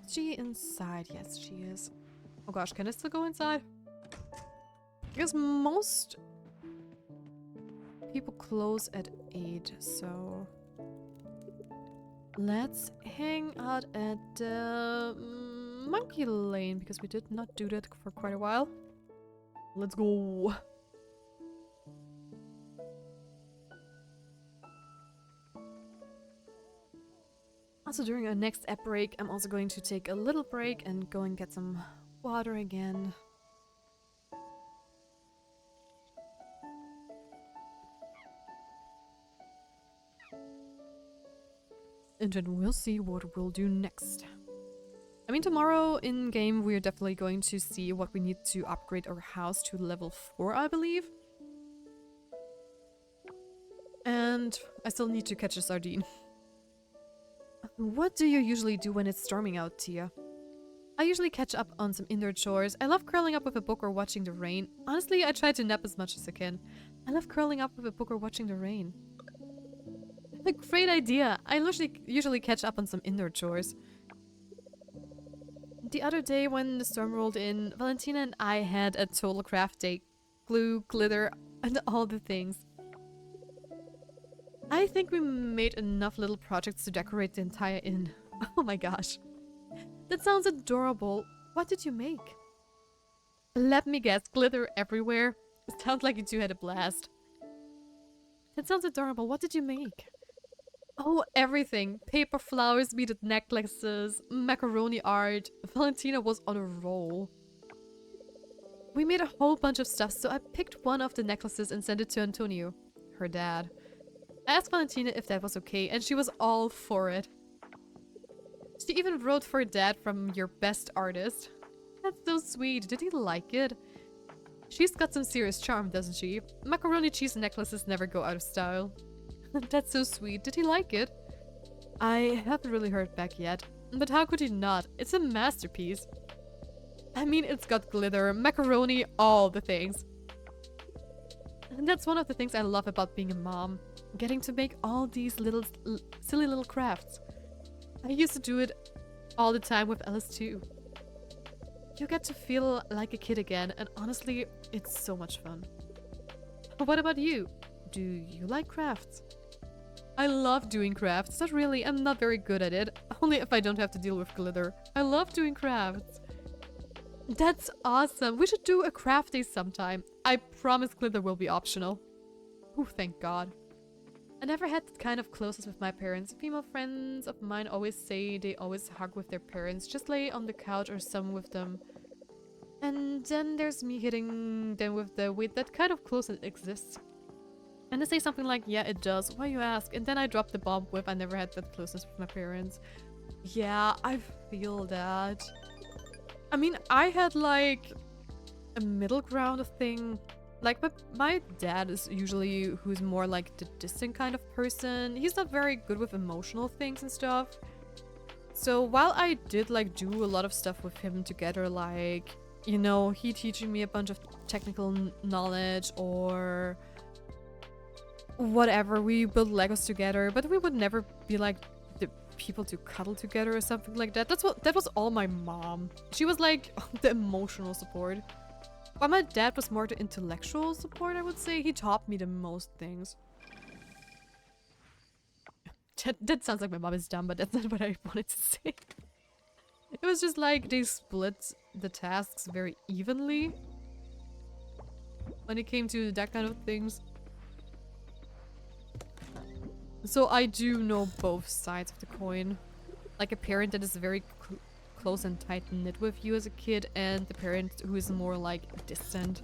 Is she inside? Yes, she is. Oh gosh, can I still go inside? Because most people close at 8, so let's hang out at the Monkey Lane because we did not do that for quite a while. Let's go. Also, during our next app break, I'm also going to take a little break and go and get some water again. And then we'll see what we'll do next. I mean, tomorrow in-game we're definitely going to see what we need to upgrade our house to level 4, I believe. And I still need to catch a sardine. What do you usually do when it's storming out, Tia? I usually catch up on some indoor chores. I love curling up with a book or watching the rain. Honestly, I try to nap as much as I can. I love curling up with a book or watching the rain. A great idea. I usually catch up on some indoor chores. The other day when the storm rolled in, Valentina and I had a total craft day. Glue, glitter, and all the things. I think we made enough little projects to decorate the entire inn. Oh my gosh. That sounds adorable. What did you make? Let me guess, glitter everywhere? It sounds like you two had a blast. That sounds adorable. What did you make? Oh, everything. Paper flowers, beaded necklaces, macaroni art. Valentina was on a roll. We made a whole bunch of stuff, so I picked one of the necklaces and sent it to Antonio, her dad. I asked Valentina if that was okay, and she was all for it. She even wrote for Dad from your best artist. That's so sweet. Did he like it? She's got some serious charm, doesn't she? Macaroni cheese necklaces never go out of style. That's so sweet. Did he like it? I haven't really heard back yet. But how could he not? It's a masterpiece. I mean, it's got glitter, macaroni, all the things. And that's one of the things I love about being a mom. Getting to make all these silly little crafts. I used to do it all the time with Alice too. You get to feel like a kid again, and honestly, it's so much fun. What about you? Do you like crafts? I love doing crafts. Not really, I'm not very good at it. Only if I don't have to deal with glitter. I love doing crafts. That's awesome. We should do a craft day sometime. I promise glitter will be optional. Oh, thank God. I never had that kind of closeness with my parents. Female friends of mine always say they always hug with their parents, just lay on the couch or some with them. And then there's me hitting them with the wait, that kind of closeness exists. And they say something like, yeah, it does. Why you ask? And then I drop the bomb with I never had that closeness with my parents. Yeah, I feel that. I mean, I had like a middle ground of thing. Like my dad is usually who's more like the distant kind of person. He's not very good with emotional things and stuff. So while I did like do a lot of stuff with him together, like, you know, he teaching me a bunch of technical knowledge or whatever, we built Legos together, but we would never be like the people to cuddle together or something like that. That was all my mom. She was like the emotional support. But my dad was more the intellectual support, I would say. He taught me the most things. That sounds like my mom is dumb, but that's not what I wanted to say. It was just like they split the tasks very evenly when it came to that kind of things. So I do know both sides of the coin. Like a parent that is very close and tight-knit with you as a kid, and the parent who is more like distant.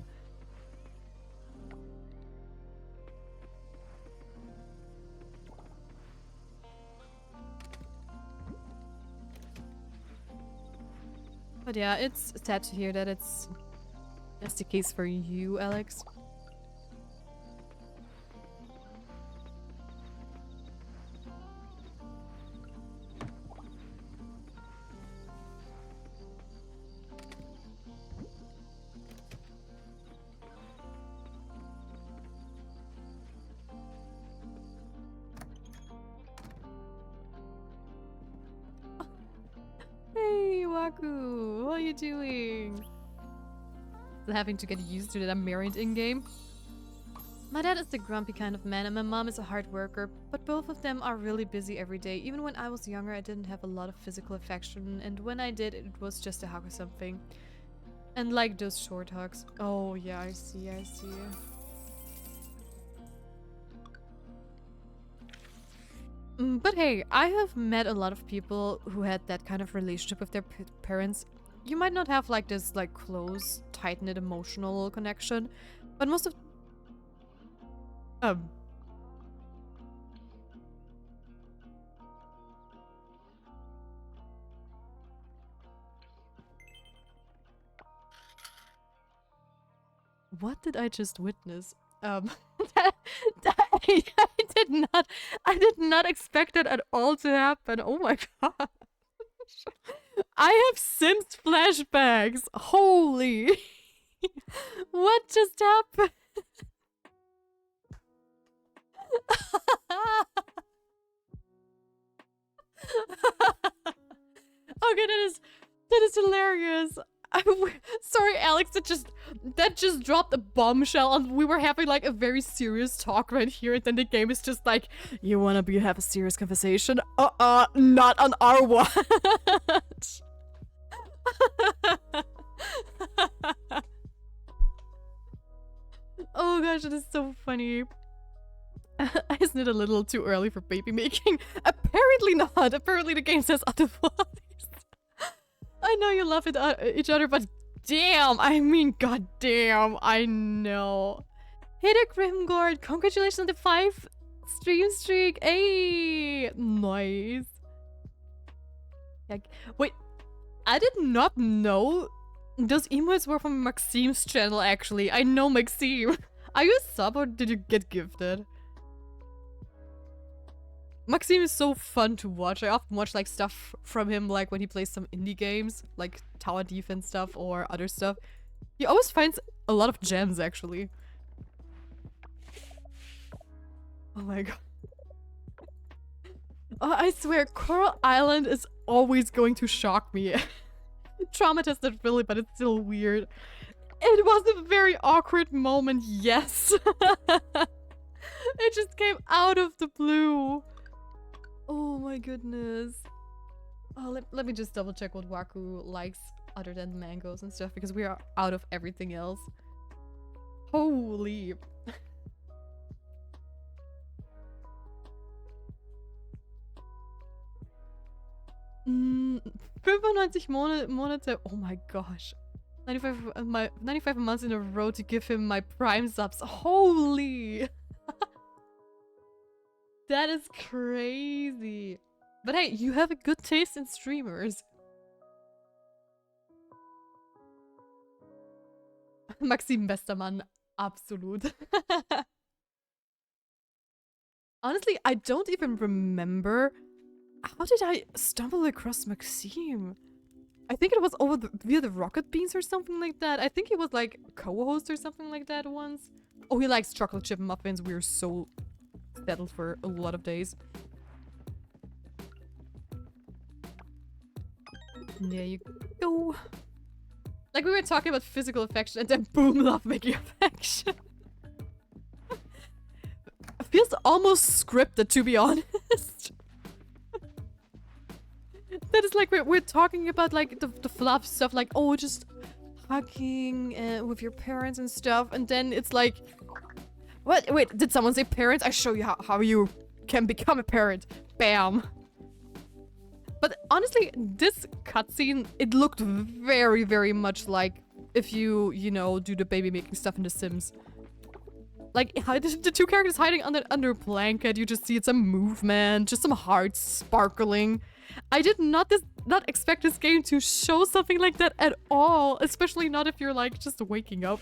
But yeah, it's sad to hear that that's the case for you, Alex. Hey, Wakuu, what are you doing? Still having to get used to that I'm married in-game. My dad is the grumpy kind of man and my mom is a hard worker, but both of them are really busy every day. Even when I was younger, I didn't have a lot of physical affection, and when I did, it was just a hug or something. And like those short hugs. Oh yeah, I see. But hey, I have met a lot of people who had that kind of relationship with their parents. You might not have like this like close, tight-knit emotional connection, but most of what did I just witness? I did not expect that at all to happen. Oh my god. I have Sims flashbacks. Holy. What just happened? just hilarious. Sorry, Alex, that just dropped a bombshell and we were having like a very serious talk right here, and then the game is just like, you wanna have a serious conversation? Not on our watch. Oh gosh, it is so funny. Isn't it a little too early for baby making? Apparently not. Apparently the game says otherwise. I know you love each other, but damn, I mean, goddamn, I know. Hey there, Grimgord. Congratulations on the 5 stream streak. Hey, nice. Wait, I did not know those emotes were from Maxime's channel, actually. I know Maxime. Are you a sub or did you get gifted? Maxime is so fun to watch. I often watch like stuff from him, like when he plays some indie games, like tower defense stuff or other stuff. He always finds a lot of gems, actually. Oh my god. Oh, I swear, Coral Island is always going to shock me. Traumatized not really, but it's still weird. It was a very awkward moment, yes. It just came out of the blue. Oh my goodness. Oh, let me just double check what Wakuu likes other than mangoes and stuff, because we are out of everything else. Holy. 95 Monate. Oh my gosh. 95 months in a row to give him my prime subs. Holy. That is crazy. But hey, you have a good taste in streamers. Maxim bester Mann. Absolut. Honestly, I don't even remember. How did I stumble across Maxime? I think it was via the Rocket Beans or something like that. I think he was like co-host or something like that once. Oh, he likes chocolate chip muffins. We're so settled for a lot of days. There you go. Like we were talking about physical affection and then boom, love making affection. Feels almost scripted, to be honest. That is like we're talking about like the fluff stuff, like, oh, just hugging with your parents and stuff, and then it's like, what? Wait, did someone say parents? I show you how you can become a parent. Bam. But honestly, this cutscene, it looked very, very much like if you know, do the baby making stuff in The Sims. Like, the two characters hiding under a blanket, you just see it's some movement, just some hearts sparkling. I did not expect this game to show something like that at all, especially not if you're like just waking up.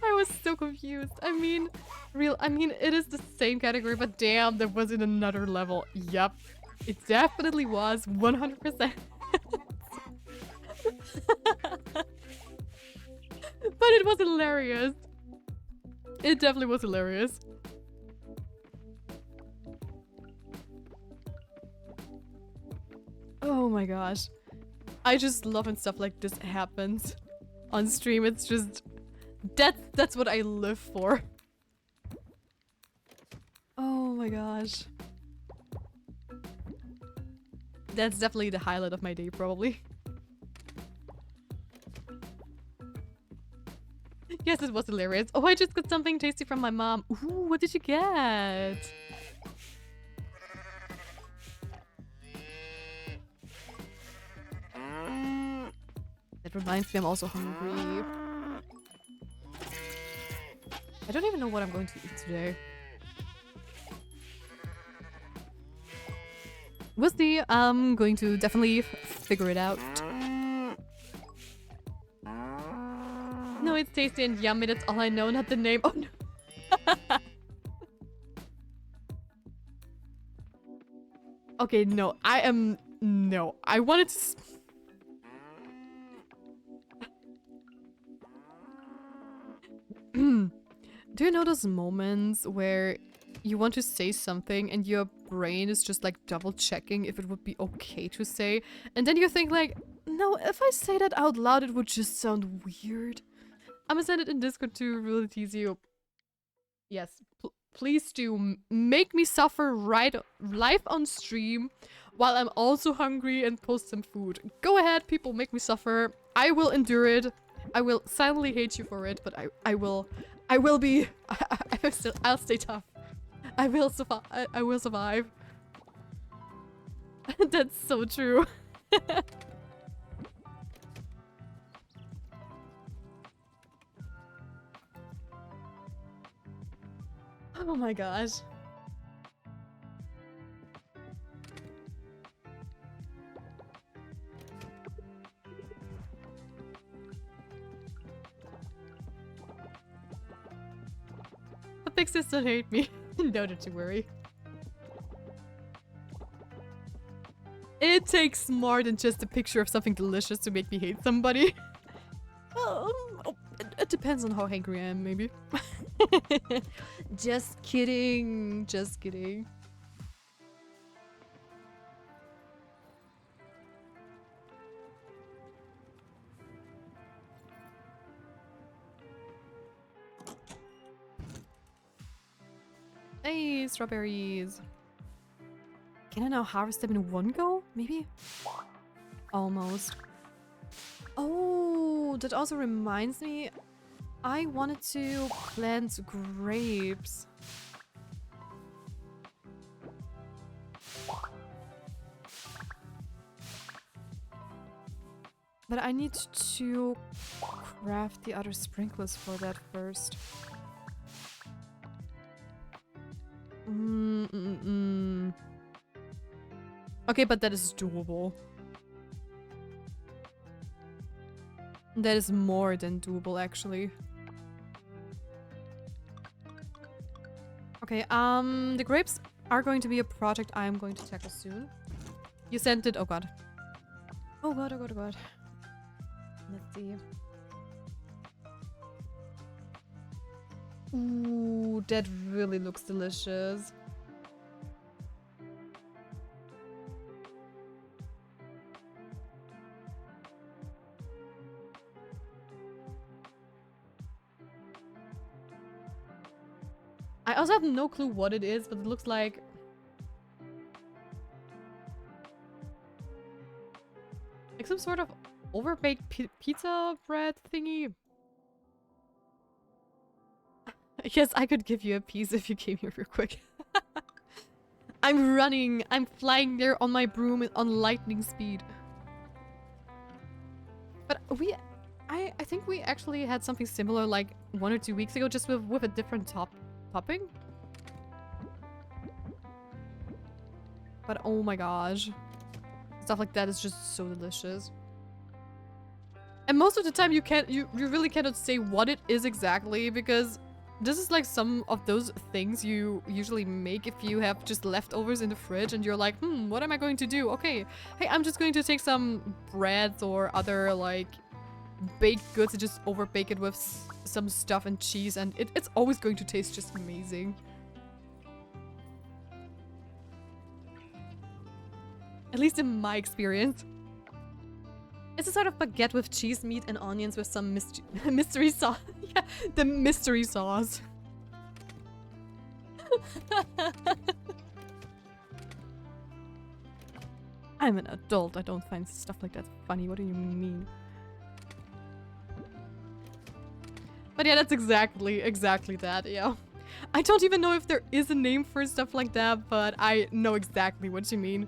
I was so confused. I mean, it is the same category, but damn, there was in another level. Yup, it definitely was 100%. But it was hilarious. It definitely was hilarious. Oh my gosh. I just love when stuff like this happens on stream. It's just... That's what I live for. Oh my gosh. That's definitely the highlight of my day, probably. Yes, it was hilarious. Oh, I just got something tasty from my mom. Ooh, what did you get? That reminds me, I'm also hungry. I don't even know what I'm going to eat today. We'll see. I'm going to definitely figure it out. No, it's tasty and yummy. That's all I know, not the name. Oh no. Okay, no. No. I wanted to... Do you know those moments where you want to say something and your brain is just like double checking if it would be okay to say. And then you think like, no, if I say that out loud, it would just sound weird. I'm gonna send it in Discord to really tease you. Yes, please do make me suffer right live on stream while I'm also hungry and post some food. Go ahead, people, make me suffer. I will endure it. I will silently hate you for it, but I will be I'll stay tough. I will survive. I will survive. That's so true. Oh my gosh. The pixies don't hate me. No, don't you worry. It takes more than just a picture of something delicious to make me hate somebody. Oh, it depends on how hungry I am, maybe. Just kidding. Just kidding. Hey, strawberries. Can I now harvest them in one go? Maybe? Almost. Oh, that also reminds me. I wanted to plant grapes. But I need to craft the other sprinklers for that first. Okay, but that is doable. That is more than doable, actually. Okay, the grapes are going to be a project I'm going to tackle soon. You sent it? Oh god. Oh god, oh god, oh god. Let's see. Ooh, that really looks delicious. I also have no clue what it is, but it looks like... like some sort of overbaked pizza bread thingy. Yes, I could give you a piece if you came here real quick. I'm running. I'm flying there on my broom on lightning speed. But I think we actually had something similar like 1 or 2 weeks ago, just with a different topping. But oh my gosh. Stuff like that is just so delicious. And most of the time you really cannot say what it is exactly, because this is like some of those things you usually make if you have just leftovers in the fridge and you're like, what am I going to do? Okay, hey, I'm just going to take some breads or other like baked goods and just overbake it with some stuff and cheese, and it's always going to taste just amazing. At least in my experience. It's a sort of baguette with cheese, meat, and onions with some mystery sauce. Yeah, the mystery sauce. I'm an adult. I don't find stuff like that funny. What do you mean? But yeah, that's exactly that, yeah. I don't even know if there is a name for stuff like that, but I know exactly what you mean.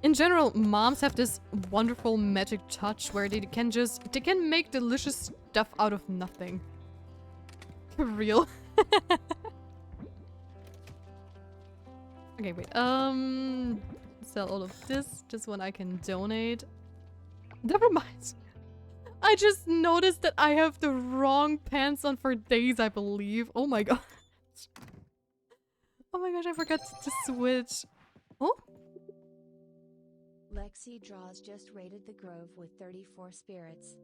In general, moms have this wonderful magic touch where they can make delicious stuff out of nothing. For real. Okay, wait. Sell all of this. This one I can donate. Never mind. I just noticed that I have the wrong pants on for days, I believe. Oh my god. Oh my gosh, I forgot to switch. Oh? Lexi Draws just raided the Grove with 34 spirits.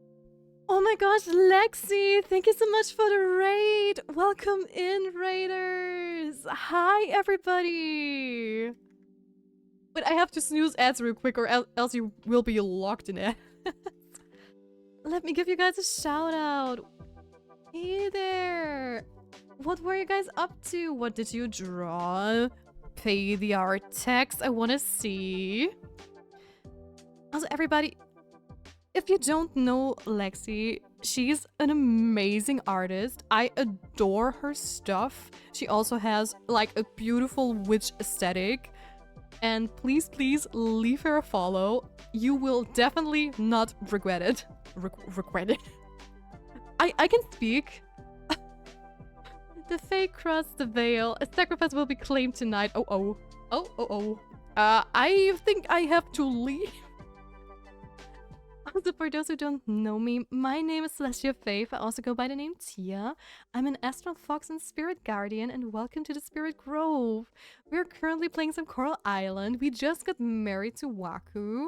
Oh my gosh, Lexi, thank you so much for the raid. Welcome in, raiders. Hi, everybody. But I have to snooze ads real quick or else you will be locked in ads. Let me give you guys a shout out. Hey there. What were you guys up to? What did you draw? Pay the art tax. I want to see. Also, everybody, if you don't know Lexi, she's an amazing artist. I adore her stuff. She also has like a beautiful witch aesthetic. And please, please leave her a follow. You will definitely not regret it. Regret it. I can speak. The fake cross the veil. A sacrifice will be claimed tonight. Oh, oh. Oh, oh, oh. I think I have to leave. Also, for those who don't know me, my name is Celestia Faith. I also go by the name Tia. I'm an Astral Fox and Spirit Guardian, and welcome to the Spirit Grove. We're currently playing some Coral Island. We just got married to Wakuu,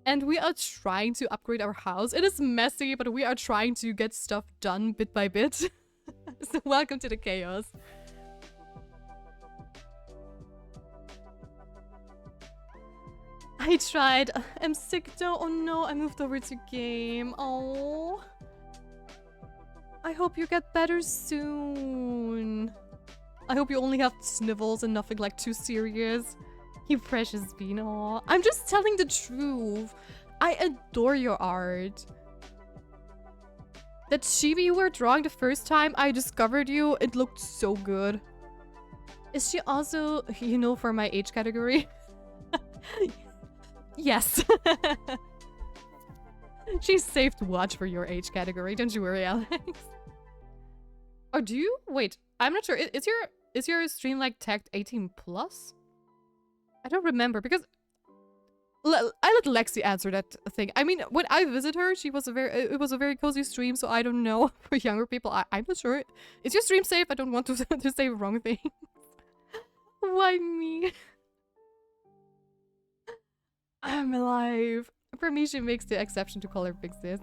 and we are trying to upgrade our house. It is messy, but we are trying to get stuff done bit by bit. So welcome to the chaos. I tried. I'm sick though. Oh no, I moved over to game. Oh. I hope you get better soon. I hope you only have sniffles and nothing like too serious. You precious bean. Aw. I'm just telling the truth. I adore your art. That chibi you were drawing the first time I discovered you, it looked so good. Is she also, you know, for my age category? Yes. She's safe to watch for your age category, don't you worry, Alex. Or do you? Wait, I'm not sure. Is your stream like tagged 18 plus? I don't remember because I let Lexi answer that thing. I mean, when I visit her, it was a very cozy stream, so I don't know. For younger people, I'm not sure. Is your stream safe? I don't want to to say wrong things. Why me? I'm alive. For me, she makes the exception to color fixes.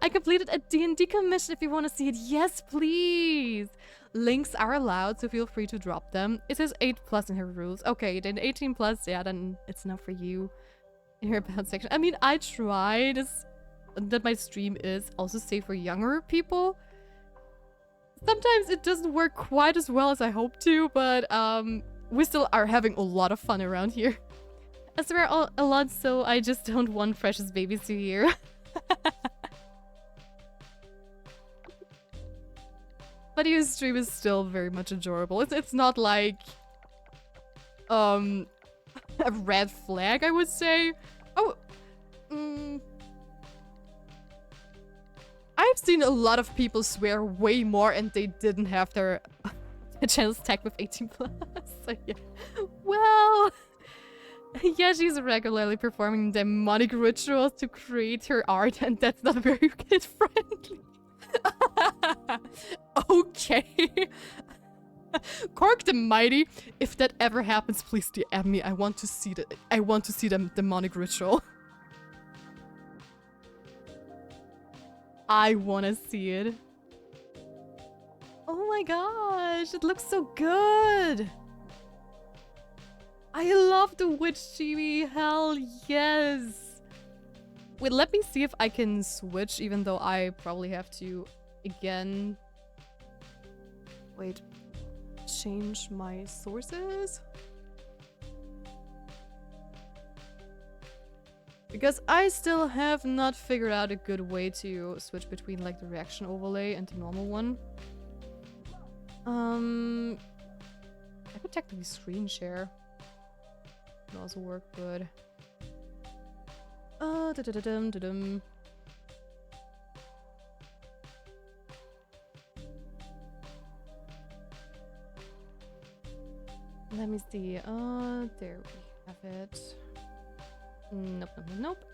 I completed a D&D commission if you want to see it. Yes, please. Links are allowed, so feel free to drop them. It says 8 plus in her rules. Okay, then 18 plus, yeah, then it's not for you in her about section. I mean, I tried that my stream is also safe for younger people. Sometimes it doesn't work quite as well as I hope to, but we still are having a lot of fun around here. I swear a lot, so I just don't want precious babies to hear. But your stream is still very much adorable. It's not like a red flag, I would say. Oh, I've seen a lot of people swear way more and they didn't have their channels tagged with 18 plus. So yeah. Well, yeah, she's regularly performing demonic rituals to create her art, and that's not very kid-friendly. Okay. Cork the Mighty, if that ever happens, please DM me. I want to see the demonic ritual. I want to see it. Oh my gosh, it looks so good. I love the witch chibi. Hell yes. Wait, let me see if I can switch, even though I probably have to again. Wait, change my sources? Because I still have not figured out a good way to switch between like the reaction overlay and the normal one. I could technically screen share. Would also work good. Da-da-da-dum. Let me see. There we have it. Nope, nope, nope, nope.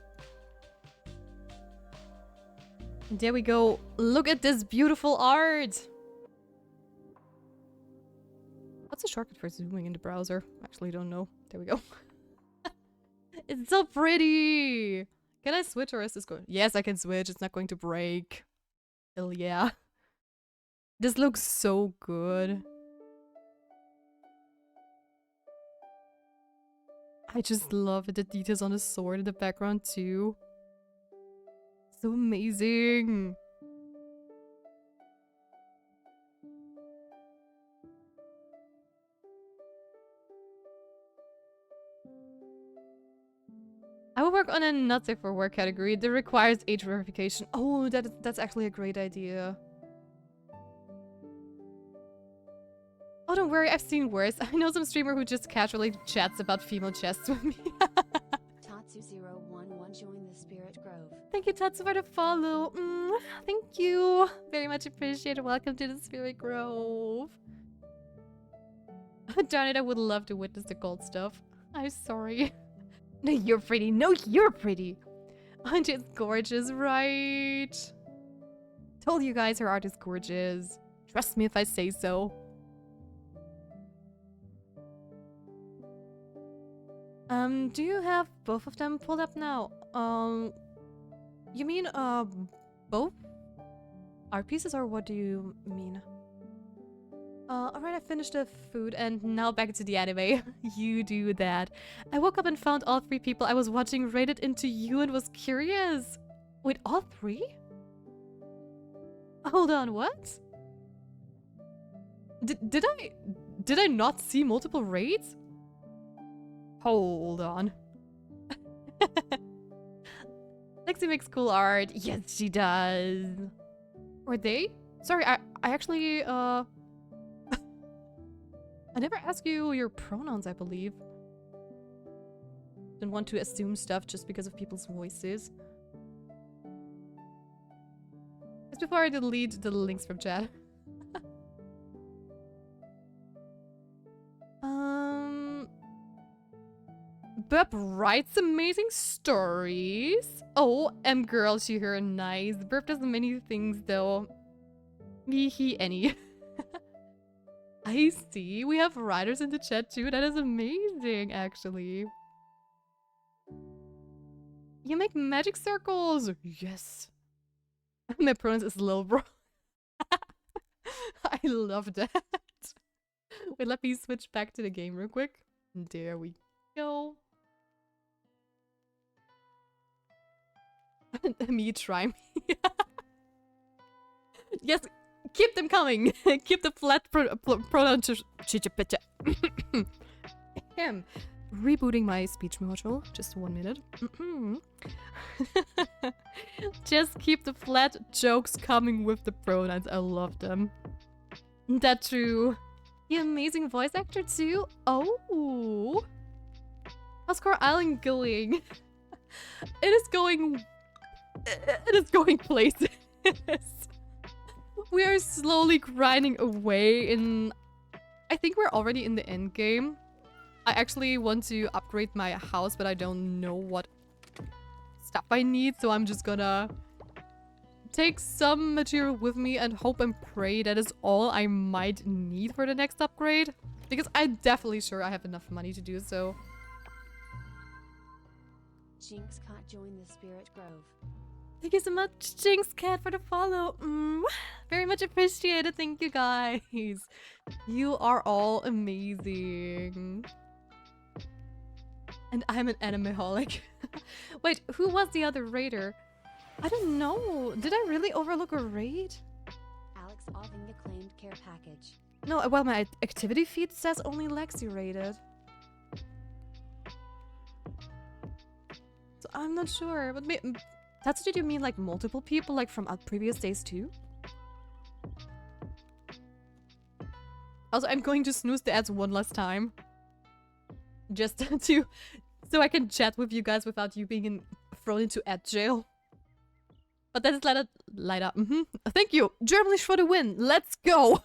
There we go. Look at this beautiful art. What's the shortcut for zooming in the browser? Actually, don't know. There we go. It's so pretty. Can I switch or is this going? Yes, I can switch. It's not going to break. Hell yeah. This looks so good. I just love it. The details on the sword in the background too. So amazing. I will work on a not safe for work category that requires age verification. Oh, that's actually a great idea. Oh, don't worry, I've seen worse. I know some streamer who just casually chats about female chests with me. Tatsu011 joined the Spirit Grove. Thank you, Tatsu, for the follow. Thank you. Very much appreciated. Welcome to the Spirit Grove. Darn it, I would love to witness the gold stuff. I'm sorry. No, you're pretty. No, you're pretty. Aren't you gorgeous, right? Told you guys her art is gorgeous. Trust me if I say so. Do you have both of them pulled up now? You mean, both art pieces, or what do you mean? Alright, I finished the food and now back to the anime. You do that. I woke up and found all 3 people I was watching rated into you and was curious. Wait, all 3? Hold on, what? Did I not see multiple raids? Hold on. Lexi makes cool art. Yes, she does. Or they? Sorry, I actually, I never asked you your pronouns, I believe. Didn't want to assume stuff just because of people's voices. Just before I delete the links from chat. Bub writes amazing stories. Oh, girl, she her nice. Burp does many things though. Me, he, any. I see. We have writers in the chat too. That is amazing, actually. You make magic circles. Yes. My pronouns is lil bro. I love that. Wait, let me switch back to the game real quick. There we go. Me, try me. Yes, keep them coming. Keep the flat pronoun to chicha. Rebooting my speech module. Just 1 minute. Just keep the flat jokes coming with the pronouns. I love them. That true. The amazing voice actor too. Oh. How's Car Island going? It is going places. We are slowly grinding away in... I think we're already in the end game. I actually want to upgrade my house, but I don't know what stuff I need, so I'm just gonna take some material with me and hope and pray that is all I might need for the next upgrade. Because I'm definitely sure I have enough money to do so. Jinx Cat joined the Spirit Grove. Thank you so much, Jinx Cat, for the follow. Very much appreciated. Thank you, guys. You are all amazing. And I'm an animeholic. Wait, who was the other raider? I don't know. Did I really overlook a raid? Alex offering the claimed care package. No, well, my activity feed says only Lexi raided. So I'm not sure. But that's did you mean like multiple people, like from previous days too? Also, I'm going to snooze the ads one last time. Just to... so I can chat with you guys without you being thrown into ad jail. But that is light up. Thank you. Germany for the win. Let's go.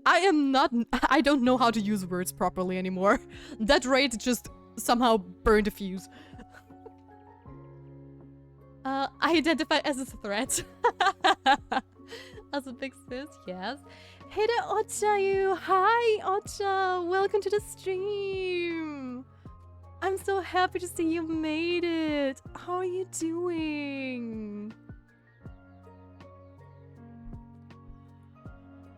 I don't know how to use words properly anymore. That raid just somehow burned a fuse. I identify as a threat. As a big sis, yes. Hey there, Ocha, you. Hi, Ocha. Welcome to the stream. I'm so happy to see you made it. How are you doing?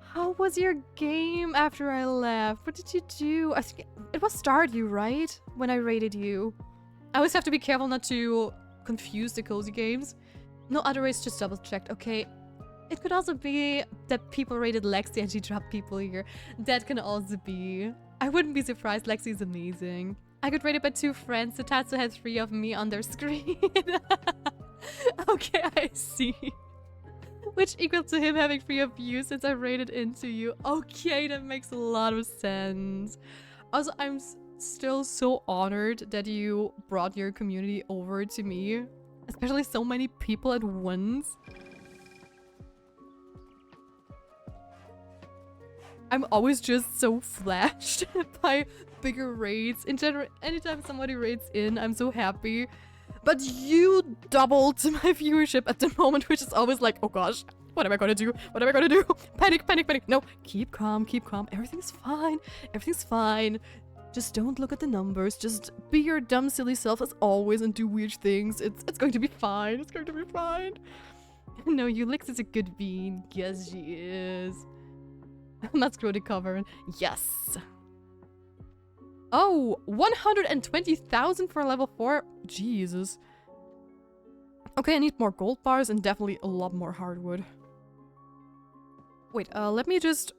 How was your game after I left? What did you do? I think it was Stardew, right? When I rated you. I always have to be careful not to confuse the cozy games. No other race, just double checked. Okay. It could also be that people rated Lexi and she dropped people here. That can also be. I wouldn't be surprised. Lexi is amazing. I got rated by 2 friends. So Tatsu had 3 of me on their screen. Okay, I see. Which equals to him having 3 of you since I rated into you. Okay, that makes a lot of sense. Also, I'm still so honored that you brought your community over to me. Especially so many people at once. I'm always just so flashed by bigger raids. In general, anytime somebody raids in, I'm so happy. But you doubled my viewership at the moment, which is always like, oh gosh, what am I gonna do? What am I gonna do? Panic, panic, panic. No, keep calm, keep calm. Everything's fine. Everything's fine. Just don't look at the numbers. Just be your dumb, silly self as always and do weird things. It's going to be fine. It's going to be fine. No, Ulix is a good bean. Yes, she is. Let's grow the cover. Yes. Oh, 120,000 for level 4. Jesus. Okay, I need more gold bars and definitely a lot more hardwood. Wait, let me just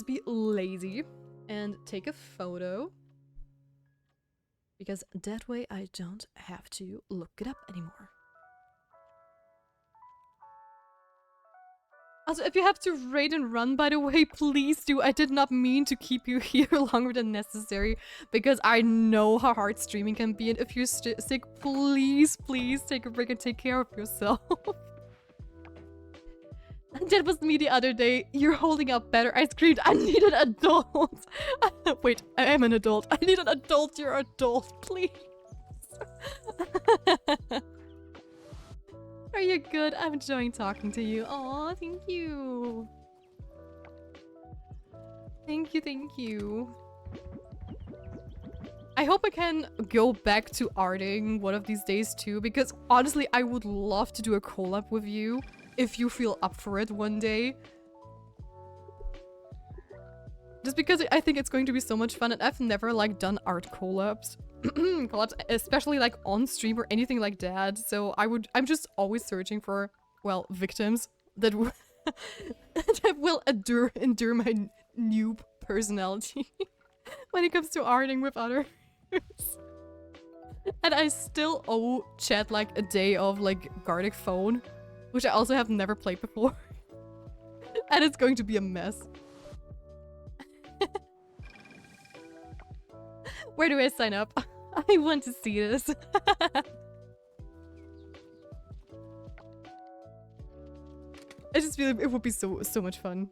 be lazy and take a photo. Because that way I don't have to look it up anymore. Also, if you have to raid and run, by the way, please do. I did not mean to keep you here longer than necessary, because I know how hard streaming can be, and if you're sick, please, please take a break and take care of yourself. And that was me the other day. You're holding up better. I screamed, I need an adult. Wait, I am an adult. I need an adult. You're an adult, please. Are you good? I'm enjoying talking to you. Aw, thank you. Thank you, thank you. I hope I can go back to arting one of these days too, because honestly, I would love to do a collab with you if you feel up for it one day. Just because I think it's going to be so much fun, and I've never like done art collabs. Especially like on stream or anything like that. So I'm just always searching for, well, victims that that will endure my noob personality when it comes to arting with others. And I still owe chat like a day of like Gartic Phone, which I also have never played before. And it's going to be a mess. Where do I sign up? I want to see this. I just feel it would be so much fun.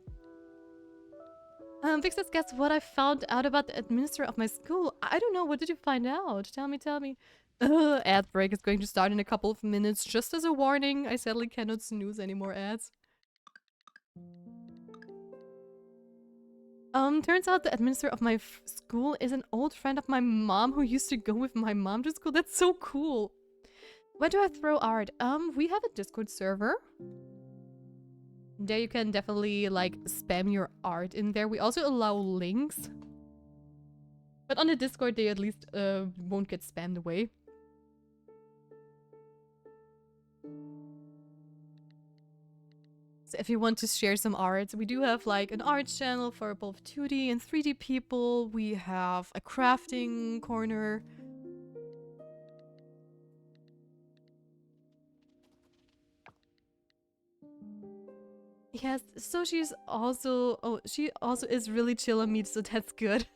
Vixus, guess what I found out about the administrator of my school? I don't know. What did you find out? Tell me, tell me. Ad break is going to start in a couple of minutes. Just as a warning, I sadly cannot snooze any more ads. Turns out the administrator of my school is an old friend of my mom who used to go with my mom to school. That's so cool. Where do I throw art? We have a Discord server. There you can definitely like spam your art in there. We also allow links. But on the Discord they at least won't get spammed away. So if you want to share some art, we do have like an art channel for both 2D and 3D people. We have a crafting corner. Yes, so she's also... Oh, she also is really chill on meat, so that's good.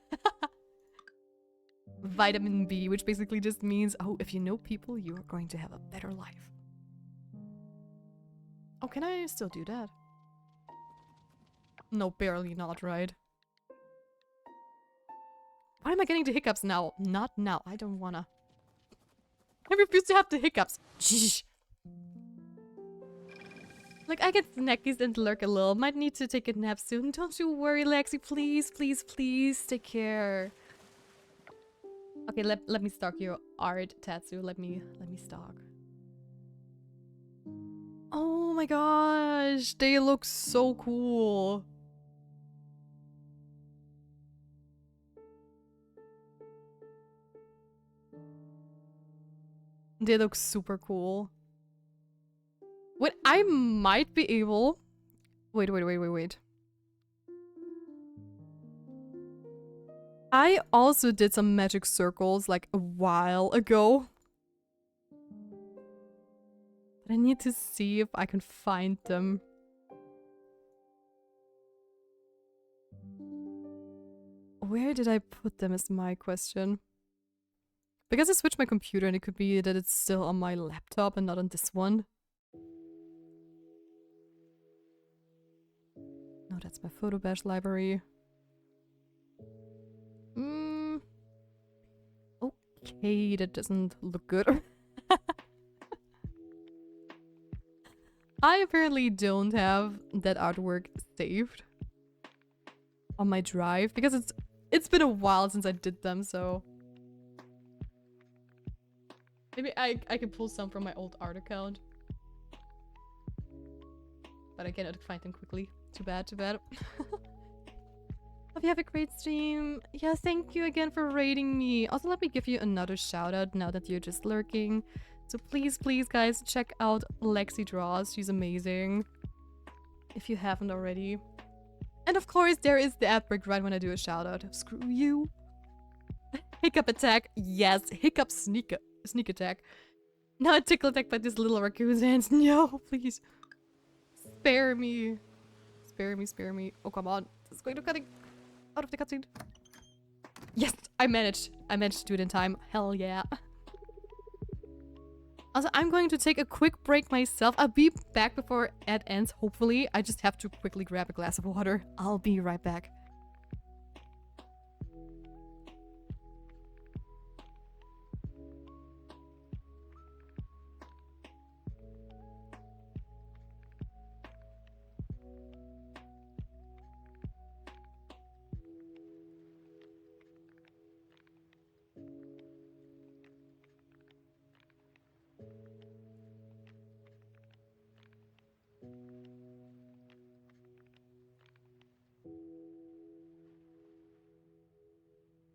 Vitamin B, which basically just means, oh, if you know people, you are going to have a better life. Oh, can I still do that? No, barely not, right? Why am I getting the hiccups now? Not now. I don't wanna. I refuse to have the hiccups. Shh. Like, I get snackies and lurk a little. Might need to take a nap soon. Don't you worry, Lexi. Please, please, please take care. Okay, let me stalk your art, Tatsu. Let me stalk. Oh my gosh, they look so cool. They look super cool. Wait, I might be able... Wait. I also did some magic circles like a while ago. But I need to see if I can find them. Where did I put them is my question. Because I switched my computer and it could be that it's still on my laptop and not on this one. No, that's my photo bash library. Okay, that doesn't look good. I apparently don't have that artwork saved on my drive because it's been a while since I did them, so maybe I can pull some from my old art account. But I cannot find them quickly. Too bad. Hope you have a great stream. Yeah, thank you again for rating me. Also, let me give you another shout out now that you're just lurking. So please, guys, check out Lexi Draws. She's amazing. If you haven't already. And of course, there is the ad break right when I do a shout out. Screw you. Hiccup attack. Yes, hiccup sneak attack. Now a tickle attack by this little raccoon's hands. No, please. Spare me. Spare me. Oh, come on. This is going to cut it out of the cutscene. Yes, I managed to do it in time. Hell yeah. Also, I'm going to take a quick break myself. I'll be back before ad ends, hopefully. I just have to quickly grab a glass of water. I'll be right back.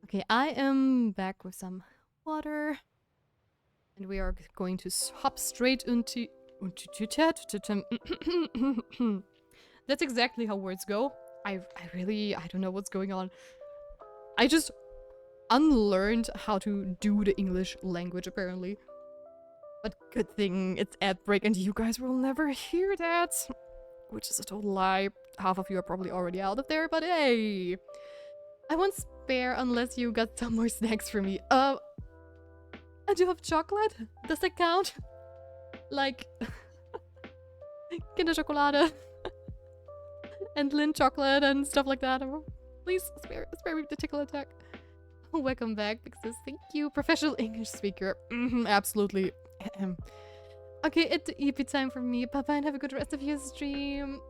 Okay, I am back with some water. And we are going to hop straight into... That's exactly how words go. I don't know what's going on. I just unlearned how to do the English language, apparently. But good thing it's ad break and you guys will never hear that. Which is a total lie. Half of you are probably already out of there, but hey! I won't spare unless you got some more snacks for me. I do have chocolate? Does that count? Like... Kinderschokolade. And Lindt chocolate and stuff like that. Please spare me the tickle attack. Welcome back, Pixis. Thank you. Professional English speaker. Absolutely. Okay, it's EP time for me. Bye-bye and have a good rest of your stream.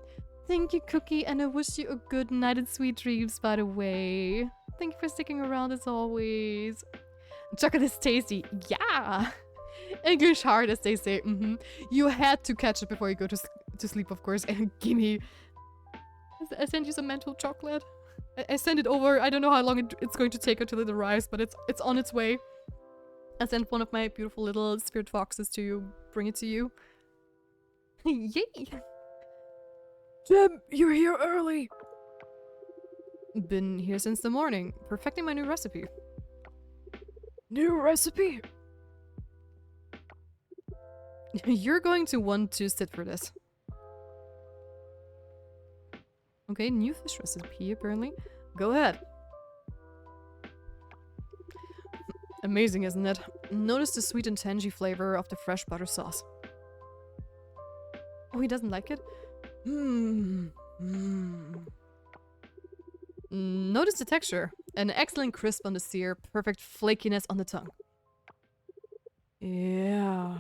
Thank you, Cookie, and I wish you a good night and sweet dreams, by the way. Thank you for sticking around as always. Chocolate is tasty. Yeah! English hard, as they say. You had to catch it before you go to sleep, of course. And gimme. I sent you some mental chocolate. I sent it over. I don't know how long it's going to take until it arrives, but it's on its way. I sent one of my beautiful little spirit foxes to bring it to you. Yay! Jim, you're here early. Been here since the morning, perfecting my new recipe. New recipe? You're going to want to sit for this. Okay, new fish recipe, apparently. Go ahead. Amazing, isn't it? Notice the sweet and tangy flavor of the fresh butter sauce. Oh, he doesn't like it? Notice the texture. An excellent crisp on the sear, perfect flakiness on the tongue. Yeah.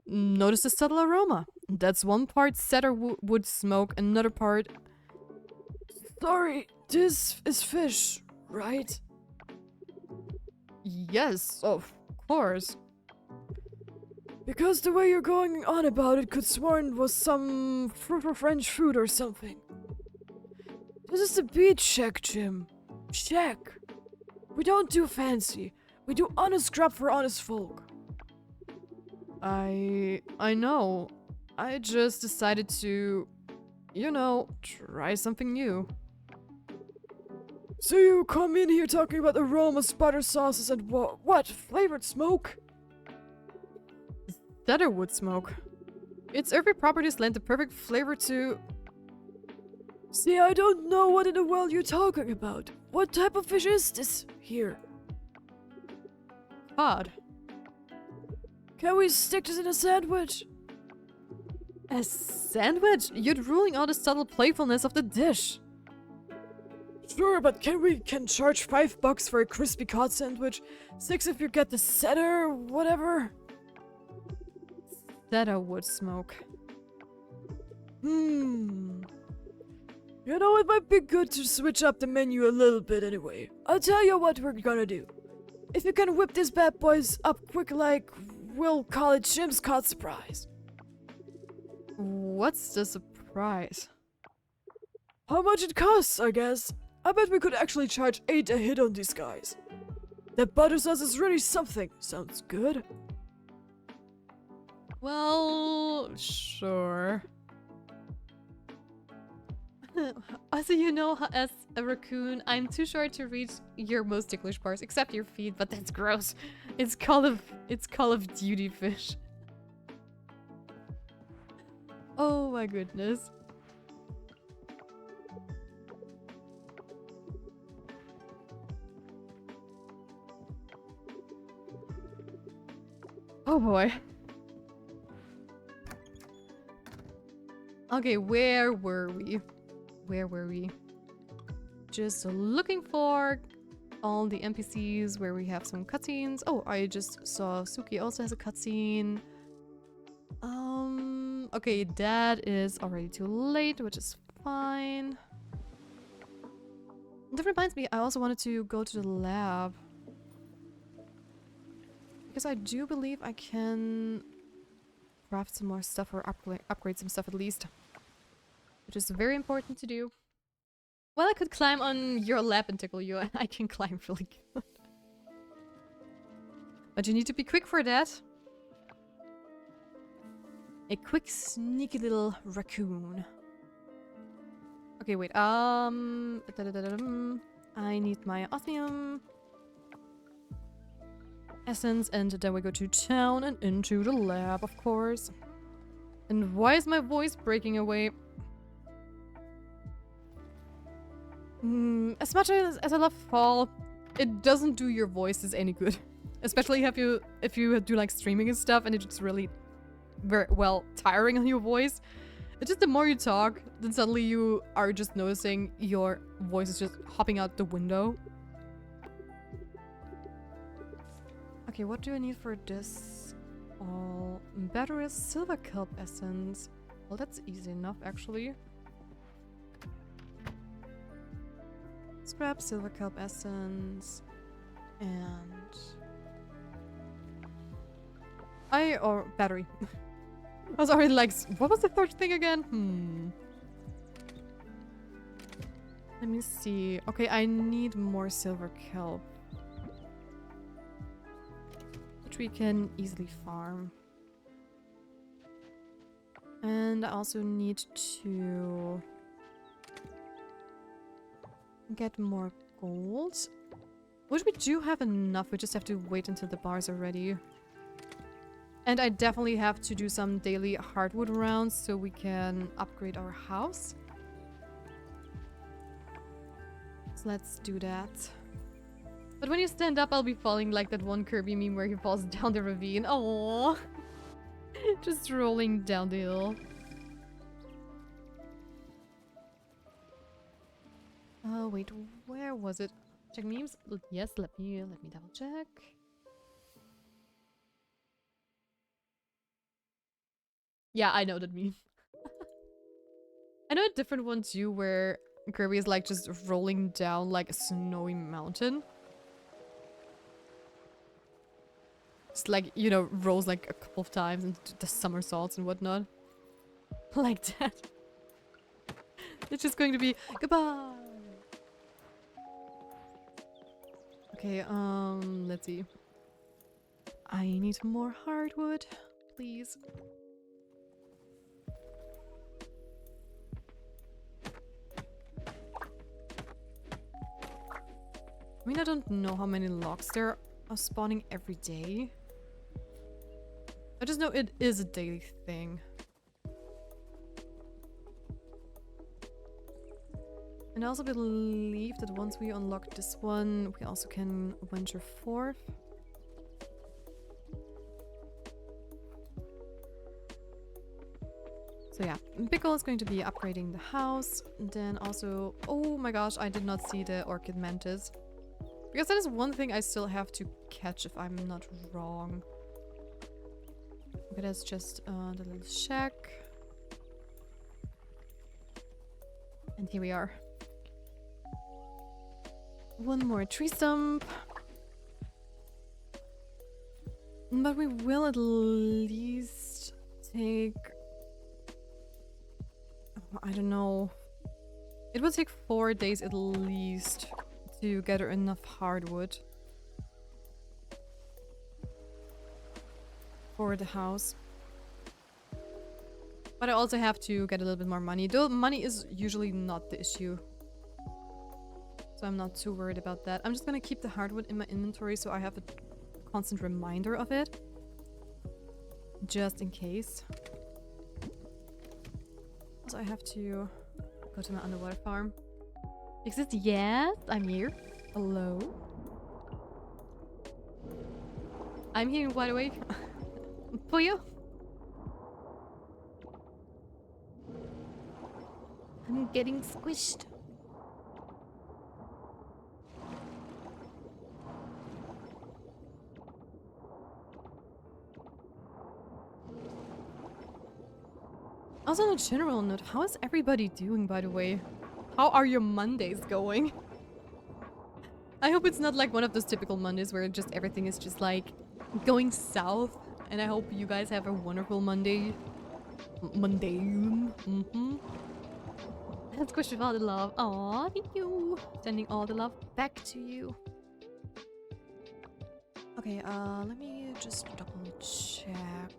Notice the subtle aroma. That's one part cedar wood smoke, another part... Sorry, this is fish, right? Yes, of course. Because the way you're going on about it could sworn was some fruit or French food or something. This is the beach shack, Jim. Shack. We don't do fancy. We do honest grub for honest folk. I know. I just decided to, you know, try something new. So you come in here talking about aromas, butter sauces, and what? Flavored smoke? Cedarwood smoke. Its earthy properties lend the perfect flavor to... See, I don't know what in the world you're talking about. What type of fish is this here? cod. Can we stick this in a sandwich? A sandwich? You're ruling out the subtle playfulness of the dish. Sure, but can charge $5 for a crispy cod sandwich? 6 if you get the cedar, whatever. Cedarwood smoke. You know, it might be good to switch up the menu a little bit anyway. I'll tell you what we're gonna do. If you can whip these bad boys up quick like, we'll call it Jim's Cod Surprise. What's the surprise? How much it costs, I guess. I bet we could actually charge 8 a hit on these guys. That butter sauce is really something. Sounds good. Well, sure. Also, you know, as a raccoon, I'm too short to reach your most ticklish parts, except your feet, but that's gross. It's Call of Duty fish. Oh my goodness. Oh boy. Okay, where were we? Where were we? Just looking for all the NPCs where we have some cutscenes. Oh, I just saw Suki also has a cutscene. Okay, that is already too late, which is fine. That reminds me, I also wanted to go to the lab. Because I do believe I can craft some more stuff or upgrade some stuff at least. Which is very important to do. Well, I could climb on your lap and tickle you. I can climb really good. But you need to be quick for that. A quick, sneaky little raccoon. Okay, wait. I need my osmium essence, and then we go to town and into the lab, of course. And why is my voice breaking away? As much as I love Fall, it doesn't do your voices any good. Especially if you do like streaming and stuff, and it's really very well tiring on your voice. It's just the more you talk, then suddenly you are just noticing your voice is just hopping out the window. Okay, what do I need for this? All batteries, silver kelp essence. Well, that's easy enough actually. Scrap, silver kelp essence, and or battery. I was already like, what was the third thing again? Let me see. Okay, I need more silver kelp, which we can easily farm. And I also need to get more gold, which we do have enough. We just have to wait until the bars are ready. And I definitely have to do some daily hardwood rounds so we can upgrade our house. So let's do that. But when you stand up, I'll be falling like that one Kirby meme where he falls down the ravine. Oh, just rolling down the hill. Oh wait, where was it? Check memes? Yes, let me double check. Yeah, I know that meme. I know a different one too where Kirby is like just rolling down like a snowy mountain. Just like, you know, rolls like a couple of times and does somersaults and whatnot. Like that. It's just going to be goodbye. Okay, let's see. I need more hardwood, please. I mean, I don't know how many logs there are spawning every day. I just know it is a daily thing. And I also believe that once we unlock this one, we also can venture forth. So yeah, big goal is going to be upgrading the house. And then also, oh my gosh, I did not see the orchid mantis. Because that is one thing I still have to catch if I'm not wrong. Okay, that's just the little shack. And here we are. One more tree stump. But we will at least take... I don't know. It will take 4 days at least to gather enough hardwood for the house. But I also have to get a little bit more money. Though money is usually not the issue. So I'm not too worried about that. I'm just gonna keep the hardwood in my inventory so I have a constant reminder of it. Just in case. Also, I have to go to my underwater farm. Exists? Yes, I'm here. Hello. I'm here, by the way. For you. I'm getting squished. Also, on a general note, how is everybody doing, by the way? How are your Mondays going? I hope it's not like one of those typical Mondays where just everything is just like going south. And I hope you guys have a wonderful Monday. Let's squish with all the love. Aw, thank you. Sending all the love back to you. Okay, let me just double check.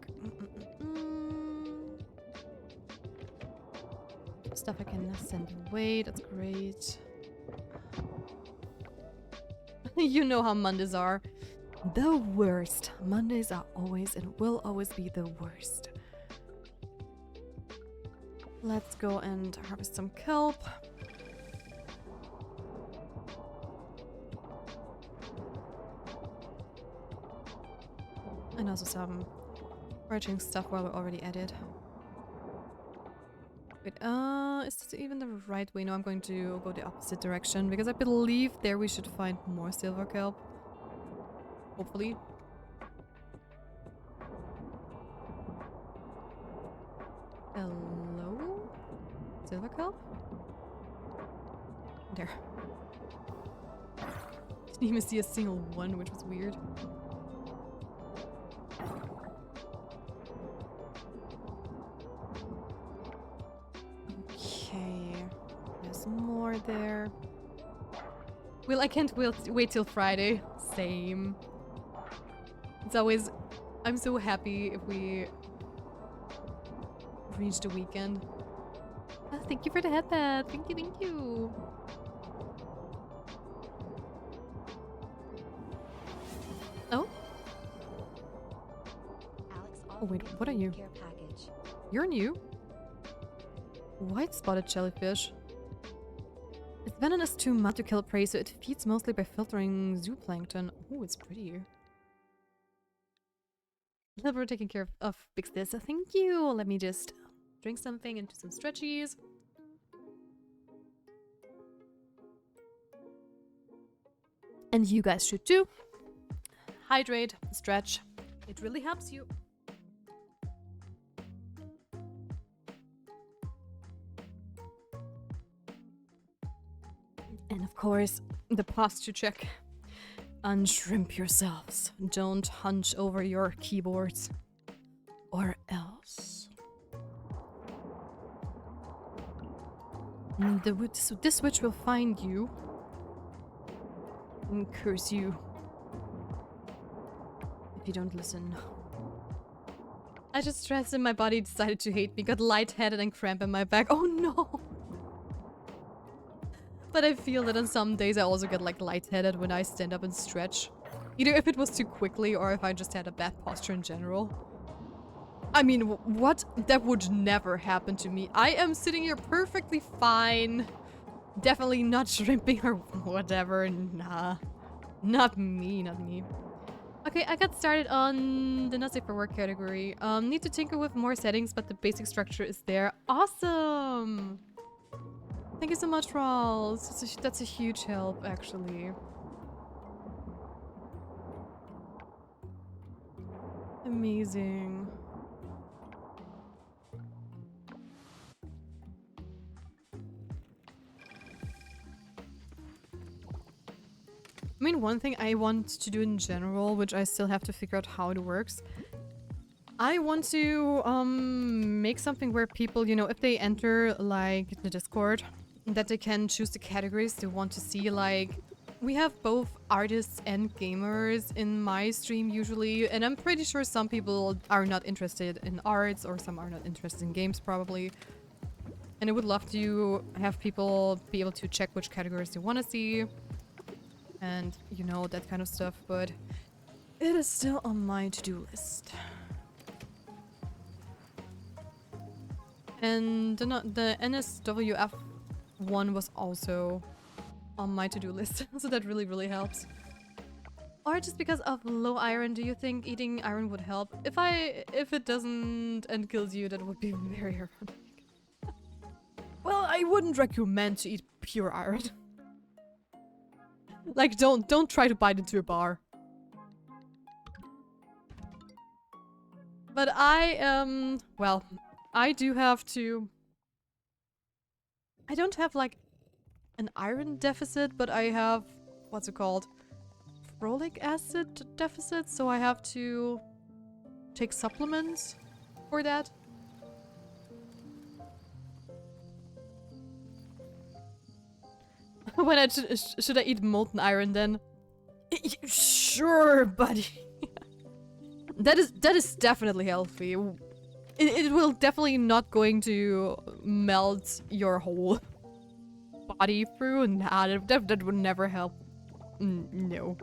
Stuff I can send away, that's great. You know how Mondays are. The worst. Mondays are always and will always be the worst. Let's go and harvest some kelp. And also some foraging stuff while we're already at it. Wait, is this even the right way? No, I'm going to go the opposite direction because I believe there we should find more silver kelp. Hopefully. Hello? Silver kelp? There. Didn't even see a single one, which was weird. More there. Well, I can't wait till Friday. Same. It's always... I'm so happy if we reach the weekend. Oh, thank you for the headband. Thank you, thank you. Oh? Oh wait, what are you? You're new? White spotted jellyfish. It's venomous too much to kill prey, so it feeds mostly by filtering zooplankton. Oh, it's pretty. Never taking care of fix this. So thank you. Let me just drink something and do some stretchies. And you guys should too. Hydrate, stretch. It really helps you. And of course, the posture check. Unshrimp yourselves. Don't hunch over your keyboards. Or else. This witch will find you. And curse you. If you don't listen. I just stressed and my body decided to hate me. Got lightheaded and cramp in my back. Oh no! But I feel that on some days I also get like lightheaded when I stand up and stretch. Either if it was too quickly or if I just had a bad posture in general. I mean, what? That would never happen to me. I am sitting here perfectly fine. Definitely not shrimping or whatever. Nah. Not me, not me. Okay, I got started on the not safe for work category. Need to tinker with more settings, but the basic structure is there. Awesome! Thank you so much, Rawls. That's a huge help, actually. Amazing. I mean, one thing I want to do in general, which I still have to figure out how it works. I want to make something where people, you know, if they enter like the Discord, that they can choose the categories they want to see. Like, we have both artists and gamers in my stream usually, and I'm pretty sure some people are not interested in arts or some are not interested in games probably. And I would love to have people be able to check which categories they want to see. And, you know, that kind of stuff, but it is still on my to-do list. And the NSWF one was also on my to-do list, so that really helps. Or just because of low iron, do you think eating iron would help? If it doesn't and kills you, that would be very ironic. Well, I wouldn't recommend to eat pure iron. Like, don't try to bite into a bar. But well, I do have to... I don't have, like, an iron deficit, but I have... What's it called? Folic acid deficit, so I have to take supplements for that. When should I eat molten iron then? Sure, buddy. That is definitely healthy. It will definitely not going to melt your whole body through. Nah, that would never help. No.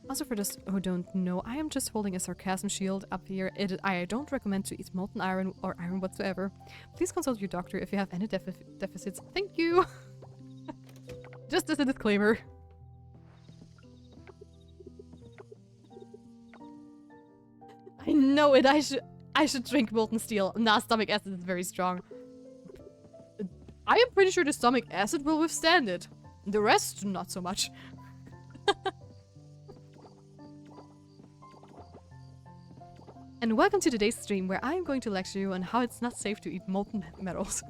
Also, for those who don't know, I am just holding a sarcasm shield up here. I don't recommend to eat molten iron or iron whatsoever. Please consult your doctor if you have any deficits. Thank you. Just as a disclaimer. I know it. I should drink molten steel. Nah, stomach acid is very strong. I am pretty sure the stomach acid will withstand it. The rest, not so much. And welcome to today's stream, where I am going to lecture you on how it's not safe to eat molten metals.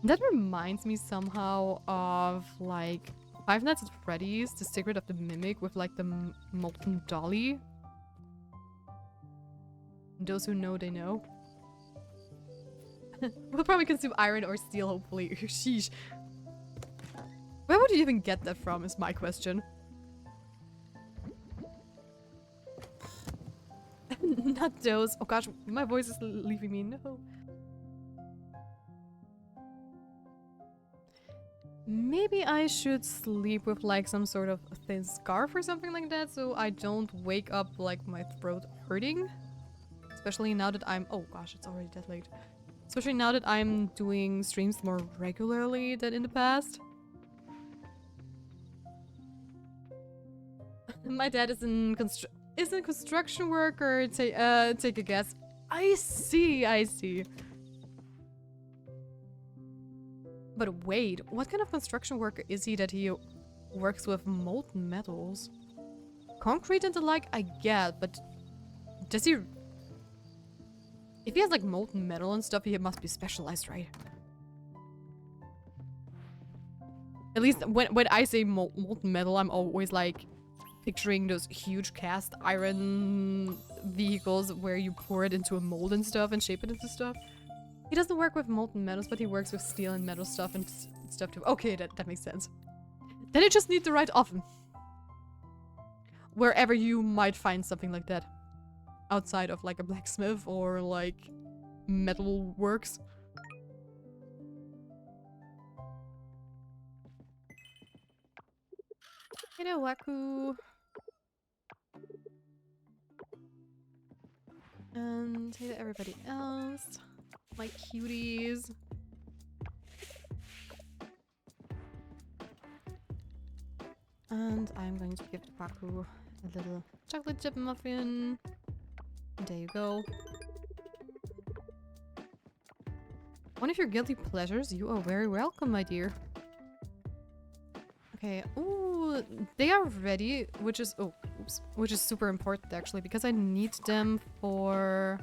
That reminds me somehow of, like, Five Nights at Freddy's, The Secret of the Mimic, with, like, the molten dolly. Those who know, they know. We'll probably consume iron or steel, hopefully. Sheesh. Where would you even get that from, is my question. Not those. Oh gosh, my voice is leaving me. No. Maybe I should sleep with like some sort of thin scarf or something like that, so I don't wake up like my throat hurting. Especially now that I'm... Oh gosh, it's already that late. Especially now that I'm doing streams more regularly than in the past. My dad is in construction worker. Take a guess. I see. But wait, what kind of construction worker is he that he works with molten metals? Concrete and the like, I get, but does he... If he has like molten metal and stuff, he must be specialized, right? At least when I say molten metal, I'm always like picturing those huge cast iron vehicles where you pour it into a mold and stuff and shape it into stuff. He doesn't work with molten metals, but he works with steel and metal stuff and stuff too. Okay, that makes sense. Then you just need the right oven. Wherever you might find something like that. Outside of like a blacksmith or like metal works. You know, Wakuu. And hey to everybody else. My cuties. And I'm going to give Wakuu a little chocolate chip muffin. There you go. One of your guilty pleasures? You are very welcome, my dear. Okay, ooh, they are ready, which is, oh, oops, which is super important actually, because I need them for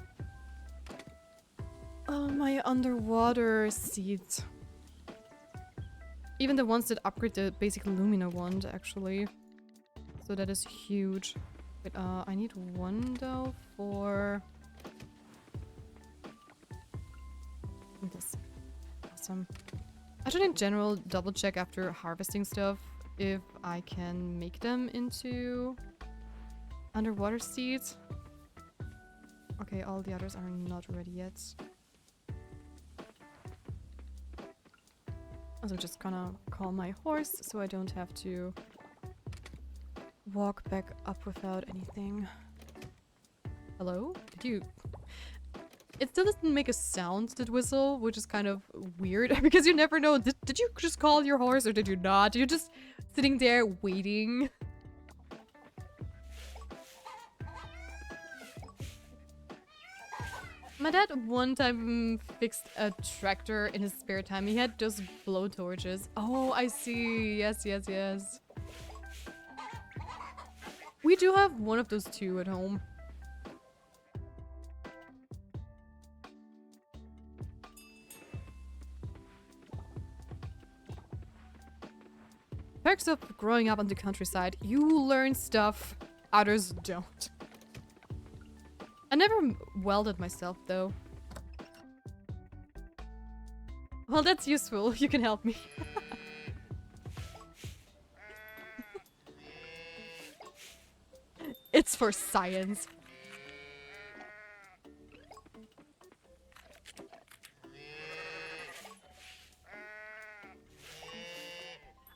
my underwater seeds. Even the ones that upgrade the basic Lumina wand, actually. So that is huge. Wait, I need one though for this. Awesome. I should in general double check after harvesting stuff if I can make them into underwater seeds. Okay, all the others are not ready yet. Also just gonna call my horse so I don't have to walk back up without anything. Hello? Did you... It still doesn't make a sound, that whistle, which is kind of weird because you never know. Did you just call your horse or did you not? You're just sitting there waiting. My dad one time fixed a tractor in his spare time. He had those blow torches. Oh, I see. Yes, yes, yes. We do have one of those too at home. Perks of growing up on the countryside. You learn stuff others don't. I never welded myself though. Well, that's useful. You can help me. It's for science.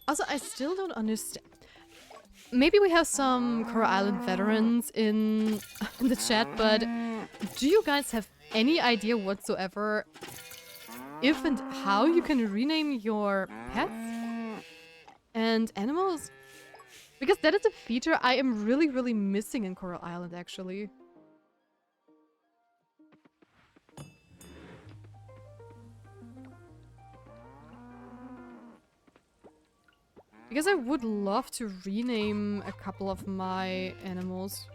Also, I still don't understand. Maybe we have some Coral Island veterans in the chat, but do you guys have any idea whatsoever if and how you can rename your pets and animals? Because that is a feature I am really, really missing in Coral Island, actually. Because I would love to rename a couple of my animals.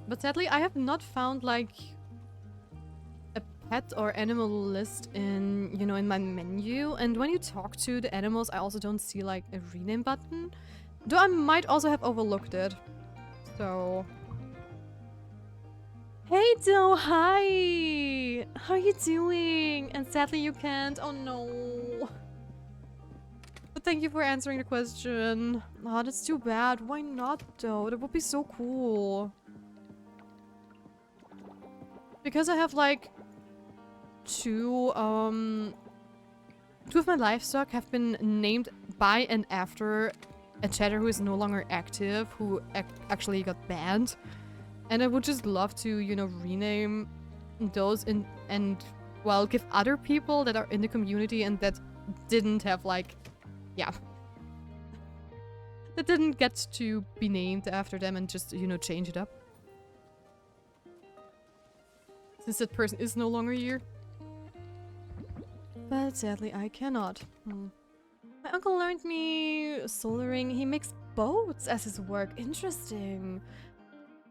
But sadly, I have not found like a pet or animal list in, you know, in my menu. And when you talk to the animals, I also don't see like a rename button. Though I might also have overlooked it. So... Hey Do, hi! How are you doing? And sadly you can't. Oh no. But thank you for answering the question. Oh, that's too bad. Why not though? That would be so cool. Because I have like two of my livestock have been named by and after a chatter who is no longer active, who actually got banned. And I would just love to, you know, rename those and well, give other people that are in the community and that didn't have like, yeah, that didn't get to be named after them and just, you know, change it up. Since that person is no longer here. But sadly, I cannot. My uncle learned me soldering. He makes boats as his work. Interesting.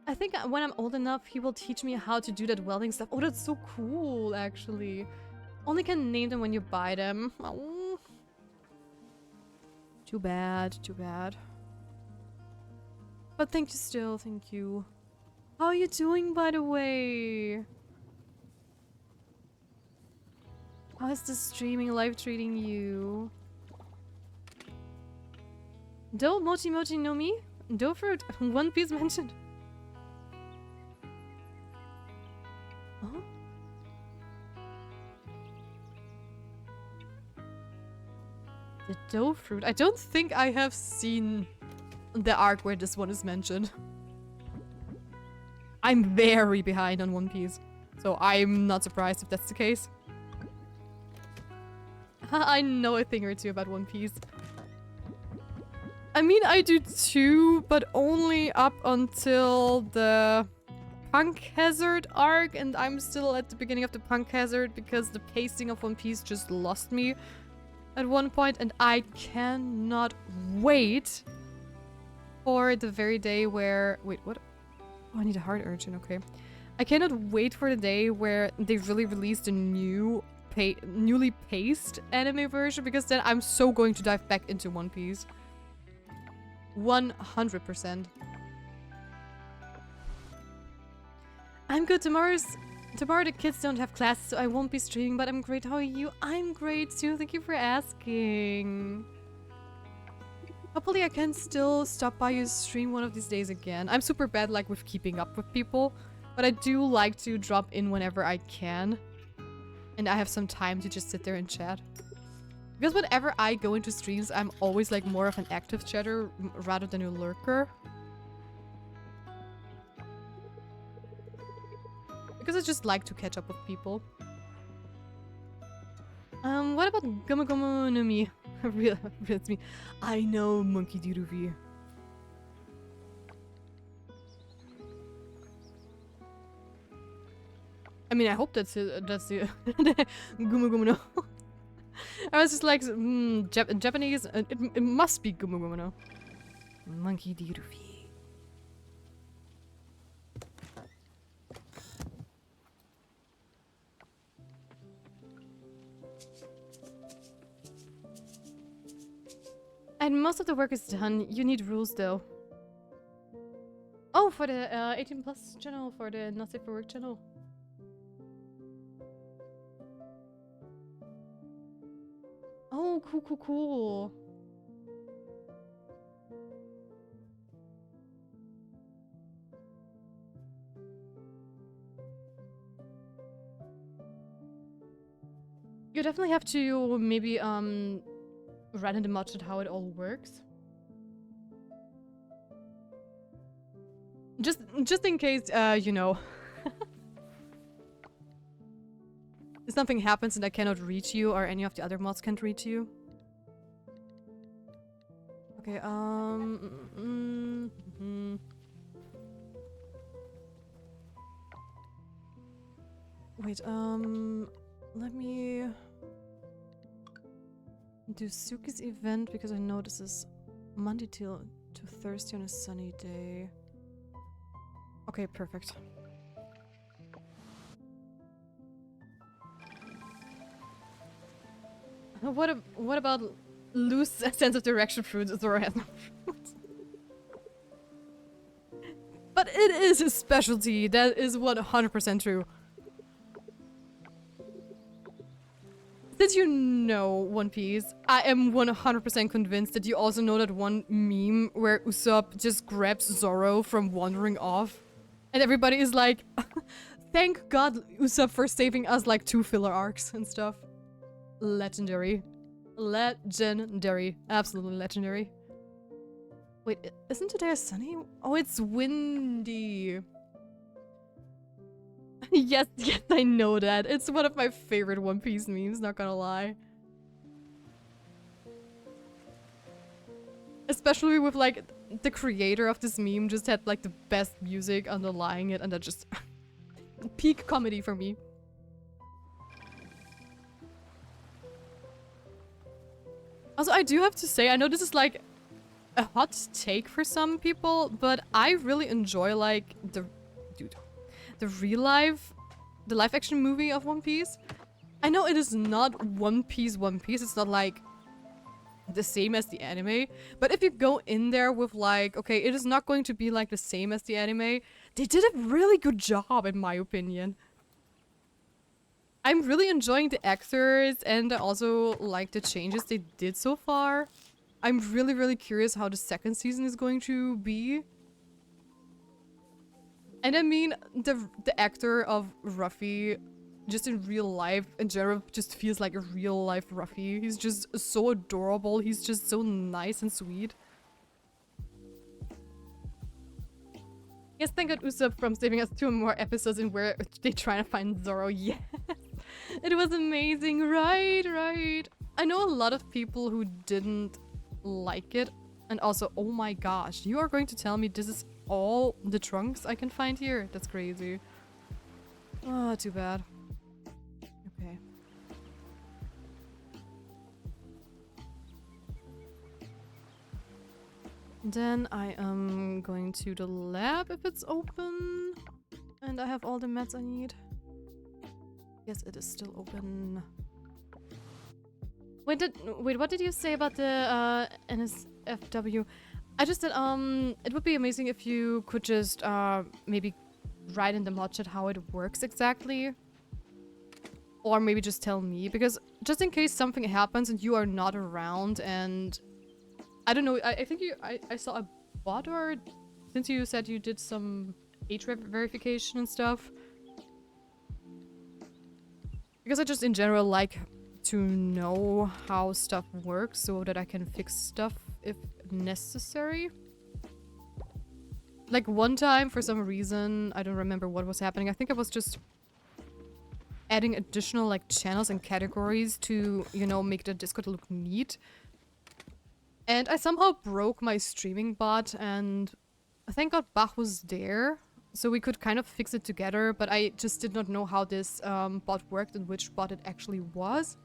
I think when I'm old enough, he will teach me how to do that welding stuff. Oh, that's so cool, actually. Only can name them when you buy them. Oh. Too bad, too bad. But thank you still, thank you. How are you doing, by the way? How is the streaming live treating you? Do Mochi Mochi no Mi? Do fruit. One Piece mentioned. Huh? The dough fruit. I don't think I have seen the arc where this one is mentioned. I'm very behind on One Piece, so I'm not surprised if that's the case. I know a thing or two about One Piece. I mean, I do too, but only up until the Punk Hazard arc, and I'm still at the beginning of the Punk Hazard because the pacing of One Piece just lost me at one point, and I cannot wait for the very day where... Wait, what? Oh, I need a heart urgent, okay. I cannot wait for the day where they really release the newly paced anime version, because then I'm so going to dive back into One Piece. 100%. I'm good. Tomorrow the kids don't have classes, so I won't be streaming, but I'm great. How are you? I'm great too. Thank you for asking. Hopefully I can still stop by your stream one of these days again. I'm super bad like with keeping up with people, but I do like to drop in whenever I can. And I have some time to just sit there and chat. Because whenever I go into streams, I'm always like more of an active chatter rather than a lurker. Because I just like to catch up with people. What about Gomu Gomu no Mi? That's me. I know, Monkey D. Ruby. I mean, I hope that's the Gomu Gomu no. I was just like, Japanese. It must be Gomu Gomu no. Monkey D. Ruby. And most of the work is done. You need rules though. Oh, for the 18 plus channel, for the Not Safe for Work channel. Oh, cool, cool, cool. You definitely have to maybe run into much at how it all works. Just in case, you know. If something happens and I cannot reach you, or any of the other mods can't reach you. Okay, wait, let me do Suki's event, because I know this is Monday to Thursday on a sunny day. Okay, perfect. What about loose sense of direction fruit? Zoro has no fruit. But it is his specialty. That is 100% true. Since you know One Piece, I am 100% convinced that you also know that one meme where Usopp just grabs Zoro from wandering off. And everybody is like, thank God Usopp for saving us like 2 filler arcs and stuff. Legendary. Legendary. Absolutely legendary. Wait, isn't today a sunny? Oh, it's windy. Yes, yes, I know that. It's one of my favorite One Piece memes, not gonna lie. Especially with like the creator of this meme just had like the best music underlying it, and that just peak comedy for me. Also, I do have to say, I know this is like a hot take for some people, but I really enjoy like the the live action movie of One Piece. I know it is not One Piece, it's not like the same as the anime, but if you go in there with like, okay, it is not going to be like the same as the anime, they did a really good job in my opinion. I'm really enjoying the actors and I also like the changes they did so far. I'm really curious how the second season is going to be. And I mean, the actor of Ruffy, just in real life, in general, just feels like a real life Ruffy. He's just so adorable. He's just so nice and sweet. Yes, thank God Usopp from saving us 2 more episodes in where they try to find Zoro. Yes! It was amazing, right. I know a lot of people who didn't like it. And also, oh my gosh, you are going to tell me this is all the trunks I can find here? That's crazy. Oh, too bad. Okay. Then I am going to the lab if it's open. And I have all the meds I need. Yes, it is still open. Wait, what did you say about the NSFW? I just said, it would be amazing if you could just maybe write in the mod chat how it works exactly. Or maybe just tell me, because just in case something happens and you are not around and... I don't know, I think I saw a bot, or since you said you did some age verification and stuff. Because I just in general like to know how stuff works so that I can fix stuff if necessary. Like one time, for some reason, I don't remember what was happening. I think I was just adding additional like channels and categories to, you know, make the Discord look neat. And I somehow broke my streaming bot, and thank God Bach was there, so we could kind of fix it together, but I just did not know how this bot worked and which bot it actually was.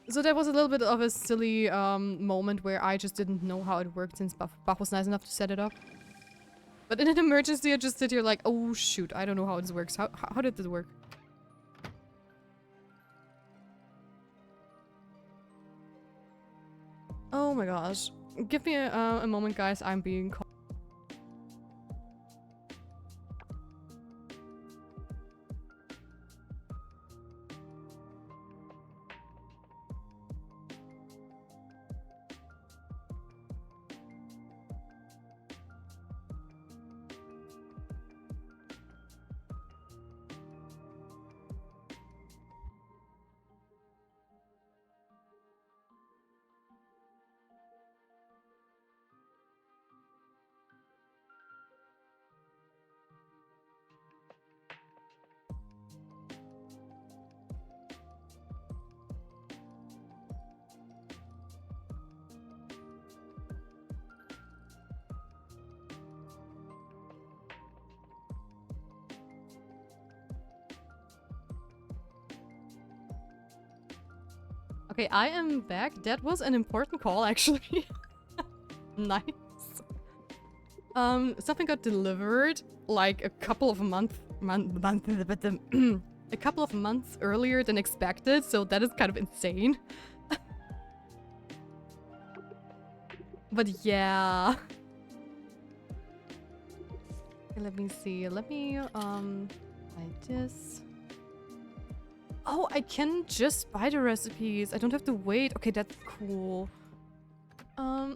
So that was a little bit of a silly moment where I just didn't know how it worked since Bach was nice enough to set it up. But in an emergency, I just sit here like, oh shoot, I don't know how this works. How did this work? Oh my gosh. Give me a moment, guys. I'm being called. Okay, I am back. That was an important call, actually. Nice. Something got delivered like a couple of a couple of months earlier than expected, so that is kind of insane. But yeah. Okay, let me see. Let me like this. Oh, I can just buy the recipes. I don't have to wait. Okay, that's cool. Oh,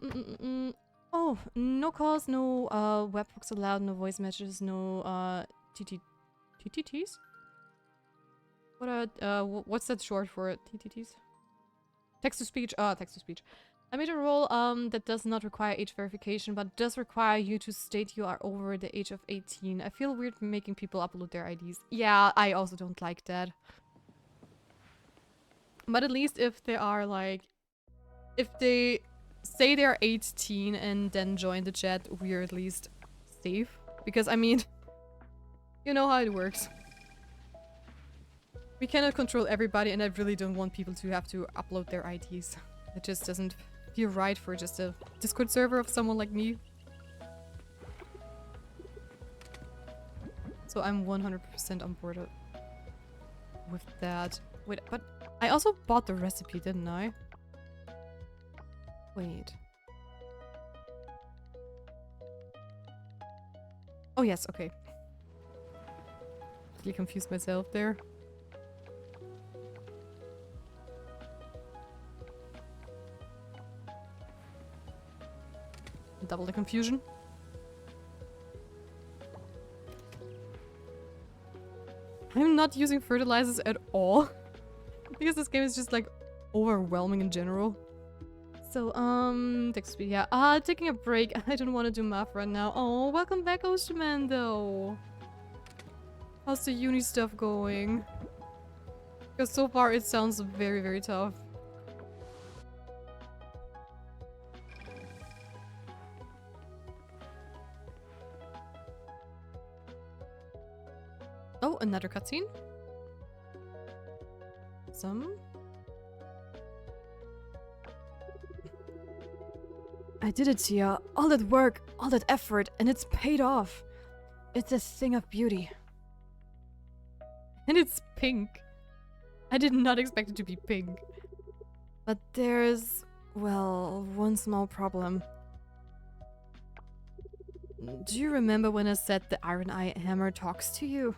no calls, no webhooks allowed, no voice messages, no TTTs? What what's that short for? TTTs? Text to speech. Text to speech. I made a role that does not require age verification, but does require you to state you are over the age of 18. I feel weird making people upload their IDs. Yeah, I also don't like that. But at least if they are like, if they say they're 18 and then join the chat, we're at least safe. Because I mean, you know how it works. We cannot control everybody, and I really don't want people to have to upload their IDs. It just doesn't be right for just a Discord server of someone like me. So I'm 100% on board with that. Wait, but I also bought the recipe, didn't I? Wait. Oh yes, okay. Really confused myself there. Double the confusion. I'm not using fertilizers at all. Because this game is just like overwhelming in general. So, text speed, yeah. Taking a break. I don't want to do math right now. Oh, welcome back, Oceanman, though. How's the uni stuff going? Because so far it sounds very, very tough. Oh, another cutscene. I did it, Tia. All that work, all that effort, and it's paid off. It's a thing of beauty. And it's pink. I did not expect it to be pink. But there's, well, one small problem. Do you remember when I said the Iron Eye Hammer talks to you?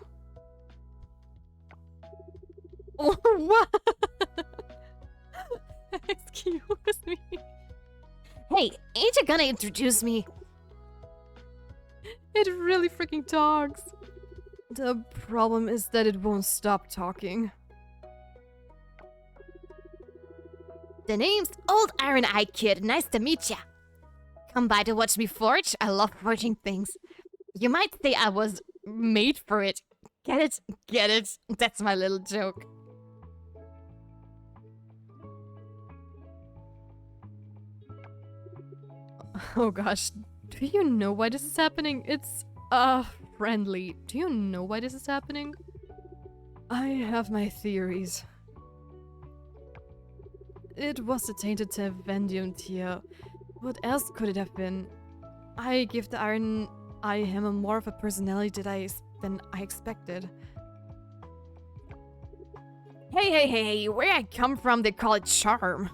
Oh, what? Excuse me. Hey, ain't you gonna introduce me? It really freaking talks. The problem is that it won't stop talking. The name's Old Iron Eye Kid. Nice to meet ya. Come by to watch me forge? I love forging things. You might say I was made for it. Get it? Get it? That's my little joke. Oh gosh, do you know why this is happening? It's, friendly. Do you know why this is happening? I have my theories. It was the tainted Vendium, Tia. What else could it have been? I give the Iron Eye Hammer more of a personality than I expected. Hey, where I come from they call it charm.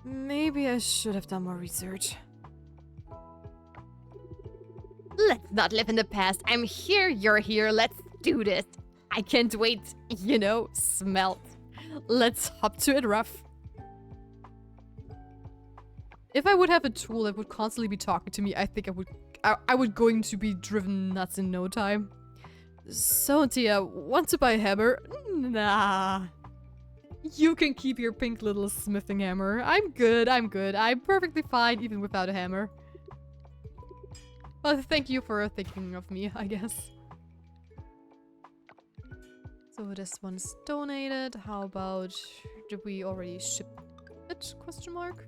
Maybe I should have done more research. Let's not live in the past. I'm here, you're here, let's do this. I can't wait, you know, smelt. Let's hop to it, rough. If I would have a tool that would constantly be talking to me, I think I would going to be driven nuts in no time. So, Tia, want to buy a hammer? Nah. You can keep your pink little smithing hammer. I'm good. I'm perfectly fine even without a hammer. But thank you for thinking of me, I guess. So this one's donated. How about... Did we already ship it? Question mark?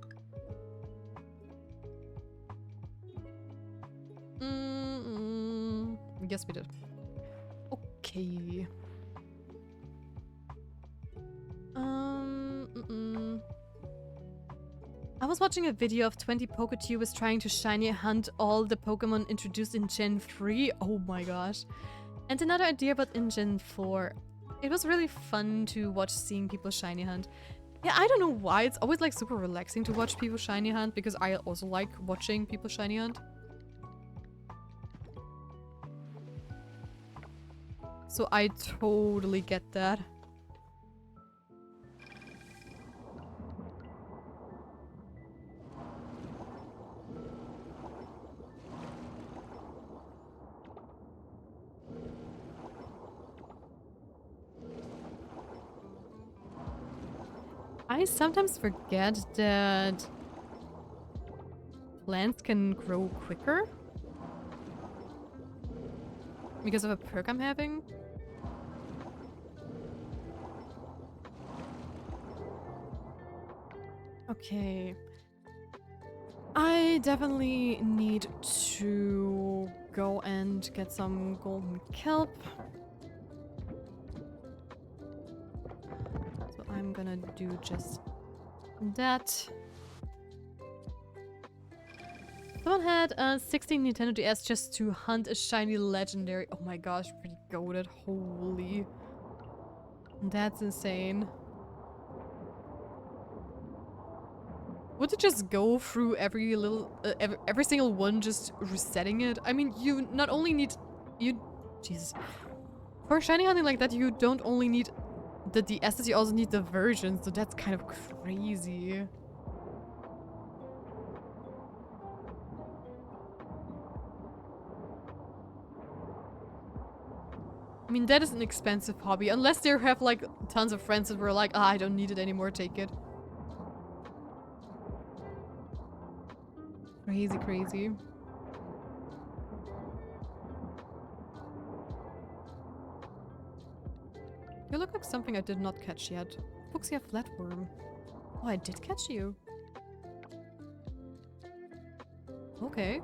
Yes, we did. Okay. I was watching a video of 20 Poketubers trying to shiny hunt all the Pokemon introduced in Gen 3. Oh my gosh. And another idea about in Gen 4. It was really fun to watch seeing people shiny hunt. Yeah, I don't know why. It's always like super relaxing to watch people shiny hunt because I also like watching people shiny hunt. So I totally get that. I sometimes forget that plants can grow quicker because of a perk I'm having. Okay. I definitely need to go and get some golden kelp. So I'm I'm gonna do just that. Someone had a 16 Nintendo DS just to hunt a shiny legendary. Oh my gosh, pretty goated. Holy. That's insane. Would it just go through every little, every single one, just resetting it? I mean, you not only need, Jesus. For shiny hunting like that, you don't only need the DSs, you also need the versions, so that's kind of crazy. I mean, that is an expensive hobby, unless they have like tons of friends that were like, ah, I don't need it anymore, take it. Crazy, crazy. You look like something I did not catch yet. Fuchsia flatworm. Oh, I did catch you. Okay.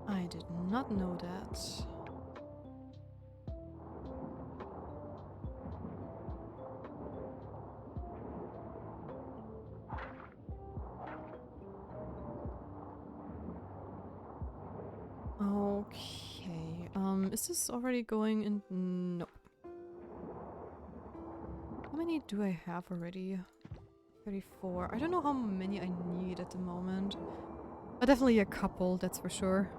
I did not know that. Okay, is this already going in? Nope. How many do I have already? 34. I don't know how many I need at the moment. But definitely a couple, that's for sure.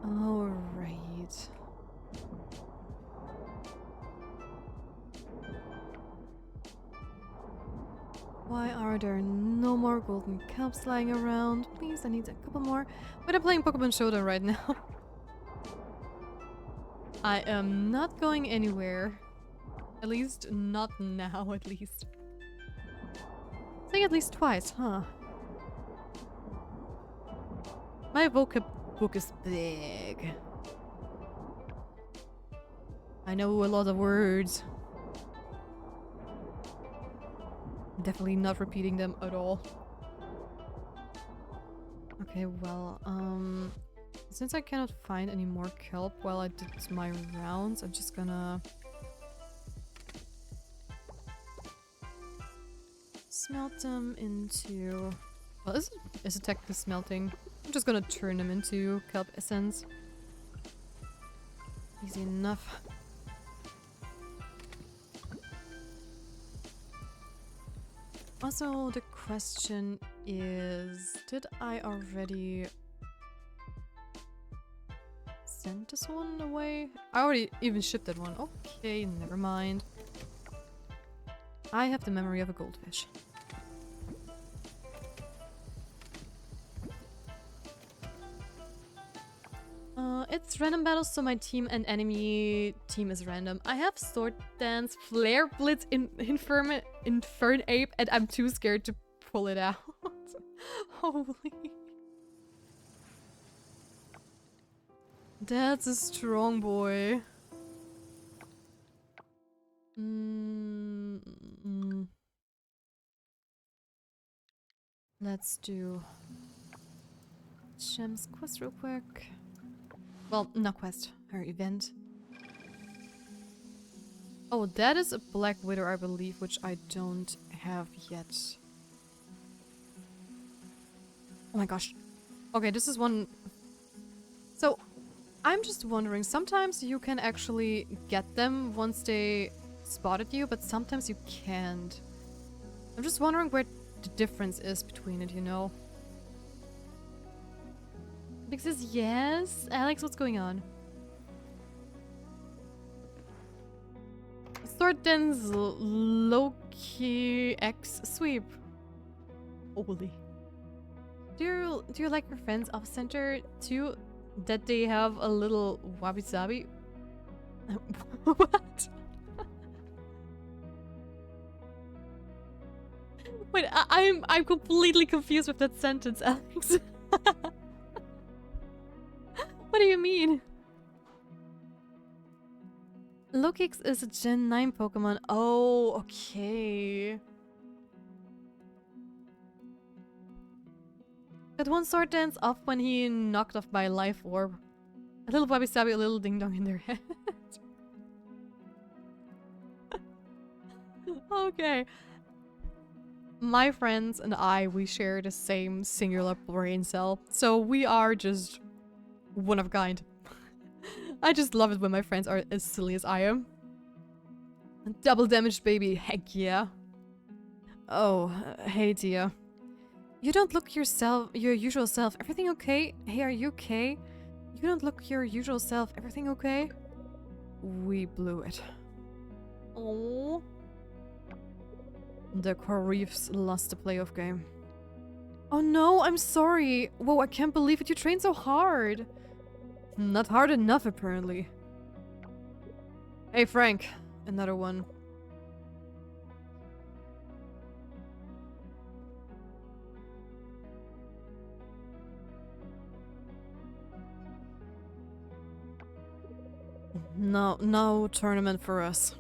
Alright. Why are there no more golden cups lying around? Please, I need a couple more. But I'm playing Pokemon Showdown right now. I am not going anywhere. At least not now, at least. I think at least twice, huh? My vocab book is big. I know a lot of words. Definitely not repeating them at all. Okay, well, since I cannot find any more kelp while I did my rounds, I'm just gonna smelt them into... Well, is it technically smelting? I'm just gonna turn them into kelp essence. Easy enough. Also, the question is, did I already send this one away? I already even shipped that one. Okay, never mind. I have the memory of a goldfish. It's random battles, so my team and enemy team is random. I have Sword Dance, Flare Blitz, Infern Ape, and I'm too scared to pull it out. Holy. That's a strong boy. Let's do Shem's quest real quick. Well, not quest, her event. Oh, that is a Black Widow, I believe, which I don't have yet. Oh my gosh. Okay, this is one... So, I'm just wondering, sometimes you can actually get them once they spotted you, but sometimes you can't. I'm just wondering where the difference is between it, you know? Big says yes. Alex, what's going on? Sword Dance Loki X sweep. Holy. Do you like your friends off center too? That they have a little wabi sabi? What? Wait, I'm completely confused with that sentence, Alex. What do you mean? Lokix is a Gen 9 Pokemon. Oh, okay. That one sword dance off when he knocked off my life orb. A little wabi sabi, a little ding dong in their head. Okay. My friends and I, we share the same singular brain cell. So we are just one of a kind. I just love it when my friends are as silly as I am. Double damage, baby. Heck yeah. Oh, hey, Tia. You don't look your usual self. Everything okay? Hey, are you okay? You don't look your usual self. Everything okay? We blew it. Oh. The Coral Reefs lost the playoff game. Oh no, I'm sorry. Whoa, I can't believe it. You trained so hard. Not hard enough, apparently. Hey, Frank. Another one. No tournament for us.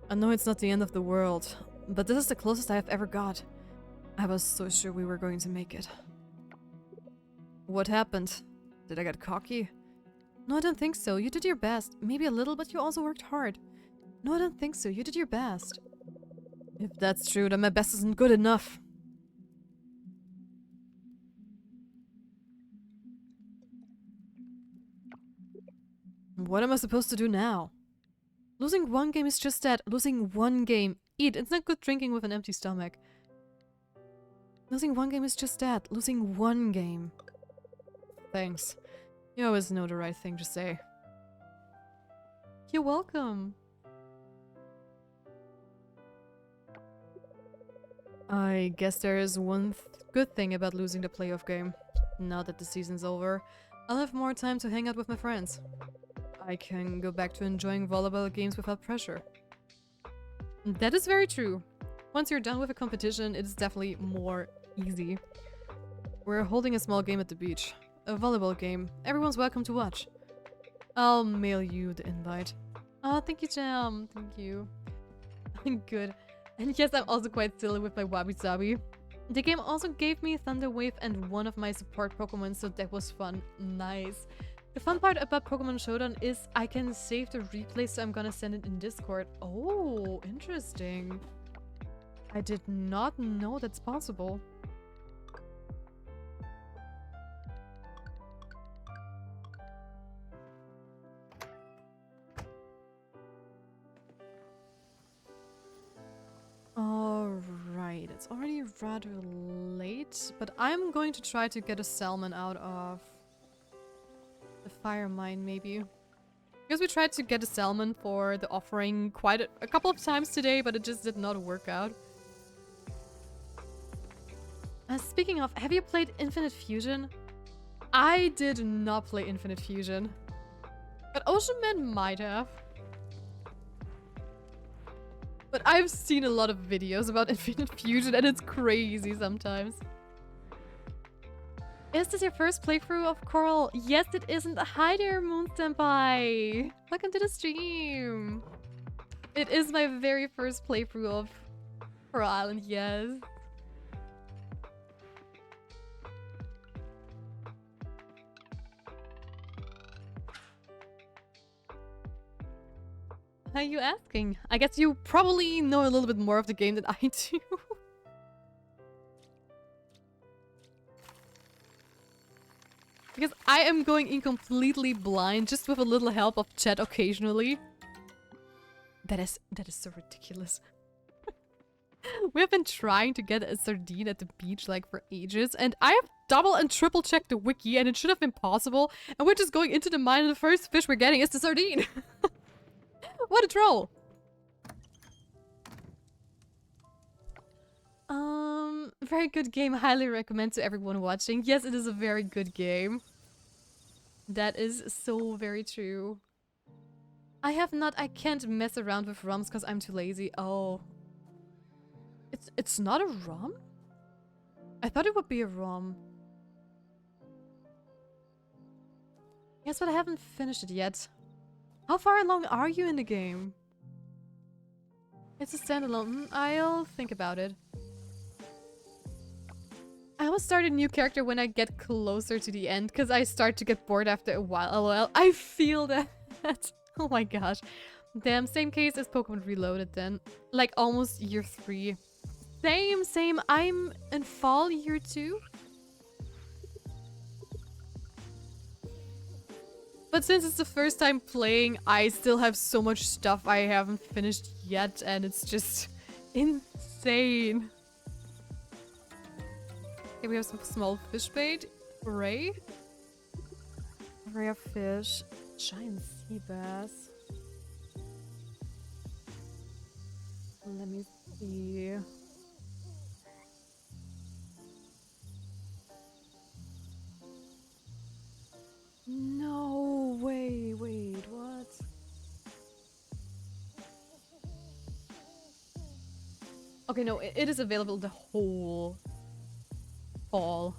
I know it's not the end of the world, but this is the closest I have ever got. I was so sure we were going to make it. What happened? Did I get cocky? No, I don't think so. You did your best. Maybe a little, but you also worked hard. No, I don't think so. You did your best. If that's true, then my best isn't good enough. What am I supposed to do now? Losing one game is just that. Losing one game. Eat. It's not good drinking with an empty stomach. Losing one game is just that. Losing one game. Thanks. You always know the right thing to say. You're welcome. I guess there is one good thing about losing the playoff game. Now that the season's over, I'll have more time to hang out with my friends. I can go back to enjoying volleyball games without pressure. That is very true. Once you're done with a competition, it is definitely more easy. We're holding a small game at the beach. A volleyball game. Everyone's welcome to watch. I'll mail you the invite. Oh, thank you, Jam. Thank you. Good. And yes, I'm also quite silly with my wabi-sabi. The game also gave me Thunder Wave and one of my support Pokemon, so that was fun. Nice. The fun part about Pokemon Showdown is I can save the replay, so I'm gonna send it in Discord. Oh, interesting. I did not know that's possible. Alright, it's already rather late, but I'm going to try to get a salmon out of the fire mine, maybe. Because we tried to get a salmon for the offering quite a couple of times today, but it just did not work out. Speaking of, have you played Infinite Fusion? I did not play Infinite Fusion. But Ocean Man might have. But I've seen a lot of videos about Infinite Fusion and it's crazy sometimes. Is this your first playthrough of Coral? Yes, it isn't. Hi there, Moon Senpai. Welcome to the stream. It is my very first playthrough of Coral Island, yes. Why are you asking? I guess you probably know a little bit more of the game than I do. Because I am going in completely blind, just with a little help of chat occasionally. That is so ridiculous. We have been trying to get a sardine at the beach like for ages, and I have double and triple checked the wiki, and it should have been possible. And we're just going into the mine, and the first fish we're getting is the sardine. What a troll! Very good game. Highly recommend to everyone watching. Yes, it is a very good game. That is so very true. I can't mess around with ROMs because I'm too lazy. Oh. It's not a ROM? I thought it would be a ROM. Yes, but I haven't finished it yet. How far along are you in the game? It's a standalone. I'll think about it. I always start a new character when I get closer to the end because I start to get bored after a while. LOL. I feel that. Oh my gosh. Damn, same case as Pokemon Reloaded then. Like almost year 3. Same. I'm in fall year 2. But since it's the first time playing, I still have so much stuff I haven't finished yet, and it's just insane. Okay, we have some small fish bait. Hooray. Rare fish. Giant sea bass. Let me see. No, wait, what? Okay, no, it is available the whole fall.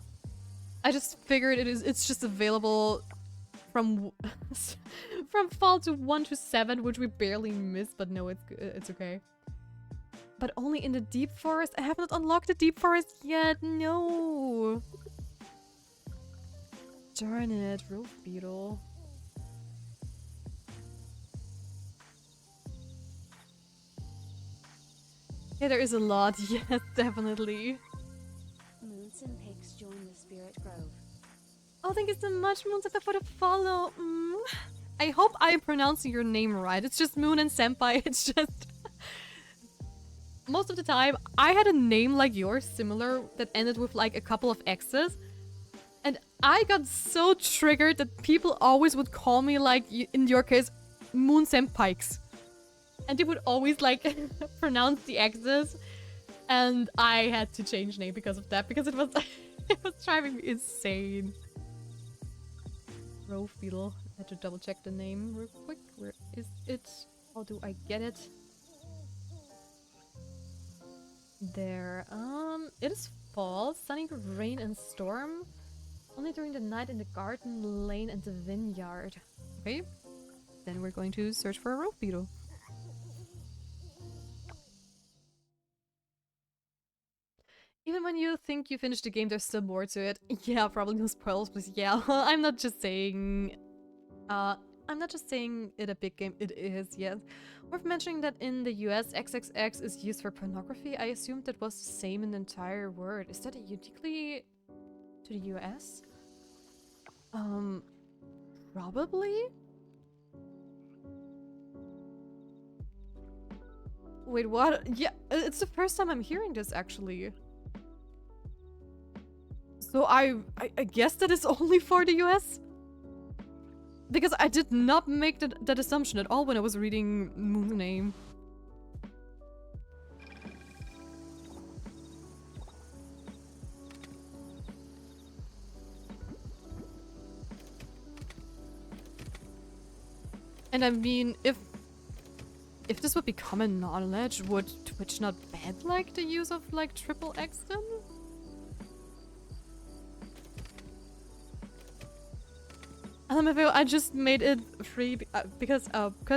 I just figured it's just available from from fall to 1 to 7, which we barely missed, but no, it's okay. But only in the deep forest. I have not unlocked the deep forest yet. No. Darn it, roof beetle. Yeah, there is a lot. Yes, definitely. Moons and pigs join the Spirit Grove. Oh, thank you so much, Moon Senpai, for the follow. I hope I'm pronouncing your name right. It's just Moon and Senpai. It's just... Most of the time, I had a name like yours, similar, that ended with like a couple of X's. And I got so triggered that people always would call me, like, in your case, Moon Senpikes. And they would always, like, pronounce the X's. And I had to change name because of that, because it was, it was driving me insane. Rove Beetle. I had to double check the name real quick. Where is it? How do I get it? There. It is fall, sunny, rain, and storm. Only during the night in the garden, lane, and the vineyard. Okay. Then we're going to search for a Rove Beetle. Even when you think you finished the game, there's still more to it. Yeah, probably no spoilers, but yeah, I'm not just saying... I'm not just saying it a big game, it is, yes. Worth mentioning that in the US, XXX is used for pornography. I assumed that was the same in the entire world. Is that uniquely to the US? Probably? Wait, what? Yeah, it's the first time I'm hearing this, actually. So I guess that is only for the US? Because I did not make that assumption at all when I was reading Moon's name. And I mean, if this would be common knowledge, would Twitch not ban like the use of like triple X then? I just made it free because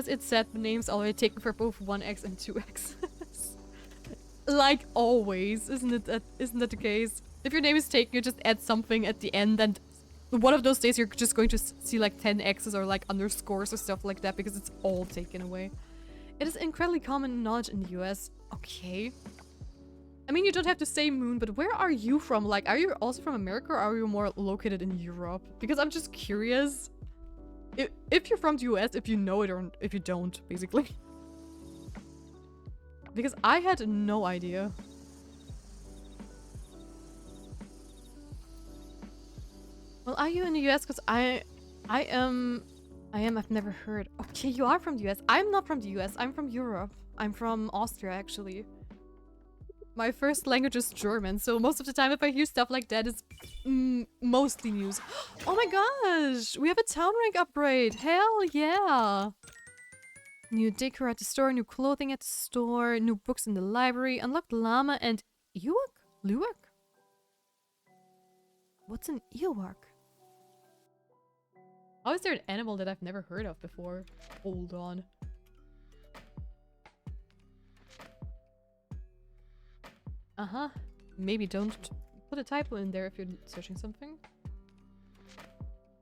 it said the names already taken for both 1x and 2x. Like always, isn't that the case? If your name is taken, you just add something at the end, and one of those days you're just going to see like 10 x's or like underscores or stuff like that because it's all taken away. It is incredibly common knowledge in the US. Okay. I mean, you don't have to say Moon, but where are you from? Like, are you also from America or are you more located in Europe? Because I'm just curious if you're from the US, if you know it or if you don't, basically. Because I had no idea. Well, are you in the US? Because I've never heard. Okay, you are from the US. I'm not from the US. I'm from Europe. I'm from Austria, actually. My first language is German, so most of the time if I hear stuff like that, it's mostly news. Oh my gosh! We have a town rank upgrade! Hell yeah! New decor at the store, new clothing at the store, new books in the library, unlocked llama and Ewok? Luwak? What's an Ewok? How is there an animal that I've never heard of before? Hold on. Uh-huh. Maybe don't put a typo in there if you're searching something.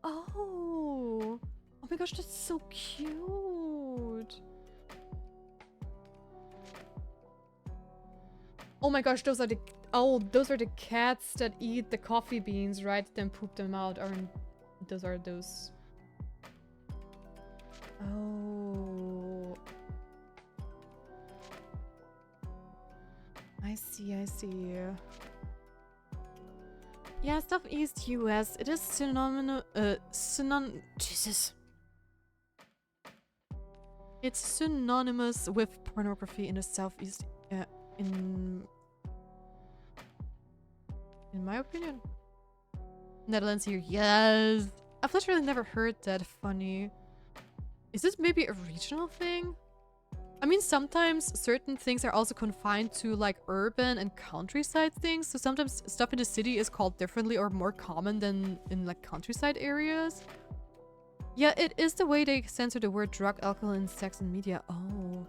Oh! Oh my gosh, that's so cute! Oh my gosh, those are the... Oh, those are the cats that eat the coffee beans, right? Then poop them out, aren't... Those are those... Oh... I see, I see. Yeah, Southeast US. It is synonymous... Jesus. It's synonymous with pornography in the Southeast... in my opinion. Netherlands here, yes! I've literally never heard that. Funny. Is this maybe a regional thing? I mean, sometimes certain things are also confined to like urban and countryside things. So sometimes stuff in the city is called differently or more common than in like countryside areas. Yeah, it is the way they censor the word drug, alcohol, and sex in media. Oh.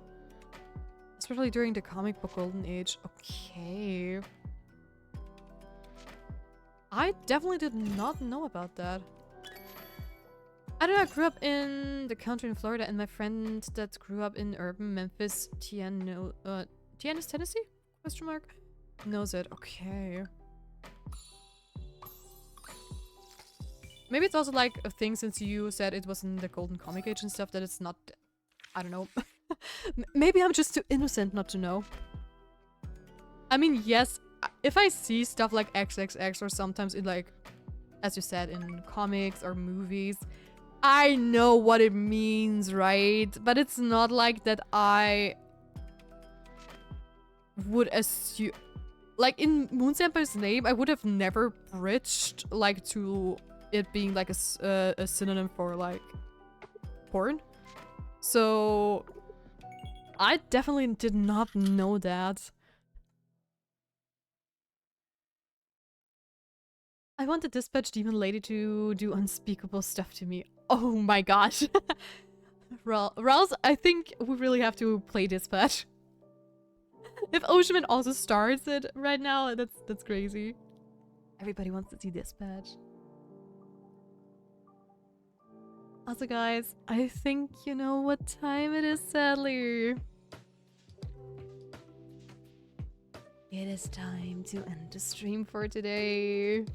Especially during the comic book golden age. Okay. I definitely did not know about that. I don't know, I grew up in the country in Florida, and my friend that grew up in urban Memphis, Tiana is Tennessee? Question mark? Knows it. Okay. Maybe it's also like a thing since you said it was in the golden comic age and stuff that it's not... I don't know. Maybe I'm just too innocent not to know. I mean, yes, if I see stuff like XXX or sometimes in like, as you said, in comics or movies, I know what it means, right? But it's not like that I would assume... Like in Moon Senpai's name, I would have never bridged like to it being like a synonym for like porn. So I definitely did not know that. I want the dispatch demon lady to do unspeakable stuff to me. Oh my gosh. Rouse, I think we really have to play dispatch. If Oceanman also starts it right now, that's crazy. Everybody wants to see dispatch. Also guys, I think you know what time it is, sadly. It is time to end the stream for today.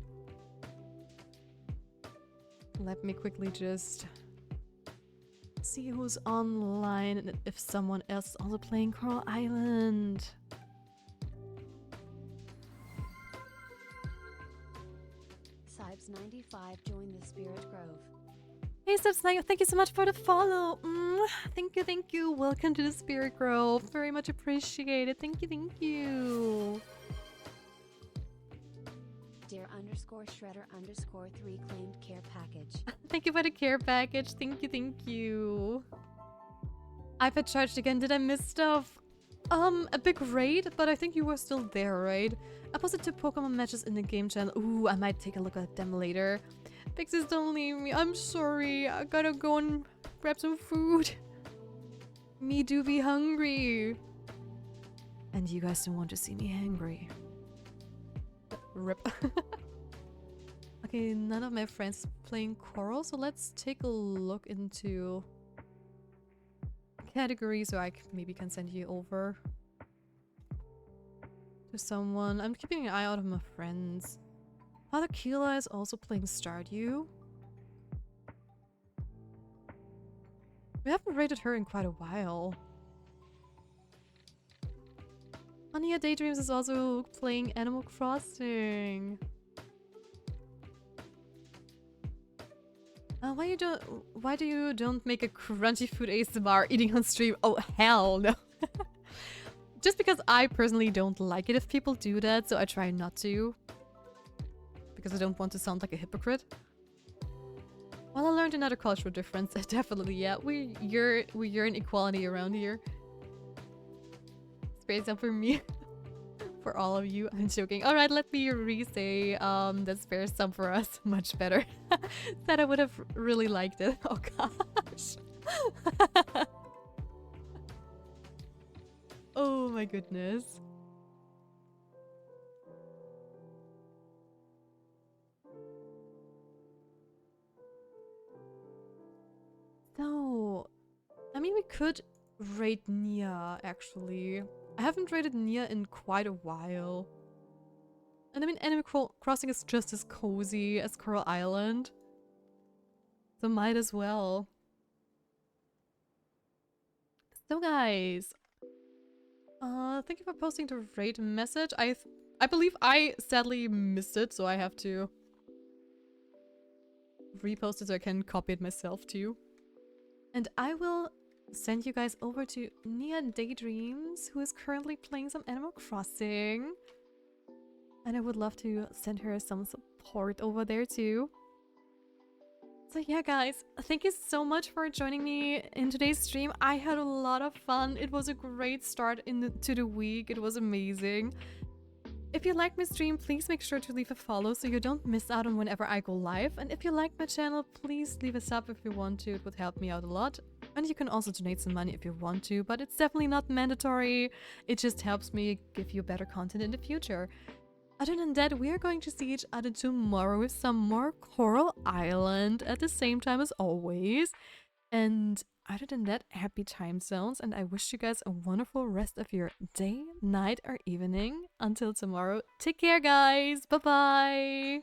Let me quickly just see who's online and if someone else is also playing Coral Island. Sibes95 joined the Spirit Grove. Hey Subsnipe, thank you so much for the follow. Thank you, thank you. Welcome to the Spirit Grove. Very much appreciated. Thank you, thank you. Dear _shredder_3 claimed care package. Thank you for the care package. Thank you, thank you. iPad charged again. Did I miss stuff? A big raid, but I think you were still there, right? I posted 2 Pokemon matches in the game channel. Ooh, I might take a look at them later. Pixies, don't leave me. I'm sorry. I gotta go and grab some food. Me do be hungry. And you guys don't want to see me hungry. Rip. Okay, none of my friends playing Coral, so let's take a look into categories so I maybe can send you over to someone. I'm keeping an eye out on my friends. Father Keela is also playing Stardew. We haven't rated her in quite a while. Ania Daydreams is also playing Animal Crossing. Why do you don't make a crunchy food ASMR eating on stream? Oh hell no. Just because I personally don't like it if people do that, so I try not to. Because I don't want to sound like a hypocrite. Well, I learned another cultural difference. Definitely, yeah. We yearn equality around here. It's great example for me. for all of you. I'm joking. All right, let me re-say that spare some for us. Much better. That I would have really liked it. Oh gosh. Oh my goodness. So, I mean, we could raid Nia, actually. I haven't raided Nia in quite a while. And I mean, Animal Crossing is just as cozy as Coral Island. So might as well. So guys, thank you for posting the raid message. I believe I sadly missed it, so I have to repost it so I can copy it myself too. And I will send you guys over to Nia Daydreams, who is currently playing some Animal Crossing. And I would love to send her some support over there too. So yeah, guys, thank you so much for joining me in today's stream. I had a lot of fun. It was a great start to the week. It was amazing. If you like my stream, please make sure to leave a follow so you don't miss out on whenever I go live. And if you like my channel, please leave a sub if you want to. It would help me out a lot. And you can also donate some money if you want to, but it's definitely not mandatory. It just helps me give you better content in the future. Other than that, we are going to see each other tomorrow with some more Coral Island at the same time as always. And other than that, happy time zones, and I wish you guys a wonderful rest of your day, night, or evening. Until tomorrow, take care, guys. Bye-bye.